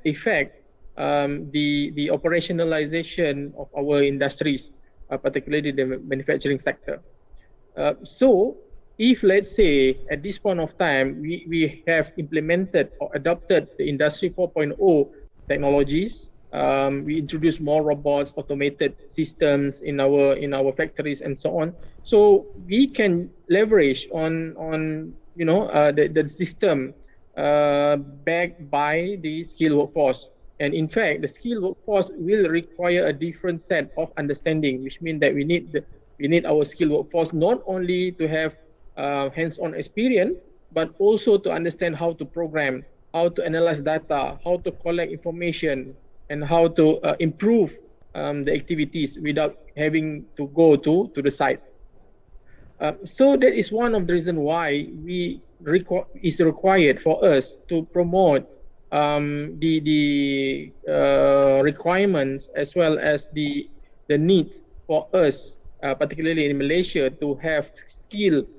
affect the operationalization of our industries, particularly the manufacturing sector. So if, let's say, at this point of time, we have implemented or adopted the Industry 4.0 technologies, we introduce more robots, automated systems in our factories and so on. So we can leverage on the system backed by the skilled workforce. And in fact, the skilled workforce will require a different set of understanding, which means that we need We need our skilled workforce not only to have hands-on experience, but also to understand how to program, how to analyze data, how to collect information, and how to improve the activities without having to go to the site. So that is one of the reasons why it's required for us to promote the requirements as well as the needs for us, particularly in Malaysia, to have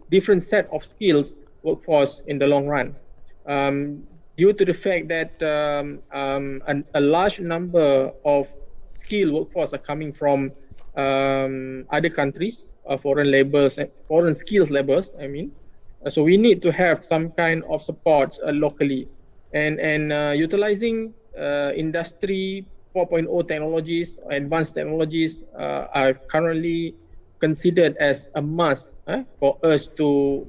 different set of skills workforce in the long run. Due to the fact that a large number of skilled workforce are coming from other countries, foreign skills labors, I mean. So we need to have some kind of support locally, and utilizing industry 4.0 technologies, advanced technologies are currently considered as a must for us to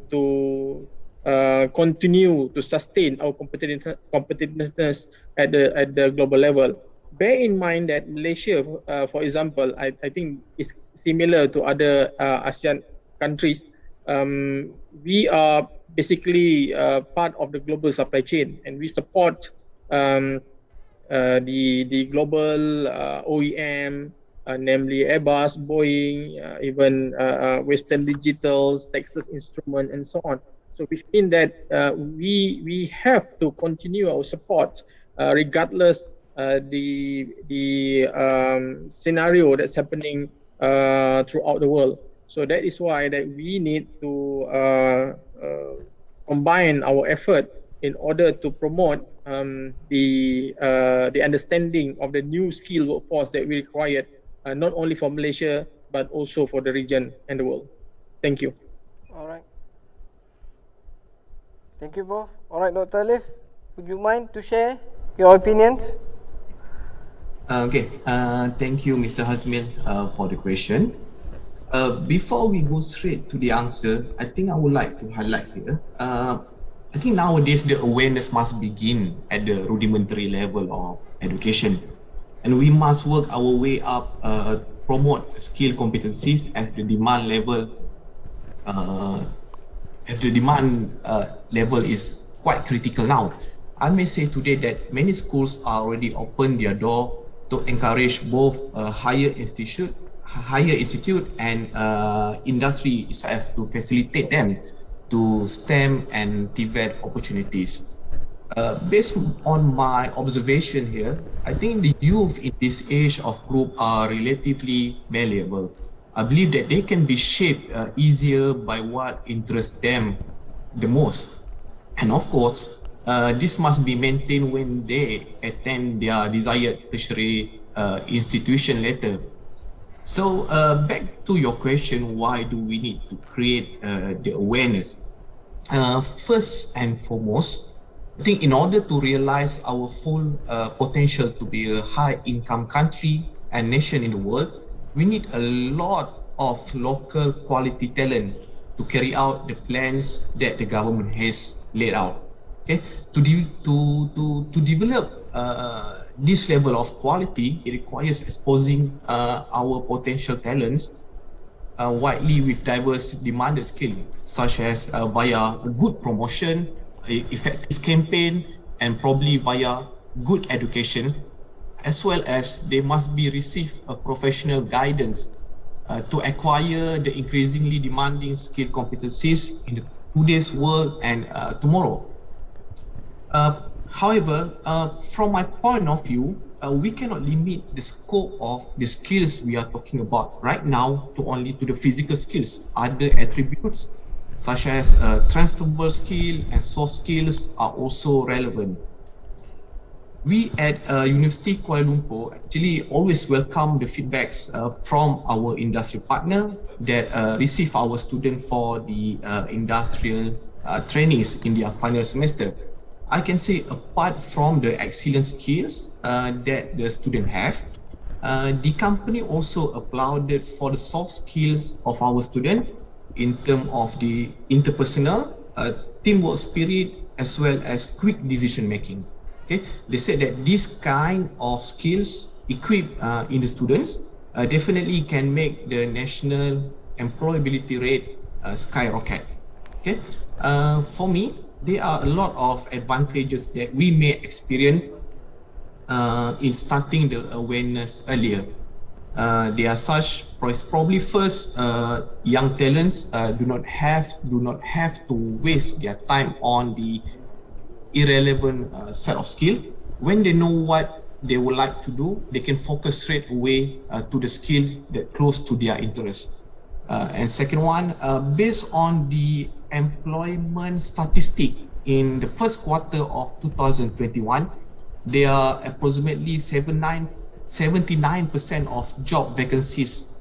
continue to sustain our competitiveness at the global level. Bear in mind that Malaysia, for example, I think is similar to other ASEAN countries. We are basically part of the global supply chain, and we support the global OEM, namely Airbus, Boeing, even Western Digitals, Texas Instrument, and so on. So which means that we have to continue our support regardless the scenario that's happening throughout the world. So that is why that we need to combine our effort in order to promote the understanding of the new skilled workforce that we require, not only for Malaysia but also for the region and the world. Thank you. All right. Thank you both. All right, Dr. Alif, would you mind to share your opinions? Okay, thank you, Mr. Hazmil, for the question. Before we go straight to the answer, I think I would like to highlight here. I think nowadays the awareness must begin at the rudimentary level of education, and we must work our way up, promote skill competencies as the demand level is quite critical now. I may say today that many schools are already opened their door to encourage both higher institute and industry itself to facilitate them to STEM and TVET opportunities. Based on my observation here, I think the youth in this age of group are relatively malleable. I believe that they can be shaped easier by what interests them the most. And of course, this must be maintained when they attend their desired tertiary institution later. So back to your question, why do we need to create the awareness? First and foremost, I think in order to realize our full potential to be a high-income country and nation in the world, we need a lot of local quality talent to carry out the plans that the government has laid out. Okay, to develop this level of quality, it requires exposing our potential talents widely with diverse demanded skills, such as via a good promotion, effective campaign, and probably via good education, as well as they must be receive a professional guidance to acquire the increasingly demanding skill competencies in today's world and tomorrow. However, from my point of view, we cannot limit the scope of the skills we are talking about right now to only to the physical skills. Other attributes such as transferable skill and soft skills are also relevant. We at University Kuala Lumpur actually always welcome the feedbacks from our industry partner that receive our students for the industrial trainees in their final semester. I can say apart from the excellent skills that the student have, the company also applauded for the soft skills of our student in terms of the interpersonal, teamwork spirit, as well as quick decision making. Okay, they said that this kind of skills equipped in the students definitely can make the national employability rate skyrocket. Okay, for me, there are a lot of advantages that we may experience in starting the awareness earlier. There are such probably first young talents do not have to waste their time on the irrelevant set of skill. When they know what they would like to do, they can focus straight away to the skills that close to their interests. And second one, based on the employment statistic in the first quarter of 2021, there are approximately 79% of job vacancies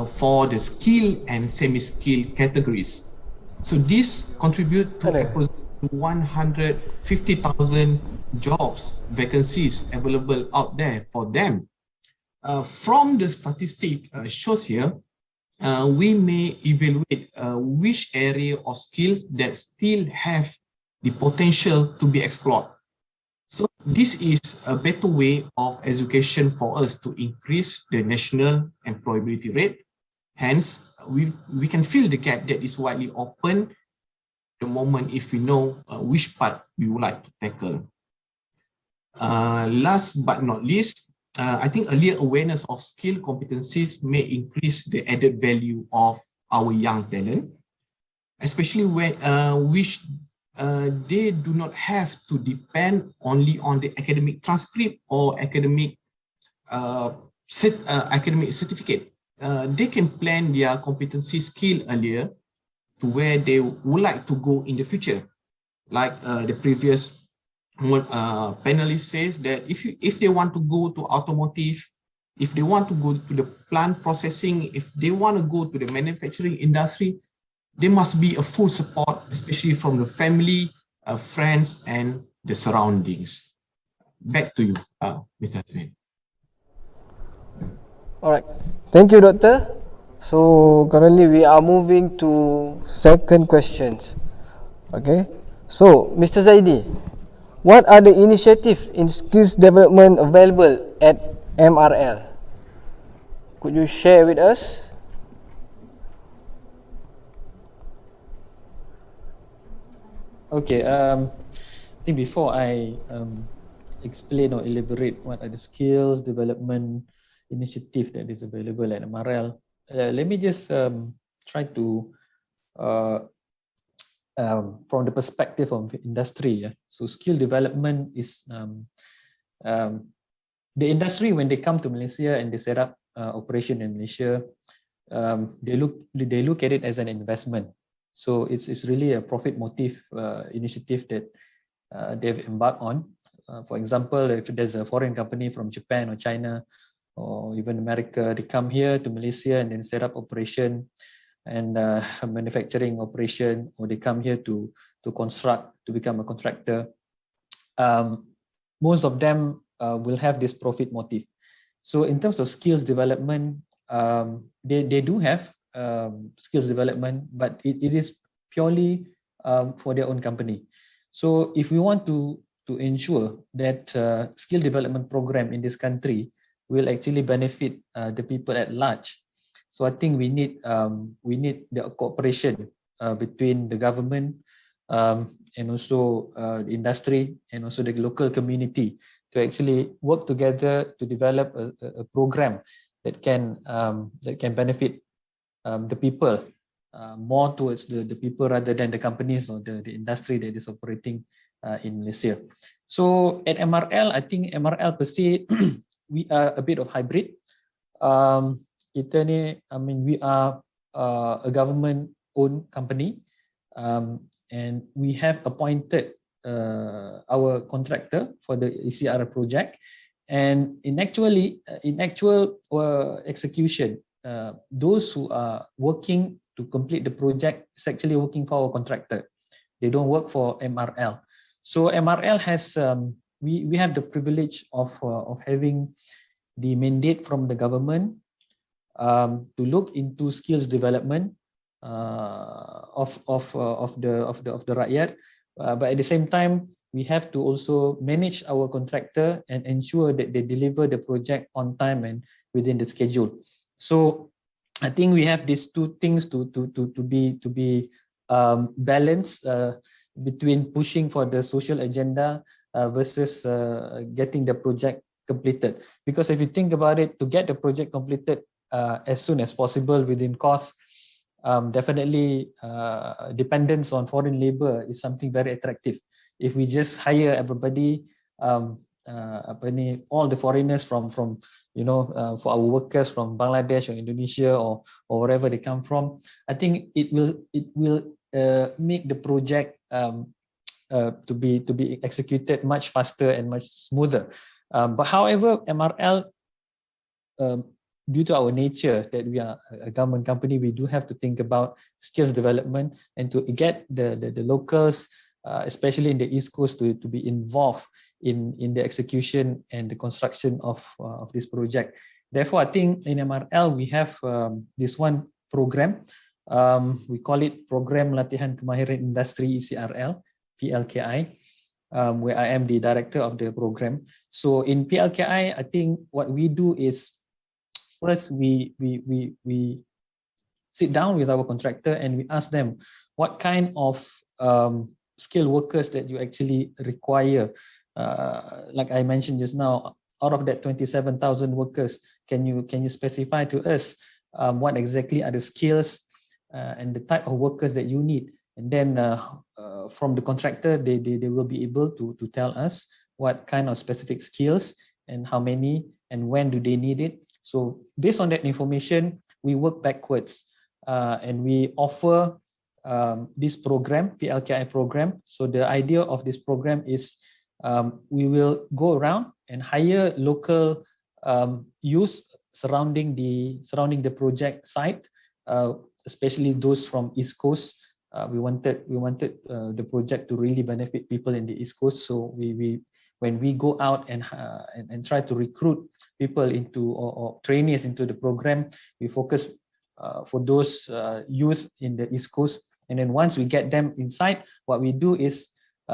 for the skill and semi-skill categories. So this contribute to approximately 150,000 jobs vacancies available out there for them. From the statistic shows here, we may evaluate which area of skills that still have the potential to be explored. So this is a better way of education for us to increase the national employability rate. Hence, we can fill the gap that is widely open the moment if we know which part we would like to tackle. Last but not least, I think earlier awareness of skill competencies may increase the added value of our young talent, especially when they do not have to depend only on the academic transcript or academic certificate. They can plan their competency skill earlier to where they would like to go in the future. Like the previous panelist says that if they want to go to automotive, if they want to go to the plant processing, if they want to go to the manufacturing industry, there must be a full support, especially from the family, friends, and the surroundings. Back to you, Mr. Hasmin. All right. Thank you, Doctor. So currently we are moving to second questions. Okay. So, Mr. Zaidi, what are the initiatives in skills development available at MRL? Could you share with us? Okay, I think before I explain or elaborate what are the skills development initiative that is available at MRL, let me just try to from the perspective of industry. So skill development is the industry, when they come to Malaysia and they set up operation in Malaysia, they look at it as an investment. So it's really a profit motive initiative that they've embarked on. For example, if there's a foreign company from Japan or China or even America, they come here to Malaysia and then set up operation and manufacturing operation, or they come here to construct, to become a contractor. Most of them will have this profit motive. So in terms of skills development, they do have skills development, but it is purely for their own company. So if we want to ensure that skill development program in this country will actually benefit the people at large, so I think we need the cooperation between the government and also the industry and also the local community to actually work together to develop a program that can benefit the people more towards the people rather than the companies or the industry that is operating in Malaysia. So at MRL, I think MRL per se, we are a bit of hybrid. Kita ni, I mean, we are a government-owned company, and we have appointed our contractor for the ECR project. And in actual execution, those who are working to complete the project is actually working for our contractor. They don't work for MRL. So MRL has we have the privilege of having the mandate from the government to look into skills development of the rakyat, but at the same time we have to also manage our contractor and ensure that they deliver the project on time and within the schedule. So I think we have these two things to be balanced between pushing for the social agenda versus getting the project completed. Because if you think about it, to get the project completed as soon as possible within cost, definitely dependence on foreign labor is something very attractive. If we just hire everybody, all the foreigners from for our workers from Bangladesh or Indonesia or wherever they come from, I think it will make the project to be executed much faster and much smoother. But however, MRL, due to our nature that we are a government company, we do have to think about skills development and to get the locals, especially in the East Coast, to be involved in the execution and the construction of this project. Therefore, I think in MRL we have this one program. We call it Program Latihan Kemahiran Industri ECRL, PLKI, where I am the director of the program. So in PLKI, I think what we do is first we sit down with our contractor and we ask them what kind of skilled workers that you actually require. Like I mentioned just now, out of that 27,000 workers, can you specify to us what exactly are the skills and the type of workers that you need? And then from the contractor, they will be able to tell us what kind of specific skills and how many and when do they need it. So based on that information, we work backwards and we offer this program, PLKI program. So the idea of this program is we will go around and hire local youth surrounding the project site, especially those from East Coast. We wanted the project to really benefit people in the East Coast. So when we go out and try to recruit people into or trainees into the program, we focus for those youth in the East Coast. And then once we get them inside, what we do is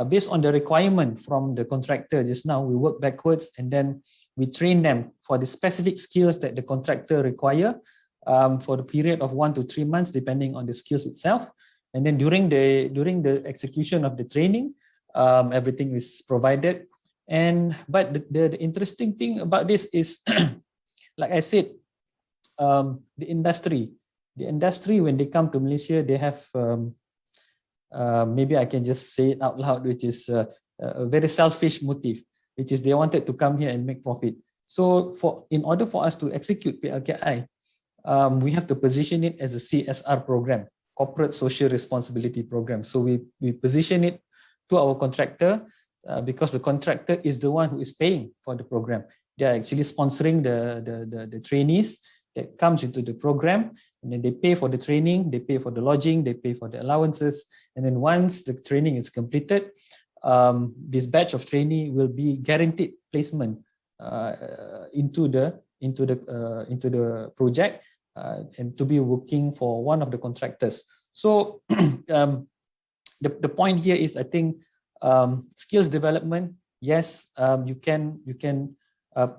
based on the requirement from the contractor just now, we work backwards and then we train them for the specific skills that the contractor require for the period of 1 to 3 months, depending on the skills itself. And then during the execution of the training, everything is provided. But the interesting thing about this is, like I said, the industry, when they come to Malaysia, they have maybe I can just say it out loud, which is a very selfish motive, which is they wanted to come here and make profit. So in order for us to execute PLKI, we have to position it as a CSR program, Corporate Social Responsibility Program. So we position it to our contractor because the contractor is the one who is paying for the program. They are actually sponsoring the trainees that comes into the program, and then they pay for the training, they pay for the lodging, they pay for the allowances, and then once the training is completed, this batch of trainee will be guaranteed placement into the project and to be working for one of the contractors. So the point here is, I think, skills development. Yes, you can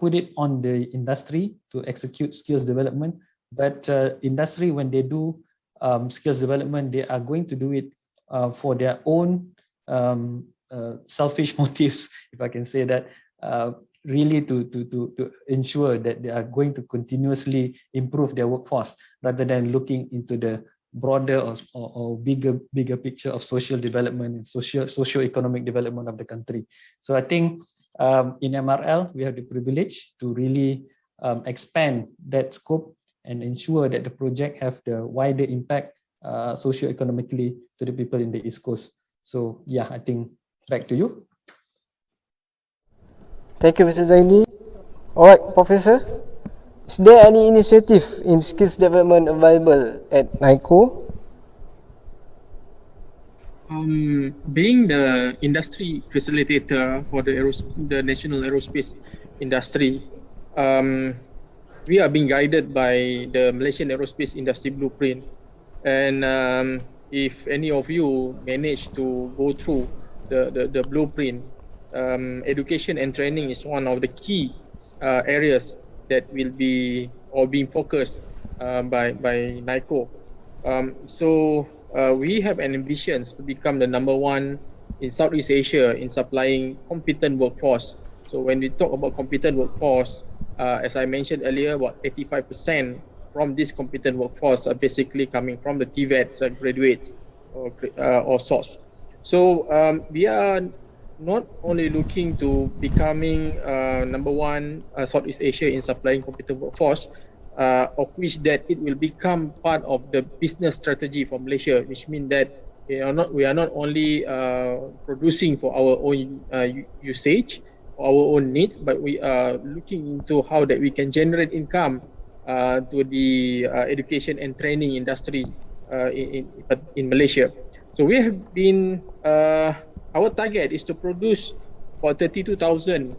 put it on the industry to execute skills development, but industry, when they do skills development, they are going to do it for their own selfish motives, if I can say that, really to ensure that they are going to continuously improve their workforce rather than looking into the broader or bigger picture of social development and socio-economic development of the country. So I think in MRL, we have the privilege to really expand that scope and ensure that the project have the wider impact socio-economically to the people in the East Coast. So yeah, I think back to you. Thank you, Mr. Zaini. All right, Professor. Is there any initiative in skills development available at NICO? Being the industry facilitator for the national aerospace industry, we are being guided by the Malaysian Aerospace Industry Blueprint. And if any of you manage to go through the blueprint, education and training is one of the key areas that will be or being focused by NICO. We have an ambition to become the #1 in Southeast Asia in supplying competent workforce. So when we talk about competent workforce, as I mentioned earlier, about 85% from this competent workforce are basically coming from the TVET graduates or source. So we are not only looking to becoming #1 Southeast Asia in supplying competent workforce, of which that it will become part of the business strategy for Malaysia, which means that we are not only producing for our own usage, for our own needs, but we are looking into how that we can generate income to the education and training industry in Malaysia. So we have been our target is to produce about 32,000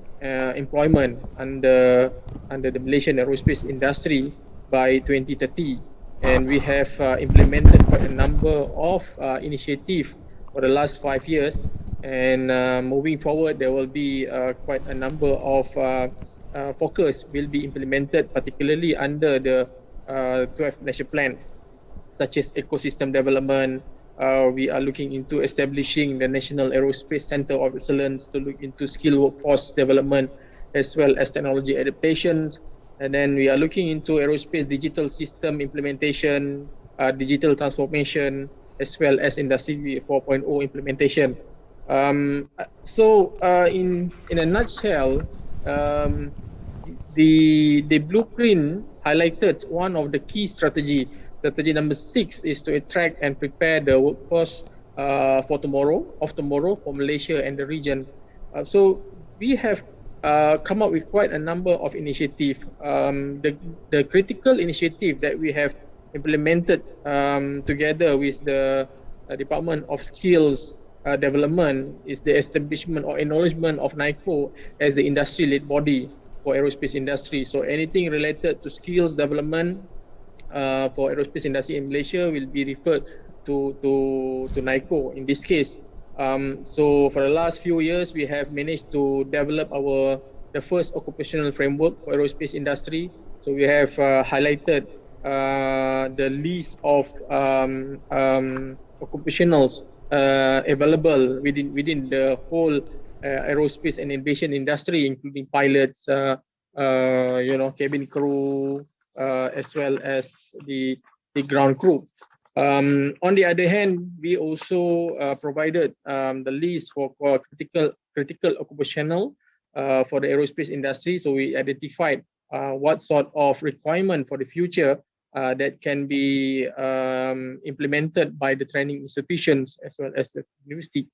employment under the Malaysian aerospace industry by 2030, and we have implemented quite a number of initiatives for the last 5 years. And moving forward, there will be quite a number of focus will be implemented, particularly under the 12th National Plan, such as ecosystem development. We are looking into establishing the National Aerospace Center of Excellence to look into skilled workforce development as well as technology adaptations. And then we are looking into aerospace digital system implementation, digital transformation, as well as Industry 4.0 implementation. In a nutshell, the blueprint highlighted one of the key strategy. Strategy number 6 is to attract and prepare the workforce for tomorrow for Malaysia and the region. So we have come up with quite a number of initiatives. The critical initiative that we have implemented together with the Department of Skills Development is the establishment or acknowledgement of NICO as the industry-led body for aerospace industry. So anything related to skills development for aerospace industry in Malaysia will be referred to NICO in this case. So for the last few years, we have managed to develop the first occupational framework for aerospace industry. So we have highlighted the list of occupationals available within the whole aerospace and aviation industry, including pilots, cabin crew, as well as the ground crew. On the other hand, we also provided the list for critical occupational for the aerospace industry. So we identified what sort of requirement for the future that can be implemented by the training institutions as well as the university.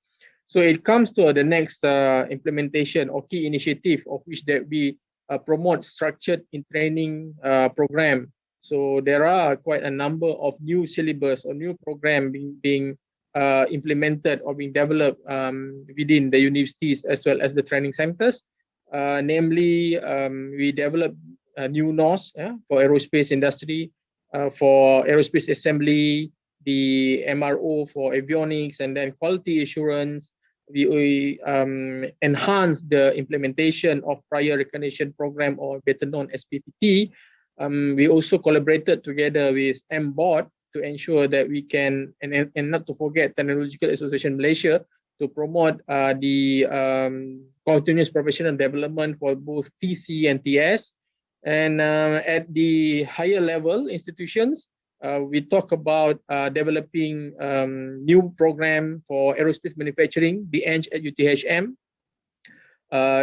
So it comes to the next implementation or key initiative, of which that we promote structured in training program. So there are quite a number of new syllabus or new program being implemented or being developed within the universities as well as the training centers. Namely, we developed new NOS for aerospace industry, for aerospace assembly, the MRO for avionics, and then quality assurance. We enhance the implementation of prior recognition program, or better known as PPT. We also collaborated together with MBOD to ensure that we can, and not to forget Technological Association Malaysia, to promote the continuous professional development for both TC and TS. And at the higher level institutions, we talk about developing new program for aerospace manufacturing, BEng at UTHM,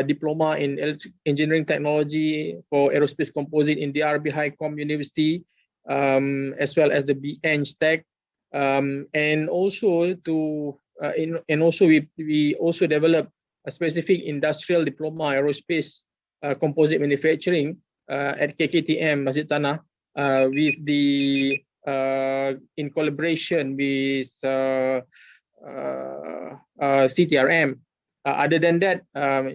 diploma in engineering technology for aerospace composite in DRB Highcom University, as well as the BEng Tech, and also we also develop a specific industrial diploma aerospace composite manufacturing at KKTM Masjid Tanah, with the in collaboration with CTRM. Other than that,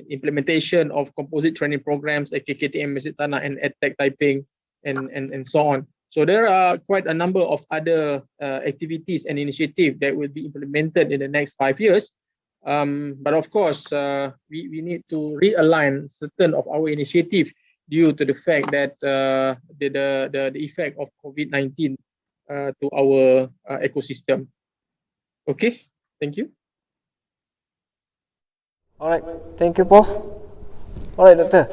implementation of composite training programs at KKTM Masjid Tanah and EdTech Taiping, and so on. So there are quite a number of other activities and initiatives that will be implemented in the next 5 years. But of course, we need to realign certain of our initiatives due to the fact that the effect of COVID-19 to our ecosystem. Okay, thank you. All right, thank you, Prof. All right, Doctor.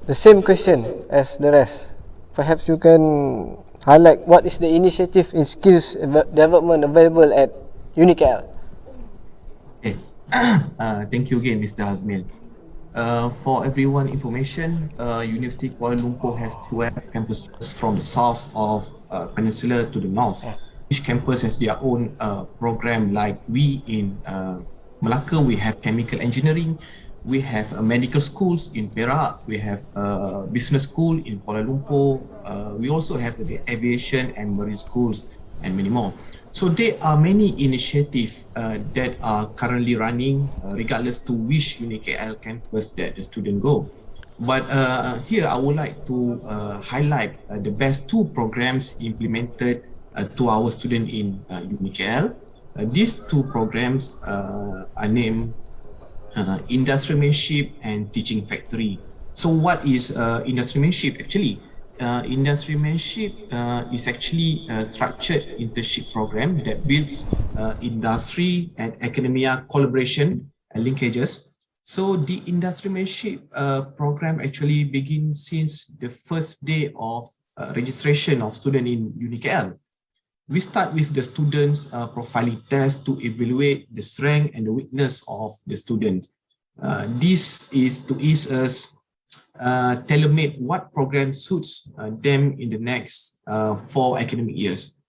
The same question as the rest. Perhaps you can highlight what is the initiative in skills development available at UNICAL. Okay. Thank you again, Mr. Hazmil. For everyone information, University Kuala Lumpur has 12 campuses from the south of Peninsula to the north. Each campus has their own program. Like we in Malacca, we have chemical engineering, we have medical schools in Perak, we have business school in Kuala Lumpur, we also have the aviation and marine schools and many more. So there are many initiatives that are currently running regardless to which UniKL campus that the student go. But here I would like to highlight the best two programs implemented to our student in UniKL. These two programs are named Industrialmanship and Teaching Factory. So what is industrialmanship actually? Industrialmanship is actually a structured internship program that builds industry and academia collaboration and linkages. So the industrialmanship program actually begins since the first day of registration of student in UniKL. We start with the students' profiling test to evaluate the strength and the weakness of the student. This is to ease us tailor-made what program suits them in the next 4 academic years.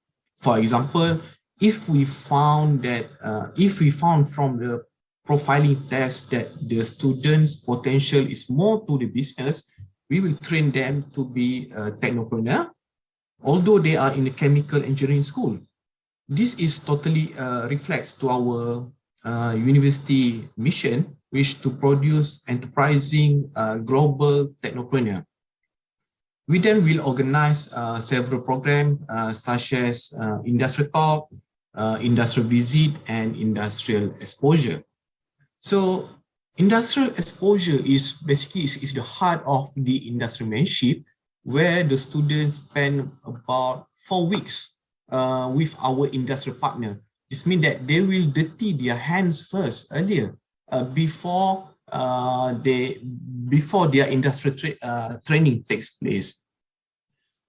For example, if we found from the profiling test that the student's potential is more to the business, we will train them to be a technopreneur, although they are in a chemical engineering school. This is totally reflects to our university mission, which to produce enterprising global technopreneur. We then will organize several programs such as industrial talk, industrial visit, and industrial exposure. So industrial exposure is basically is the heart of the industrialmanship, where the students spend about 4 weeks with our industrial partner. This means that they will dirty their hands first earlier before their industrial training takes place.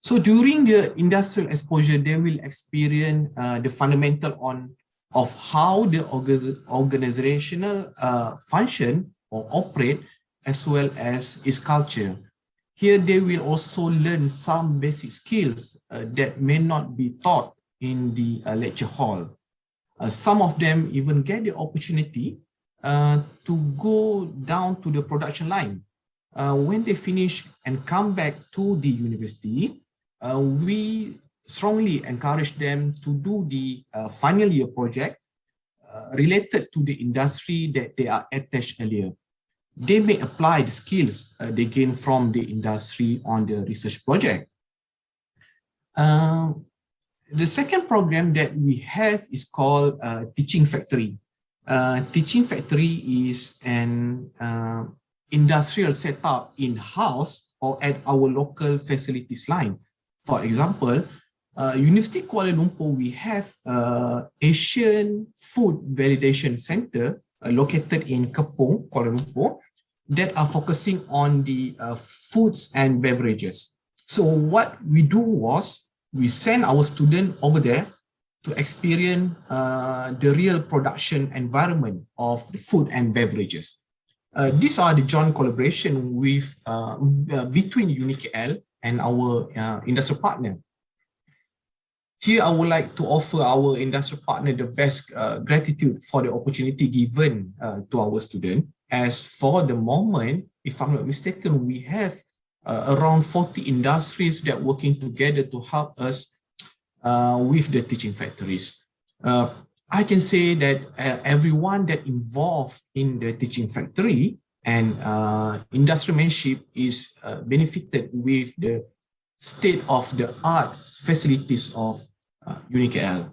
So during the industrial exposure, they will experience the fundamental of how the organizational function or operate, as well as its culture. Here they will also learn some basic skills that may not be taught in the lecture hall. Some of them even get the opportunity to go down to the production line. When they finish and come back to the university, we strongly encourage them to do the final year project related to the industry that they are attached earlier. They may apply the skills they gain from the industry on the research project. The second program that we have is called Teaching Factory. Teaching Factory is an industrial setup in-house or at our local facilities line. For example, University Kuala Lumpur, we have Asian Food Validation Center located in Kepong, Kuala Lumpur, that are focusing on the foods and beverages. So what we do was we send our student over there to experience the real production environment of the food and beverages. These are the joint collaboration with between UniKL and our industrial partner. Here, I would like to offer our industrial partner the best gratitude for the opportunity given to our student. As for the moment, if I'm not mistaken, we have around 40 industries that are working together to help us with the teaching factories. I can say that everyone that involved in the teaching factory and industrialmanship is benefited with the state-of-the-art facilities of UniKL.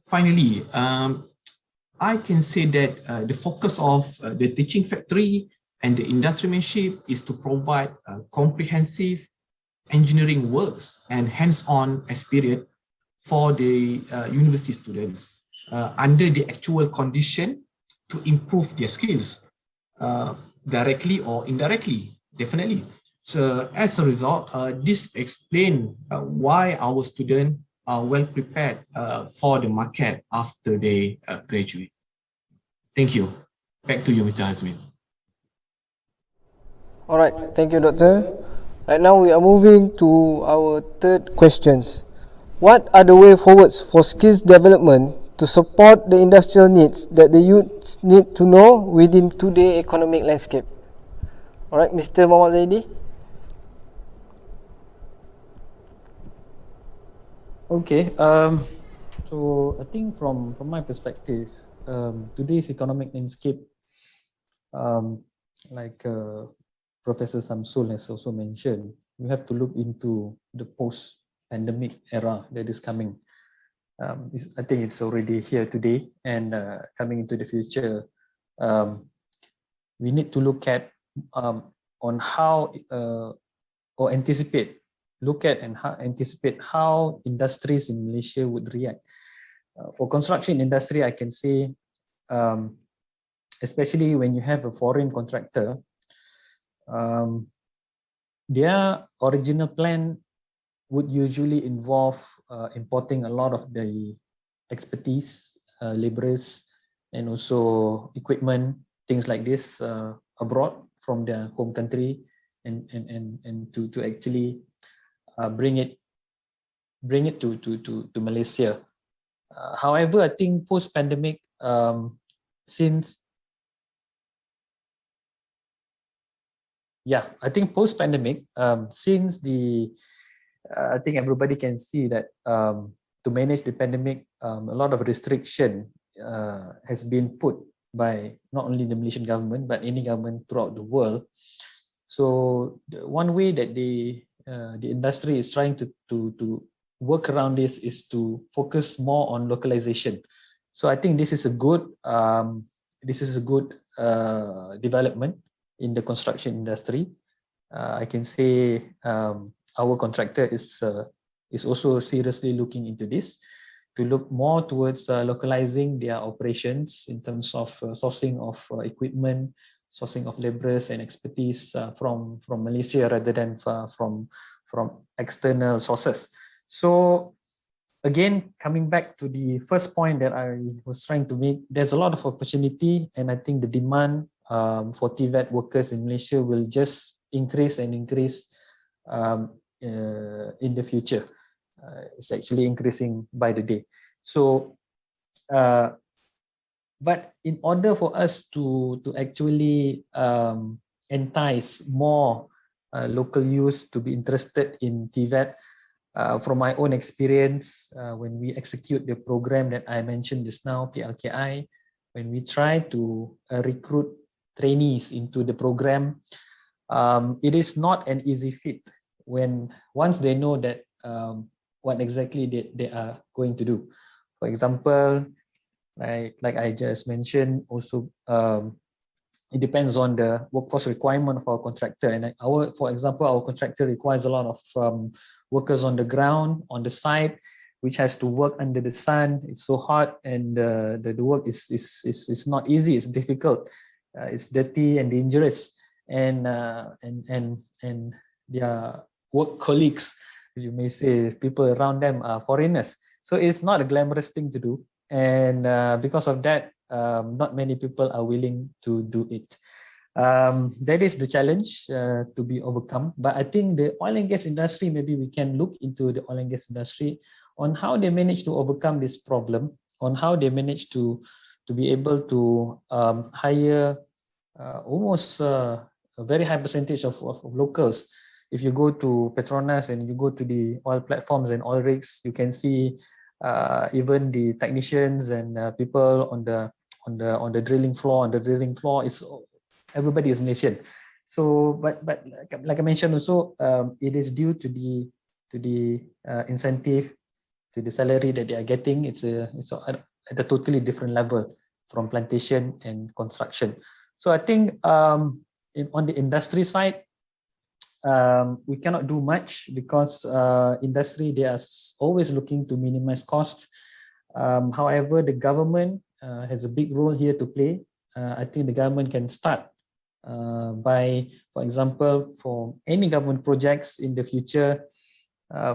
Finally, I can say that the focus of the teaching factory And the industrymanship is to provide comprehensive engineering works and hands-on experience for the university students under the actual condition to improve their skills directly or indirectly, definitely. So as a result, this explains why our students are well prepared for the market after they graduate. Thank you. Back to you, Mr. Hazmin. All right, thank you, Doctor. Right now we are moving to our third questions. What are the way forwards for skills development to support the industrial needs that the youth need to know within today's economic landscape? All right, Mr. Muhammad Zaidi. Okay, so I think from my perspective, today's economic landscape, like Professor Samsul has also mentioned, we have to look into the post-pandemic era that is coming. I think it's already here today and coming into the future. We need to look at on how or anticipate how industries in Malaysia would react. For construction industry, I can say, especially when you have a foreign contractor, their original plan would usually involve importing a lot of the expertise, laborers, and also equipment, things like this abroad from their home country, and to actually bring it to Malaysia. However, I think post-pandemic, since I think everybody can see that to manage the pandemic, a lot of restriction has been put by not only the Malaysian government but any government throughout the world. So one way that the industry is trying to work around this is to focus more on localization. So I think this is a good development in the construction industry. I can say our contractor is also seriously looking into this, to look more towards localizing their operations in terms of sourcing of equipment, sourcing of laborers and expertise from Malaysia rather than from external sources. So again, coming back to the first point that I was trying to make, there's a lot of opportunity, and I think the demand for TVET workers in Malaysia will just increase and increase in the future. It's actually increasing by the day. So, but in order for us to actually entice more local youth to be interested in TVET, from my own experience, when we execute the program that I mentioned just now, PLKI, when we try to recruit trainees into the program, it is not an easy fit once they know that what exactly they are going to do. For example, like I just mentioned, also it depends on the workforce requirement of our contractor. And for example, our contractor requires a lot of workers on the ground, on the site, which has to work under the sun. It's so hot, and the work is not easy. It's difficult. It's dirty and dangerous, and their work colleagues, you may say, people around them are foreigners. So it's not a glamorous thing to do, and because of that, not many people are willing to do it. That is the challenge to be overcome. But I think the oil and gas industry, maybe we can look into the oil and gas industry on how they manage to overcome this problem, on how they manage to be able to hire almost a very high percentage of locals. If you go to Petronas and you go to the oil platforms and oil rigs, you can see even the technicians and people on the drilling floor. On the drilling floor, everybody is Malaysian. So, but like I mentioned also, it is due to the incentive, to the salary that they are getting. It's at a totally different level from plantation and construction. So I think on the industry side, we cannot do much because industry, they are always looking to minimize cost. However, the government has a big role here to play. I think the government can start by, for example, for any government projects in the future,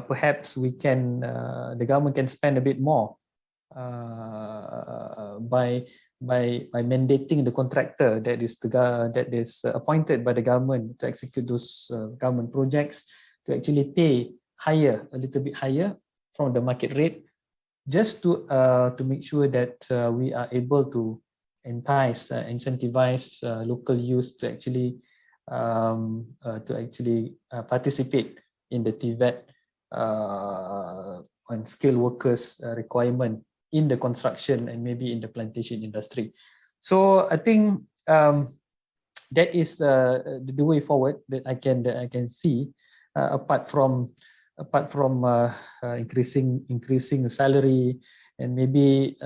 perhaps we can, the government can spend a bit more by mandating the contractor that is appointed by the government to execute those government projects to actually pay higher, a little bit higher from the market rate, just to make sure that we are able to entice, incentivize local youth to actually participate in the TVET on skilled workers requirement in the construction and maybe in the plantation industry. So I think that is the way forward that I can see, apart from increasing the salary, and maybe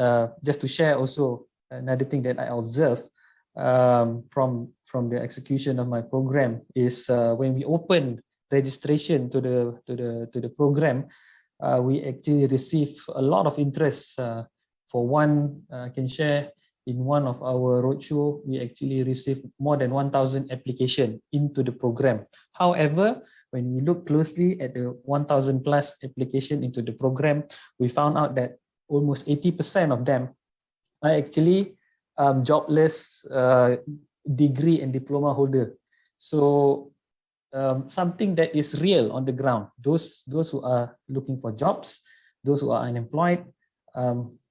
just to share also another thing that I observed from the execution of my program is when we open registration to the program, we actually receive a lot of interest. For one, I can share, in one of our roadshow, we actually received more than 1,000 applications into the program. However, when we look closely at the 1,000 plus application into the program, we found out that almost 80% of them are actually jobless degree and diploma holder. So something that is real on the ground. Those who are looking for jobs, those who are unemployed,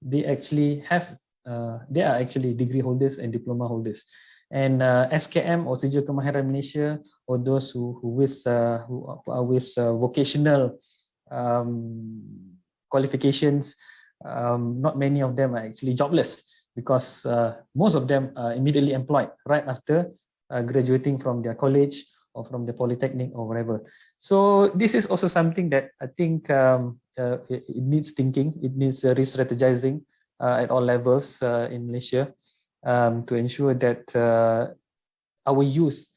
they are actually degree holders and diploma holders. And SKM or Sijil Kemahiran Malaysia, or those who are with vocational qualifications, not many of them are actually jobless, because most of them are immediately employed right after graduating from their college or from the polytechnic or whatever. So this is also something that I think it needs thinking, it needs re-strategizing at all levels in Malaysia, to ensure that our youth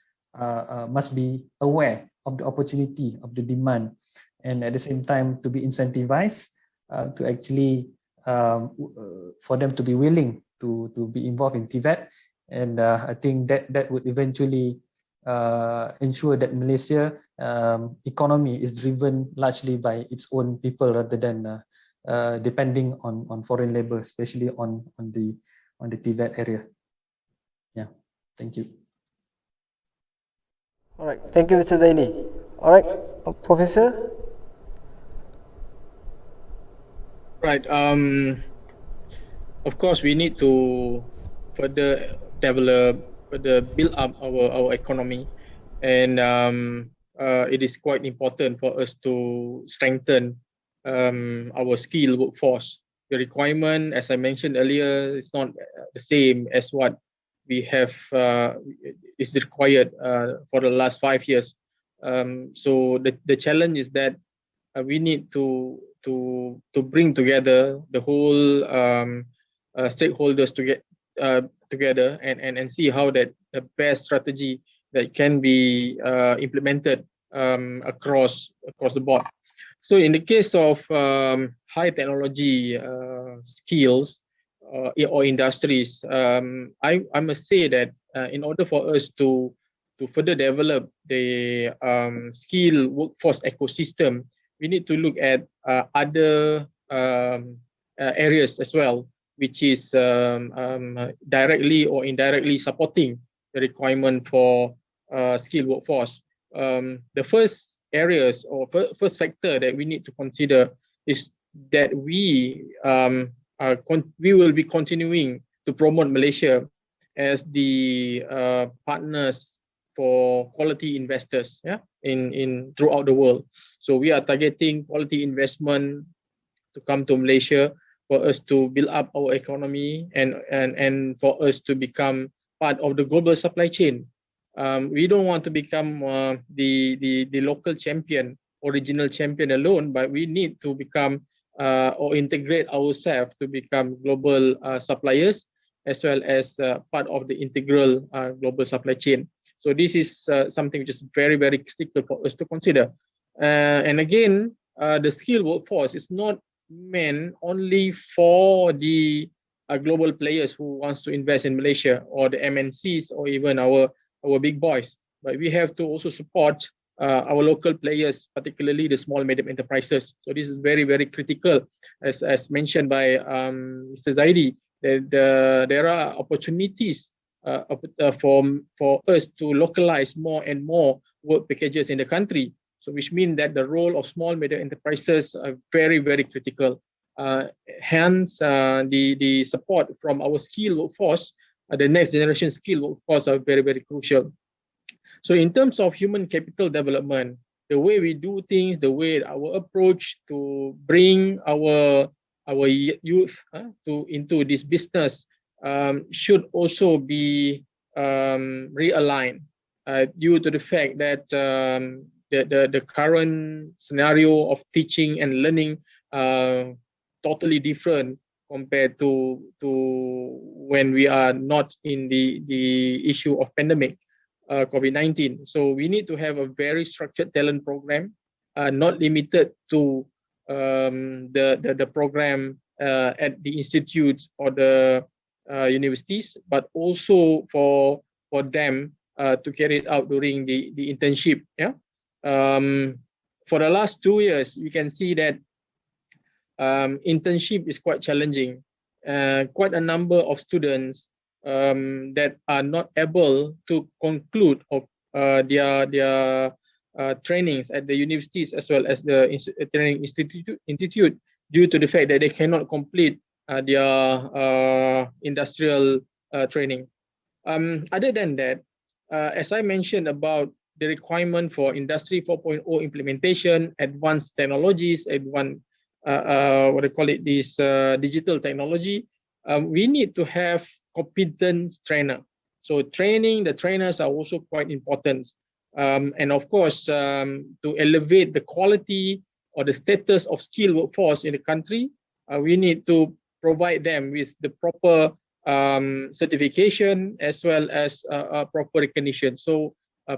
must be aware of the opportunity, of the demand, and at the same time to be incentivized to actually for them to be willing to be involved in TVET. And I think that would eventually ensure that Malaysia economy is driven largely by its own people rather than depending on foreign labor, especially on the TVET area. Yeah, thank you. All right, thank you, Mr. Zaini. All right, Professor. Right. Of course, we need to further develop, further build up our economy, and it is quite important for us to strengthen our skilled workforce. The requirement, as I mentioned earlier, is not the same as what we have is required for the last 5 years. So the challenge is that we need to bring together the whole stakeholders to get together and see how that the best strategy that can be implemented across the board. So in the case of high technology skills or industries, I must say that in order for us to further develop the skill workforce ecosystem, we need to look at other areas as well, which is directly or indirectly supporting the requirement for skilled workforce. The first areas or first factor that we need to consider is that we will be continuing to promote Malaysia as the partners for quality investors, in throughout the world. So we are targeting quality investment to come to Malaysia for us to build up our economy and for us to become part of the global supply chain. We don't want to become the local champion, original champion alone, but we need to become or integrate ourselves to become global suppliers, as well as part of the integral global supply chain. So this is something which is very, very critical for us to consider. And again, the skilled workforce is not meant only for the global players who wants to invest in Malaysia, or the MNCs, or even our big boys. But we have to also support our local players, particularly the small medium enterprises. So this is very, very critical, as mentioned by Mr. Zaidi. There are opportunities for us to localize more and more work packages in the country. So which means that the role of small medium enterprises are very, very critical. Hence, the support from our skilled workforce, the next generation skilled workforce, are very, very crucial. So in terms of human capital development, the way we do things, the way our approach to bring our youth into this business should also be realigned due to the fact that the current scenario of teaching and learning totally different compared to when we are not in the issue of pandemic, COVID-19. So we need to have a very structured talent program, not limited to the program at the institutes or the universities, but also for them to carry it out during the internship. Yeah. For the last 2 years, you can see that internship is quite challenging. Quite a number of students that are not able to conclude their trainings at the universities as well as the training institute due to the fact that they cannot complete their industrial training. Other than that, as I mentioned about the requirement for Industry 4.0 implementation, advanced technologies, what I call it, this digital technology, we need to have competent trainer. So the trainers are also quite important. And of course, to elevate the quality or the status of skilled workforce in the country, we need to provide them with the proper certification as well as proper recognition. So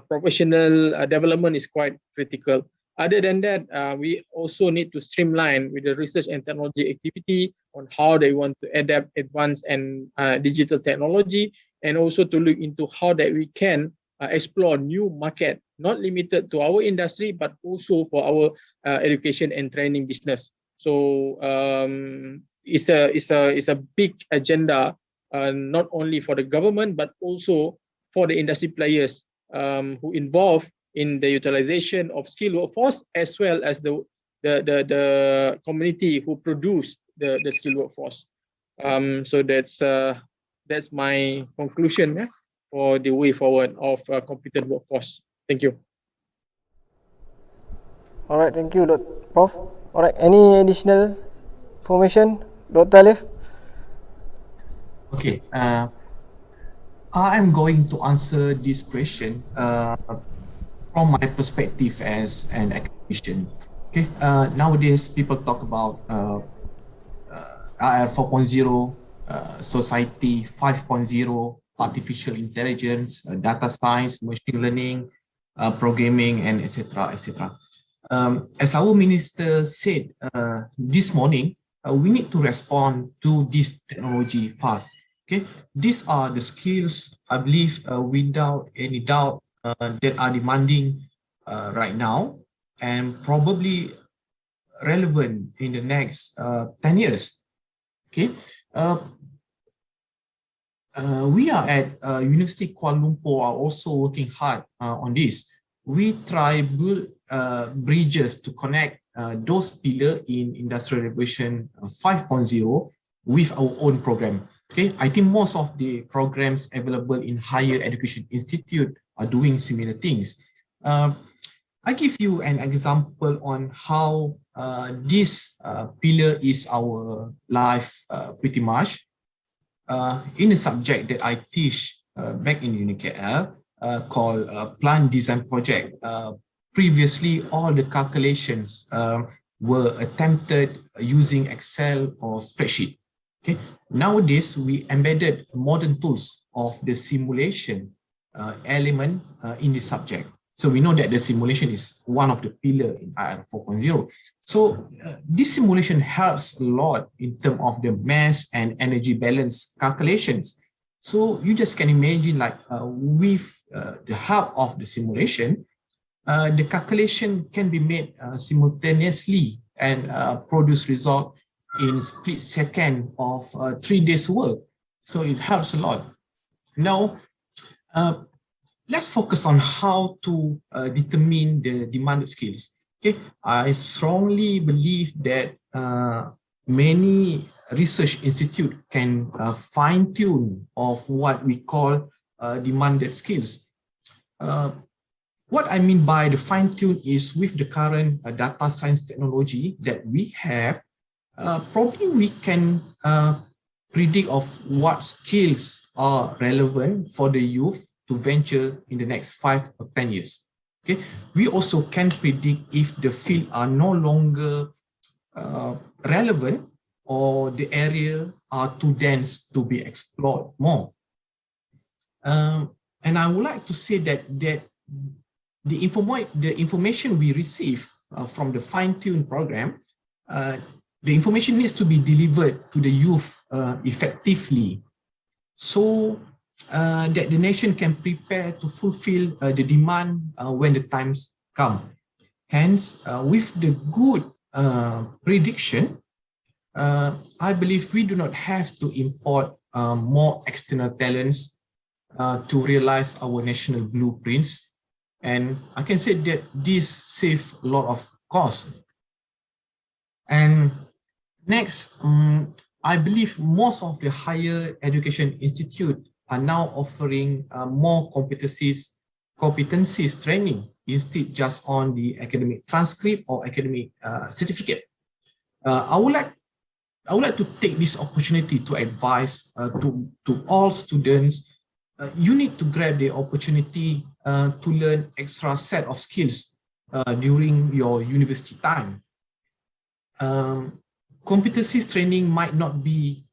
professional development is quite critical. Other than that, we also need to streamline with the research and technology activity on how they want to adapt advanced and digital technology, and also to look into how that we can explore new market, not limited to our industry, but also for our education and training business. So it's a big agenda, not only for the government, but also for the industry players who involve in the utilization of skilled workforce, as well as the community who produce the skilled workforce. So that's my conclusion for the way forward of competent workforce. Thank you. All right, thank you, Prof. All right, any additional information, Dr. Alif? Okay, I'm going to answer this question from my perspective as an academician. Okay, nowadays people talk about IR 4.0, society 5.0, artificial intelligence, data science, machine learning, programming, and etc. etc. As our minister said this morning, we need to respond to this technology fast. Okay, these are the skills, I believe, without any doubt, that are demanding right now and probably relevant in the next 10 years. Okay, we are at University Kuala Lumpur are also working hard on this. We try build bridges to connect those pillars in Industrial Revolution 5.0 with our own program. Okay, I think most of the programs available in higher education institute are doing similar things. I give you an example on how this pillar is our life pretty much. In a subject that I teach back in UniKL called Plant Design Project, previously all the calculations were attempted using Excel or spreadsheet. Okay, nowadays we embedded modern tools of the simulation element in this subject. So we know that the simulation is one of the pillars in IR 4.0. So this simulation helps a lot in terms of the mass and energy balance calculations. So you just can imagine like with the help of the simulation, the calculation can be made simultaneously and produce result in split second of 3 days work. So it helps a lot. Now, let's focus on how to determine the demanded skills. Okay, I strongly believe that many research institutes can fine-tune of what we call demanded skills. What I mean by the fine-tune is with the current data science technology that we have, probably we can predict of what skills are relevant for the youth to venture in the next 5 or 10 years. Okay, we also can predict if the field are no longer relevant or the area are too dense to be explored more. And I would like to say that the information we receive from the fine-tune program, the information needs to be delivered to the youth effectively, so that the nation can prepare to fulfill the demand when the times come. Hence, with the good prediction, I believe we do not have to import more external talents to realize our national blueprints. And I can say that this saves a lot of cost. And next, I believe most of the higher education institutes are now offering more competencies training instead just on the academic transcript or academic certificate. I would like to take this opportunity to advise to all students, you need to grab the opportunity to learn extra set of skills during your university time. Competencies training might not be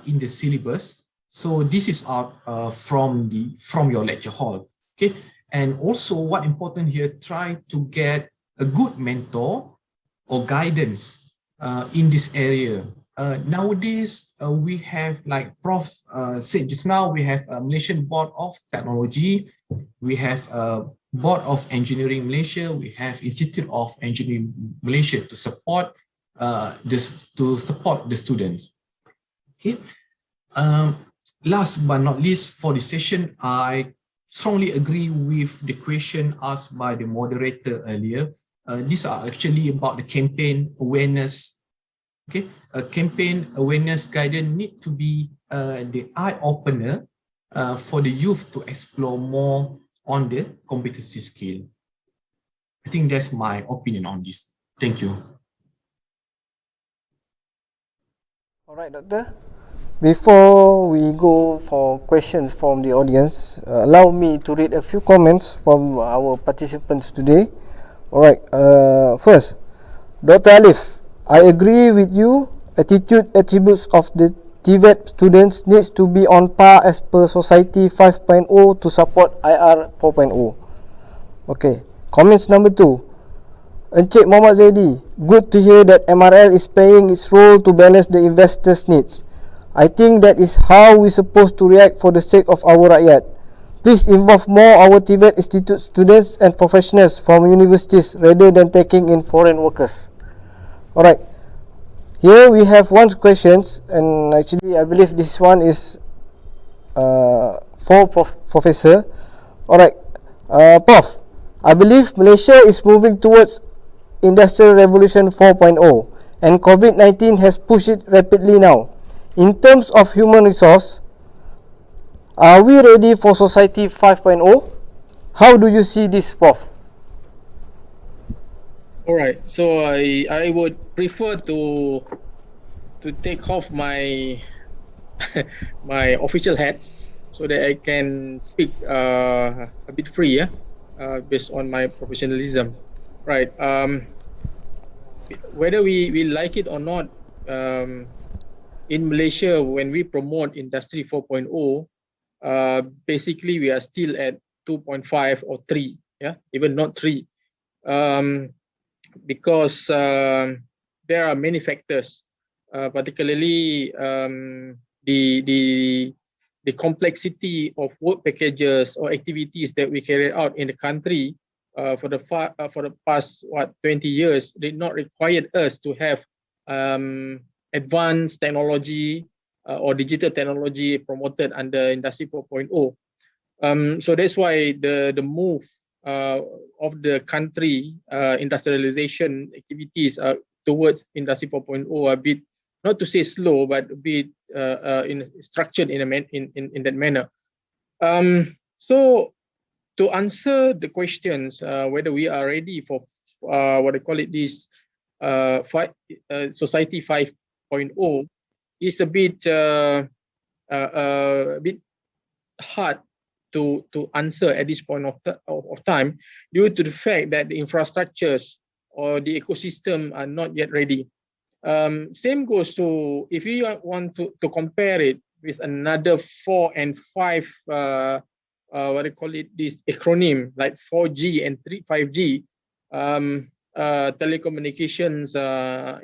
in the syllabus, so this is out from your lecture hall. Okay, and also what important here, try to get a good mentor or guidance in this area. Nowadays, we have, like Prof said just now, we have a Malaysian Board of Technology, we have a Board of Engineering Malaysia, we have Institute of Engineering Malaysia to support the students. Okay. Last but not least, for this session, I strongly agree with the question asked by the moderator earlier. These are actually about the campaign awareness. Okay, a campaign awareness guidance need to be the eye-opener for the youth to explore more on the competency skill. I think that's my opinion on this. Thank you. All right, Doctor. Before we go for questions from the audience, allow me to read a few comments from our participants today. All right, first, Dr. Alif, I agree with you. Attitude attributes of the TVET students needs to be on par as per Society 5.0 to support IR 4.0. Okay, comments number 2. Encik Muhammad Zaidi, good to hear that MRL is playing its role to balance the investors' needs. I think that is how we're supposed to react for the sake of our rakyat. Please involve more our TVET Institute students and professionals from universities rather than taking in foreign workers. Alright, here we have one questions, and actually I believe this one is for Professor. Alright, Prof, I believe Malaysia is moving towards Industrial Revolution 4.0 and COVID-19 has pushed it rapidly now. In terms of human resource, are we ready for Society 5.0? How do you see this, Prof? All right, so I would prefer to take off my my official hat so that I can speak a bit free, based on my professionalism. Right. Whether we like it or not, in Malaysia, when we promote Industry 4.0, basically we are still at 2.5 or 3, yeah, even not 3, because there are many factors, particularly the complexity of work packages or activities that we carry out in the country for the past 20 years did not require us to have advanced technology or digital technology promoted under Industry 4.0. So that's why the move of the country industrialization activities towards Industry 4.0 are a bit, not to say slow, but a bit structured in that manner. So to answer the questions whether we are ready for what I call it, this Society 5.0 is a bit hard to answer at this point of time, due to the fact that the infrastructures or the ecosystem are not yet ready. Same goes to, if you want to compare it with another 4 and 5 what I call it, this acronym like 4G and 5G telecommunications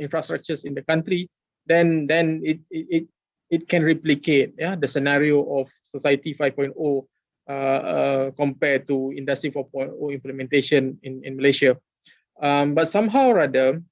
infrastructures in the country, then it can replicate, yeah, the scenario of Society 5.0 compared to Industry 4.0 implementation in Malaysia. But somehow or other,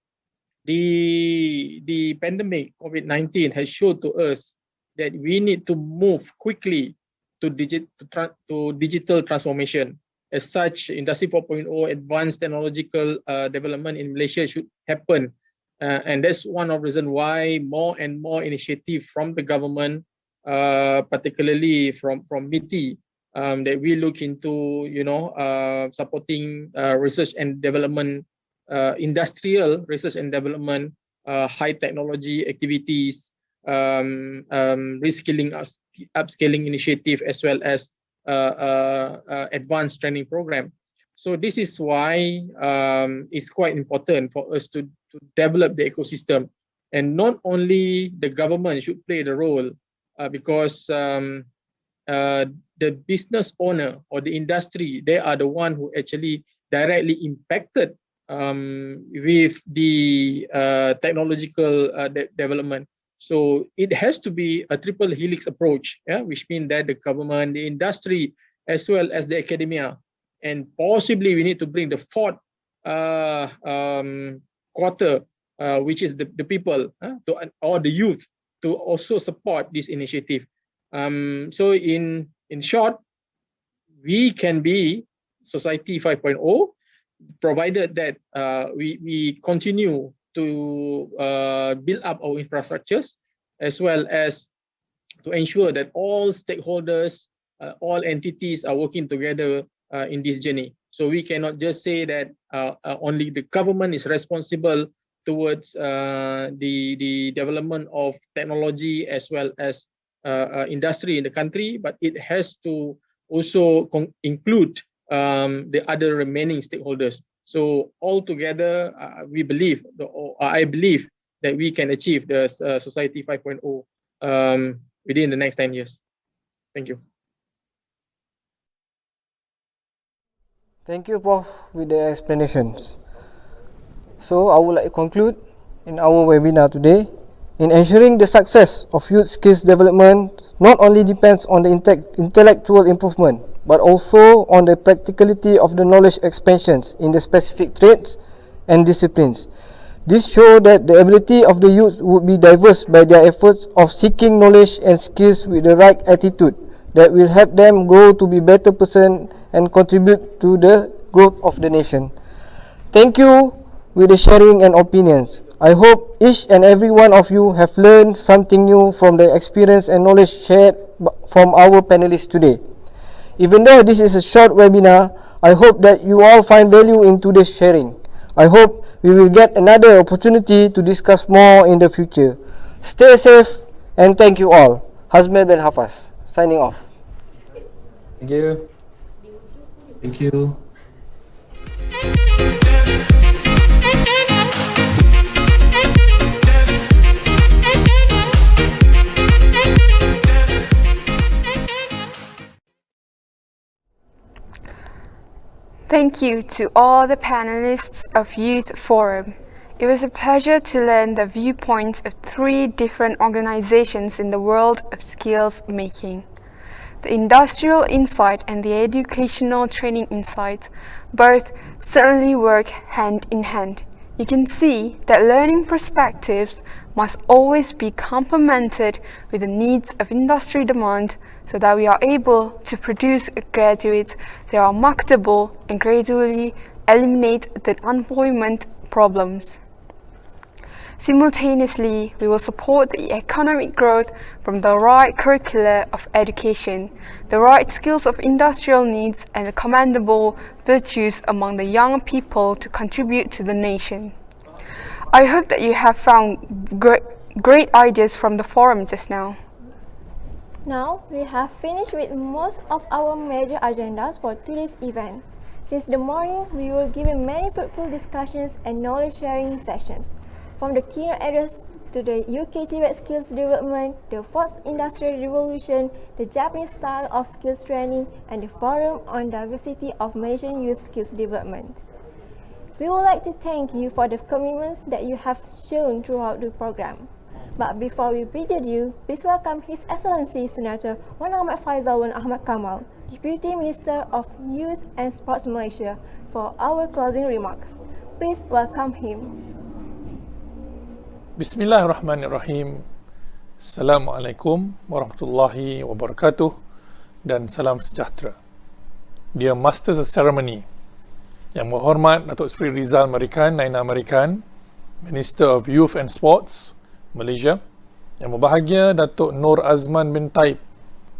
the pandemic COVID-19 has showed to us that we need to move quickly to digital transformation. As such, Industry 4.0 advanced technological development in Malaysia should happen. And that's one of the reasons why more and more initiative from the government, particularly from MITI, that we look into, supporting research and development, industrial research and development, high technology activities, reskilling, upscaling initiative, as well as advanced training program. So this is why it's quite important for us to develop the ecosystem, and not only the government should play the role, because the business owner or the industry, they are the one who actually directly impacted with the technological development. So it has to be a triple helix approach, yeah, which means that the government, the industry, as well as the academia, and possibly we need to bring the fourth quarter, which is the people, or the youth, to also support this initiative. So in short, we can be Society 5.0, provided that we continue to build up our infrastructures, as well as to ensure that all stakeholders, all entities are working together in this journey. So we cannot just say that only the government is responsible towards the development of technology as well as industry in the country, but it has to also include the other remaining stakeholders. So altogether, we believe, or I believe, that we can achieve the Society 5.0 within the next 10 years. Thank you. Thank you, Prof, with the explanations. So I would like to conclude in our webinar today. In ensuring the success of youth skills development not only depends on the intellectual improvement, but also on the practicality of the knowledge expansions in the specific traits and disciplines. This shows that the ability of the youth would be diverse by their efforts of seeking knowledge and skills with the right attitude that will help them grow to be better person and contribute to the growth of the nation. Thank you with the sharing and opinions. I hope each and every one of you have learned something new from the experience and knowledge shared from our panelists today. Even though this is a short webinar, I hope that you all find value in today's sharing. I hope we will get another opportunity to discuss more in the future. Stay safe and thank you all. Hazmel bin Hafaz, signing off. Thank you. Thank you. Thank you to all the panelists of Youth Forum. It was a pleasure to learn the viewpoints of 3 different organizations in the world of skills making. The industrial insight and the educational training insight both certainly work hand in hand. You can see that learning perspectives must always be complemented with the needs of industry demand so that we are able to produce graduates that are marketable and gradually eliminate the unemployment problems. Simultaneously, we will support the economic growth from the right curricula of education, the right skills of industrial needs, and the commendable virtues among the young people to contribute to the nation. I hope that you have found great ideas from the forum just now. Now, we have finished with most of our major agendas for today's event. Since the morning, we were given many fruitful discussions and knowledge-sharing sessions. From the keynote address to the UK TVET skills development, the fourth industrial revolution, the Japanese style of skills training, and the forum on diversity of Malaysian youth skills development. We would like to thank you for the commitments that you have shown throughout the program. But before we bid adieu, please welcome His Excellency Senator Wan Ahmad Faisal Wan Ahmad Kamal, Deputy Minister of Youth and Sports Malaysia, for our closing remarks. Please welcome him. Bismillahirrahmanirrahim. Assalamualaikum warahmatullahi wabarakatuh dan salam sejahtera. Dear Masters of Ceremony, Yang Berhormat Datuk Seri Rizal Marikan, Naina Marikan, Minister of Youth and Sports, Malaysia. Yang berbahagia Datuk Nur Azman bin Taib,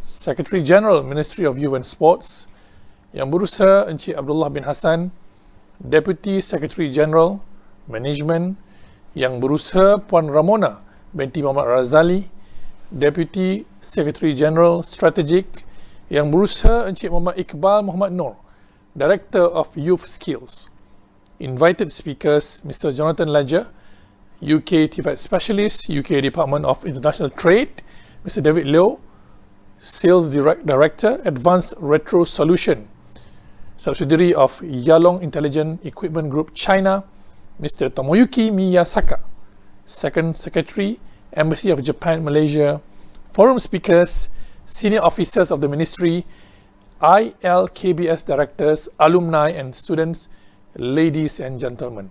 Secretary General, Ministry of Youth and Sports. Yang berusaha Encik Abdullah bin Hassan, Deputy Secretary General, Management. Yang berusaha Puan Ramona binti Muhammad Razali, Deputy Secretary General Strategic. Yang berusaha Encik Muhammad Iqbal Muhammad Nur, Director of Youth Skills. Invited speakers, Mr. Jonathan Ledger, UK TVET Specialist, UK Department of International Trade, Mr. David Low, Sales Director, Advanced Retro Solution, subsidiary of Yalong Intelligent Equipment Group China, Mr. Tomoyuki Miyasaka, Second Secretary, Embassy of Japan, Malaysia, forum speakers, senior officers of the Ministry, ILKBS directors, alumni and students, ladies and gentlemen.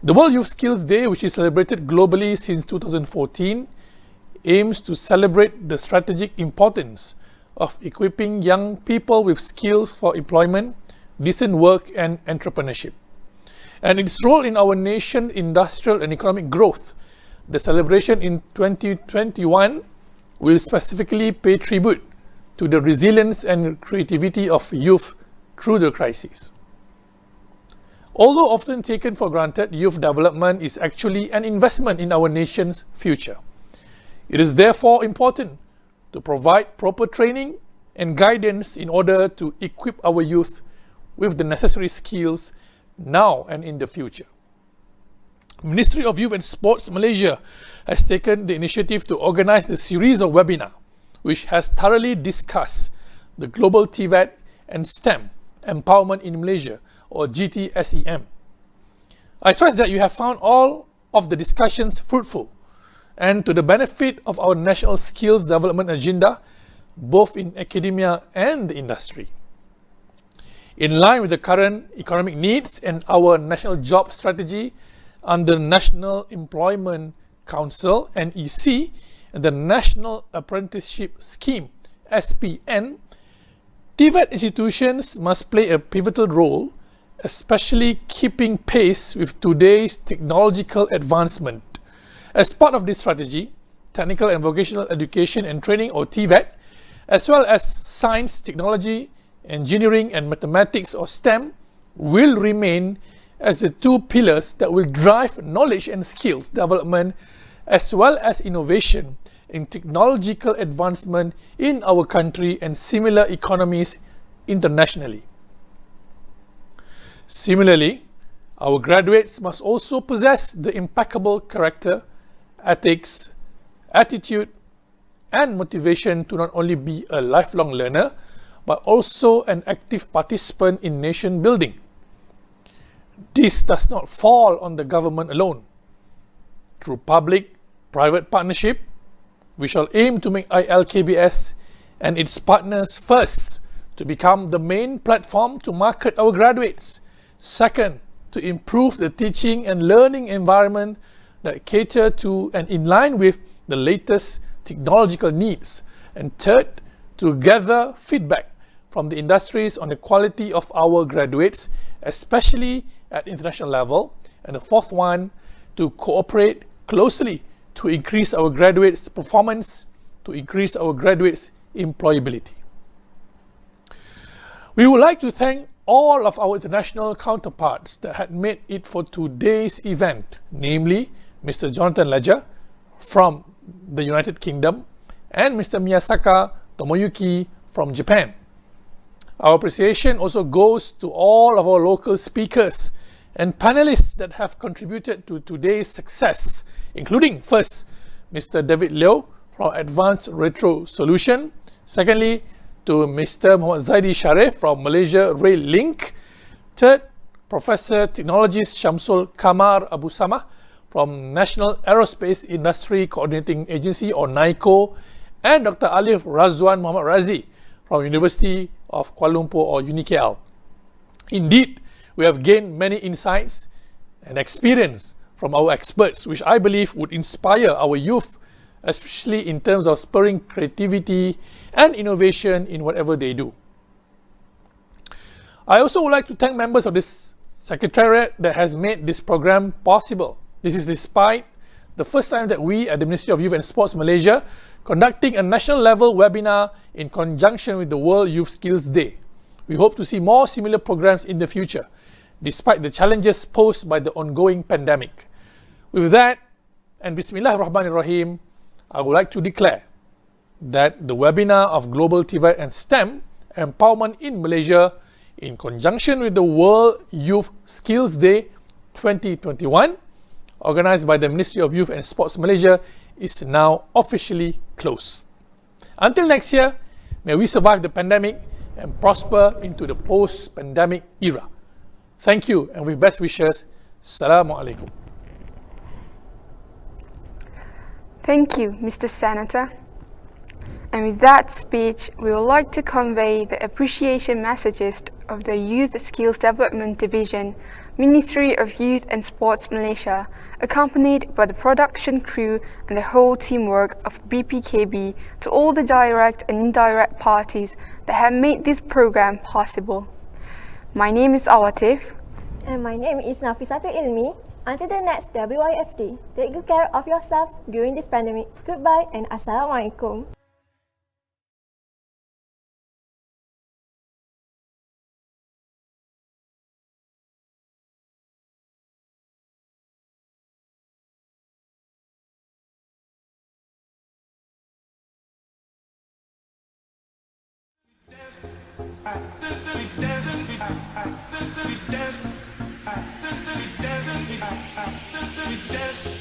The World Youth Skills Day, which is celebrated globally since 2014, aims to celebrate the strategic importance of equipping young people with skills for employment, decent work and entrepreneurship, and its role in our nation's industrial and economic growth. The celebration in 2021 will specifically pay tribute to the resilience and creativity of youth through the crisis. Although often taken for granted, youth development is actually an investment in our nation's future. It is therefore important to provide proper training and guidance in order to equip our youth with the necessary skills now and in the future. Ministry of Youth and Sports Malaysia has taken the initiative to organize the series of webinars which has thoroughly discussed the global TVET and STEM empowerment in Malaysia, or GTSEM. I trust that you have found all of the discussions fruitful and to the benefit of our national skills development agenda, both in academia and the industry. In line with the current economic needs and our national job strategy under National Employment Council, NEC, and the National Apprenticeship Scheme, SPN, TVET institutions must play a pivotal role, especially keeping pace with today's technological advancement. As part of this strategy, Technical and Vocational Education and Training, or TVET, as well as Science, Technology, Engineering and Mathematics, or STEM, will remain as the two pillars that will drive knowledge and skills development as well as innovation in technological advancement in our country and similar economies internationally. Similarly, our graduates must also possess the impeccable character, ethics, attitude, and motivation to not only be a lifelong learner, but also an active participant in nation building. This does not fall on the government alone. Through public-private partnership, we shall aim to make ILKBS and its partners first, to become the main platform to market our graduates. Second, to improve the teaching and learning environment that cater to and in line with the latest technological needs. And third, to gather feedback from the industries on the quality of our graduates, especially at international level. And the fourth one, to cooperate closely to increase our graduates' performance, to increase our graduates' employability. We would like to thank all of our international counterparts that had made it for today's event, namely Mr. Jonathan Ledger from the United Kingdom and Mr. Miyasaka Tomoyuki from Japan. Our appreciation also goes to all of our local speakers and panelists that have contributed to today's success, including first, Mr. David Liu from Advanced Retro Solution, secondly, to Mr. Muhammad Zaidi Sharif from Malaysia Rail Link, third, Professor Technologist Shamsul Kamar Abu Samah from National Aerospace Industry Coordinating Agency or NICO, and Dr. Alif Razwan Muhammad Razi from University of Kuala Lumpur or UniKL. Indeed, we have gained many insights and experience from our experts, which I believe would inspire our youth, especially in terms of spurring creativity and innovation in whatever they do. I also would like to thank members of this Secretariat that has made this program possible. This is despite the first time that we at the Ministry of Youth and Sports Malaysia conducting a national level webinar in conjunction with the World Youth Skills Day. We hope to see more similar programs in the future, despite the challenges posed by the ongoing pandemic. With that, and Bismillahirrahmanirrahim, I would like to declare that the webinar of Global TVET and STEM Empowerment in Malaysia in conjunction with the World Youth Skills Day 2021, organized by the Ministry of Youth and Sports Malaysia, is now officially closed. Until next year, may we survive the pandemic and prosper into the post-pandemic era. Thank you, and with best wishes, Assalamu alaikum. Thank you, Mr. Senator. And with that speech, we would like to convey the appreciation messages of the Youth Skills Development Division, Ministry of Youth and Sports Malaysia, accompanied by the production crew and the whole teamwork of BPKB, to all the direct and indirect parties that have made this program possible. My name is Awatif. And my name is Nafisatu Ilmi. Until the next WYSD, take good care of yourselves during this pandemic. Goodbye and Assalamualaikum. We dance.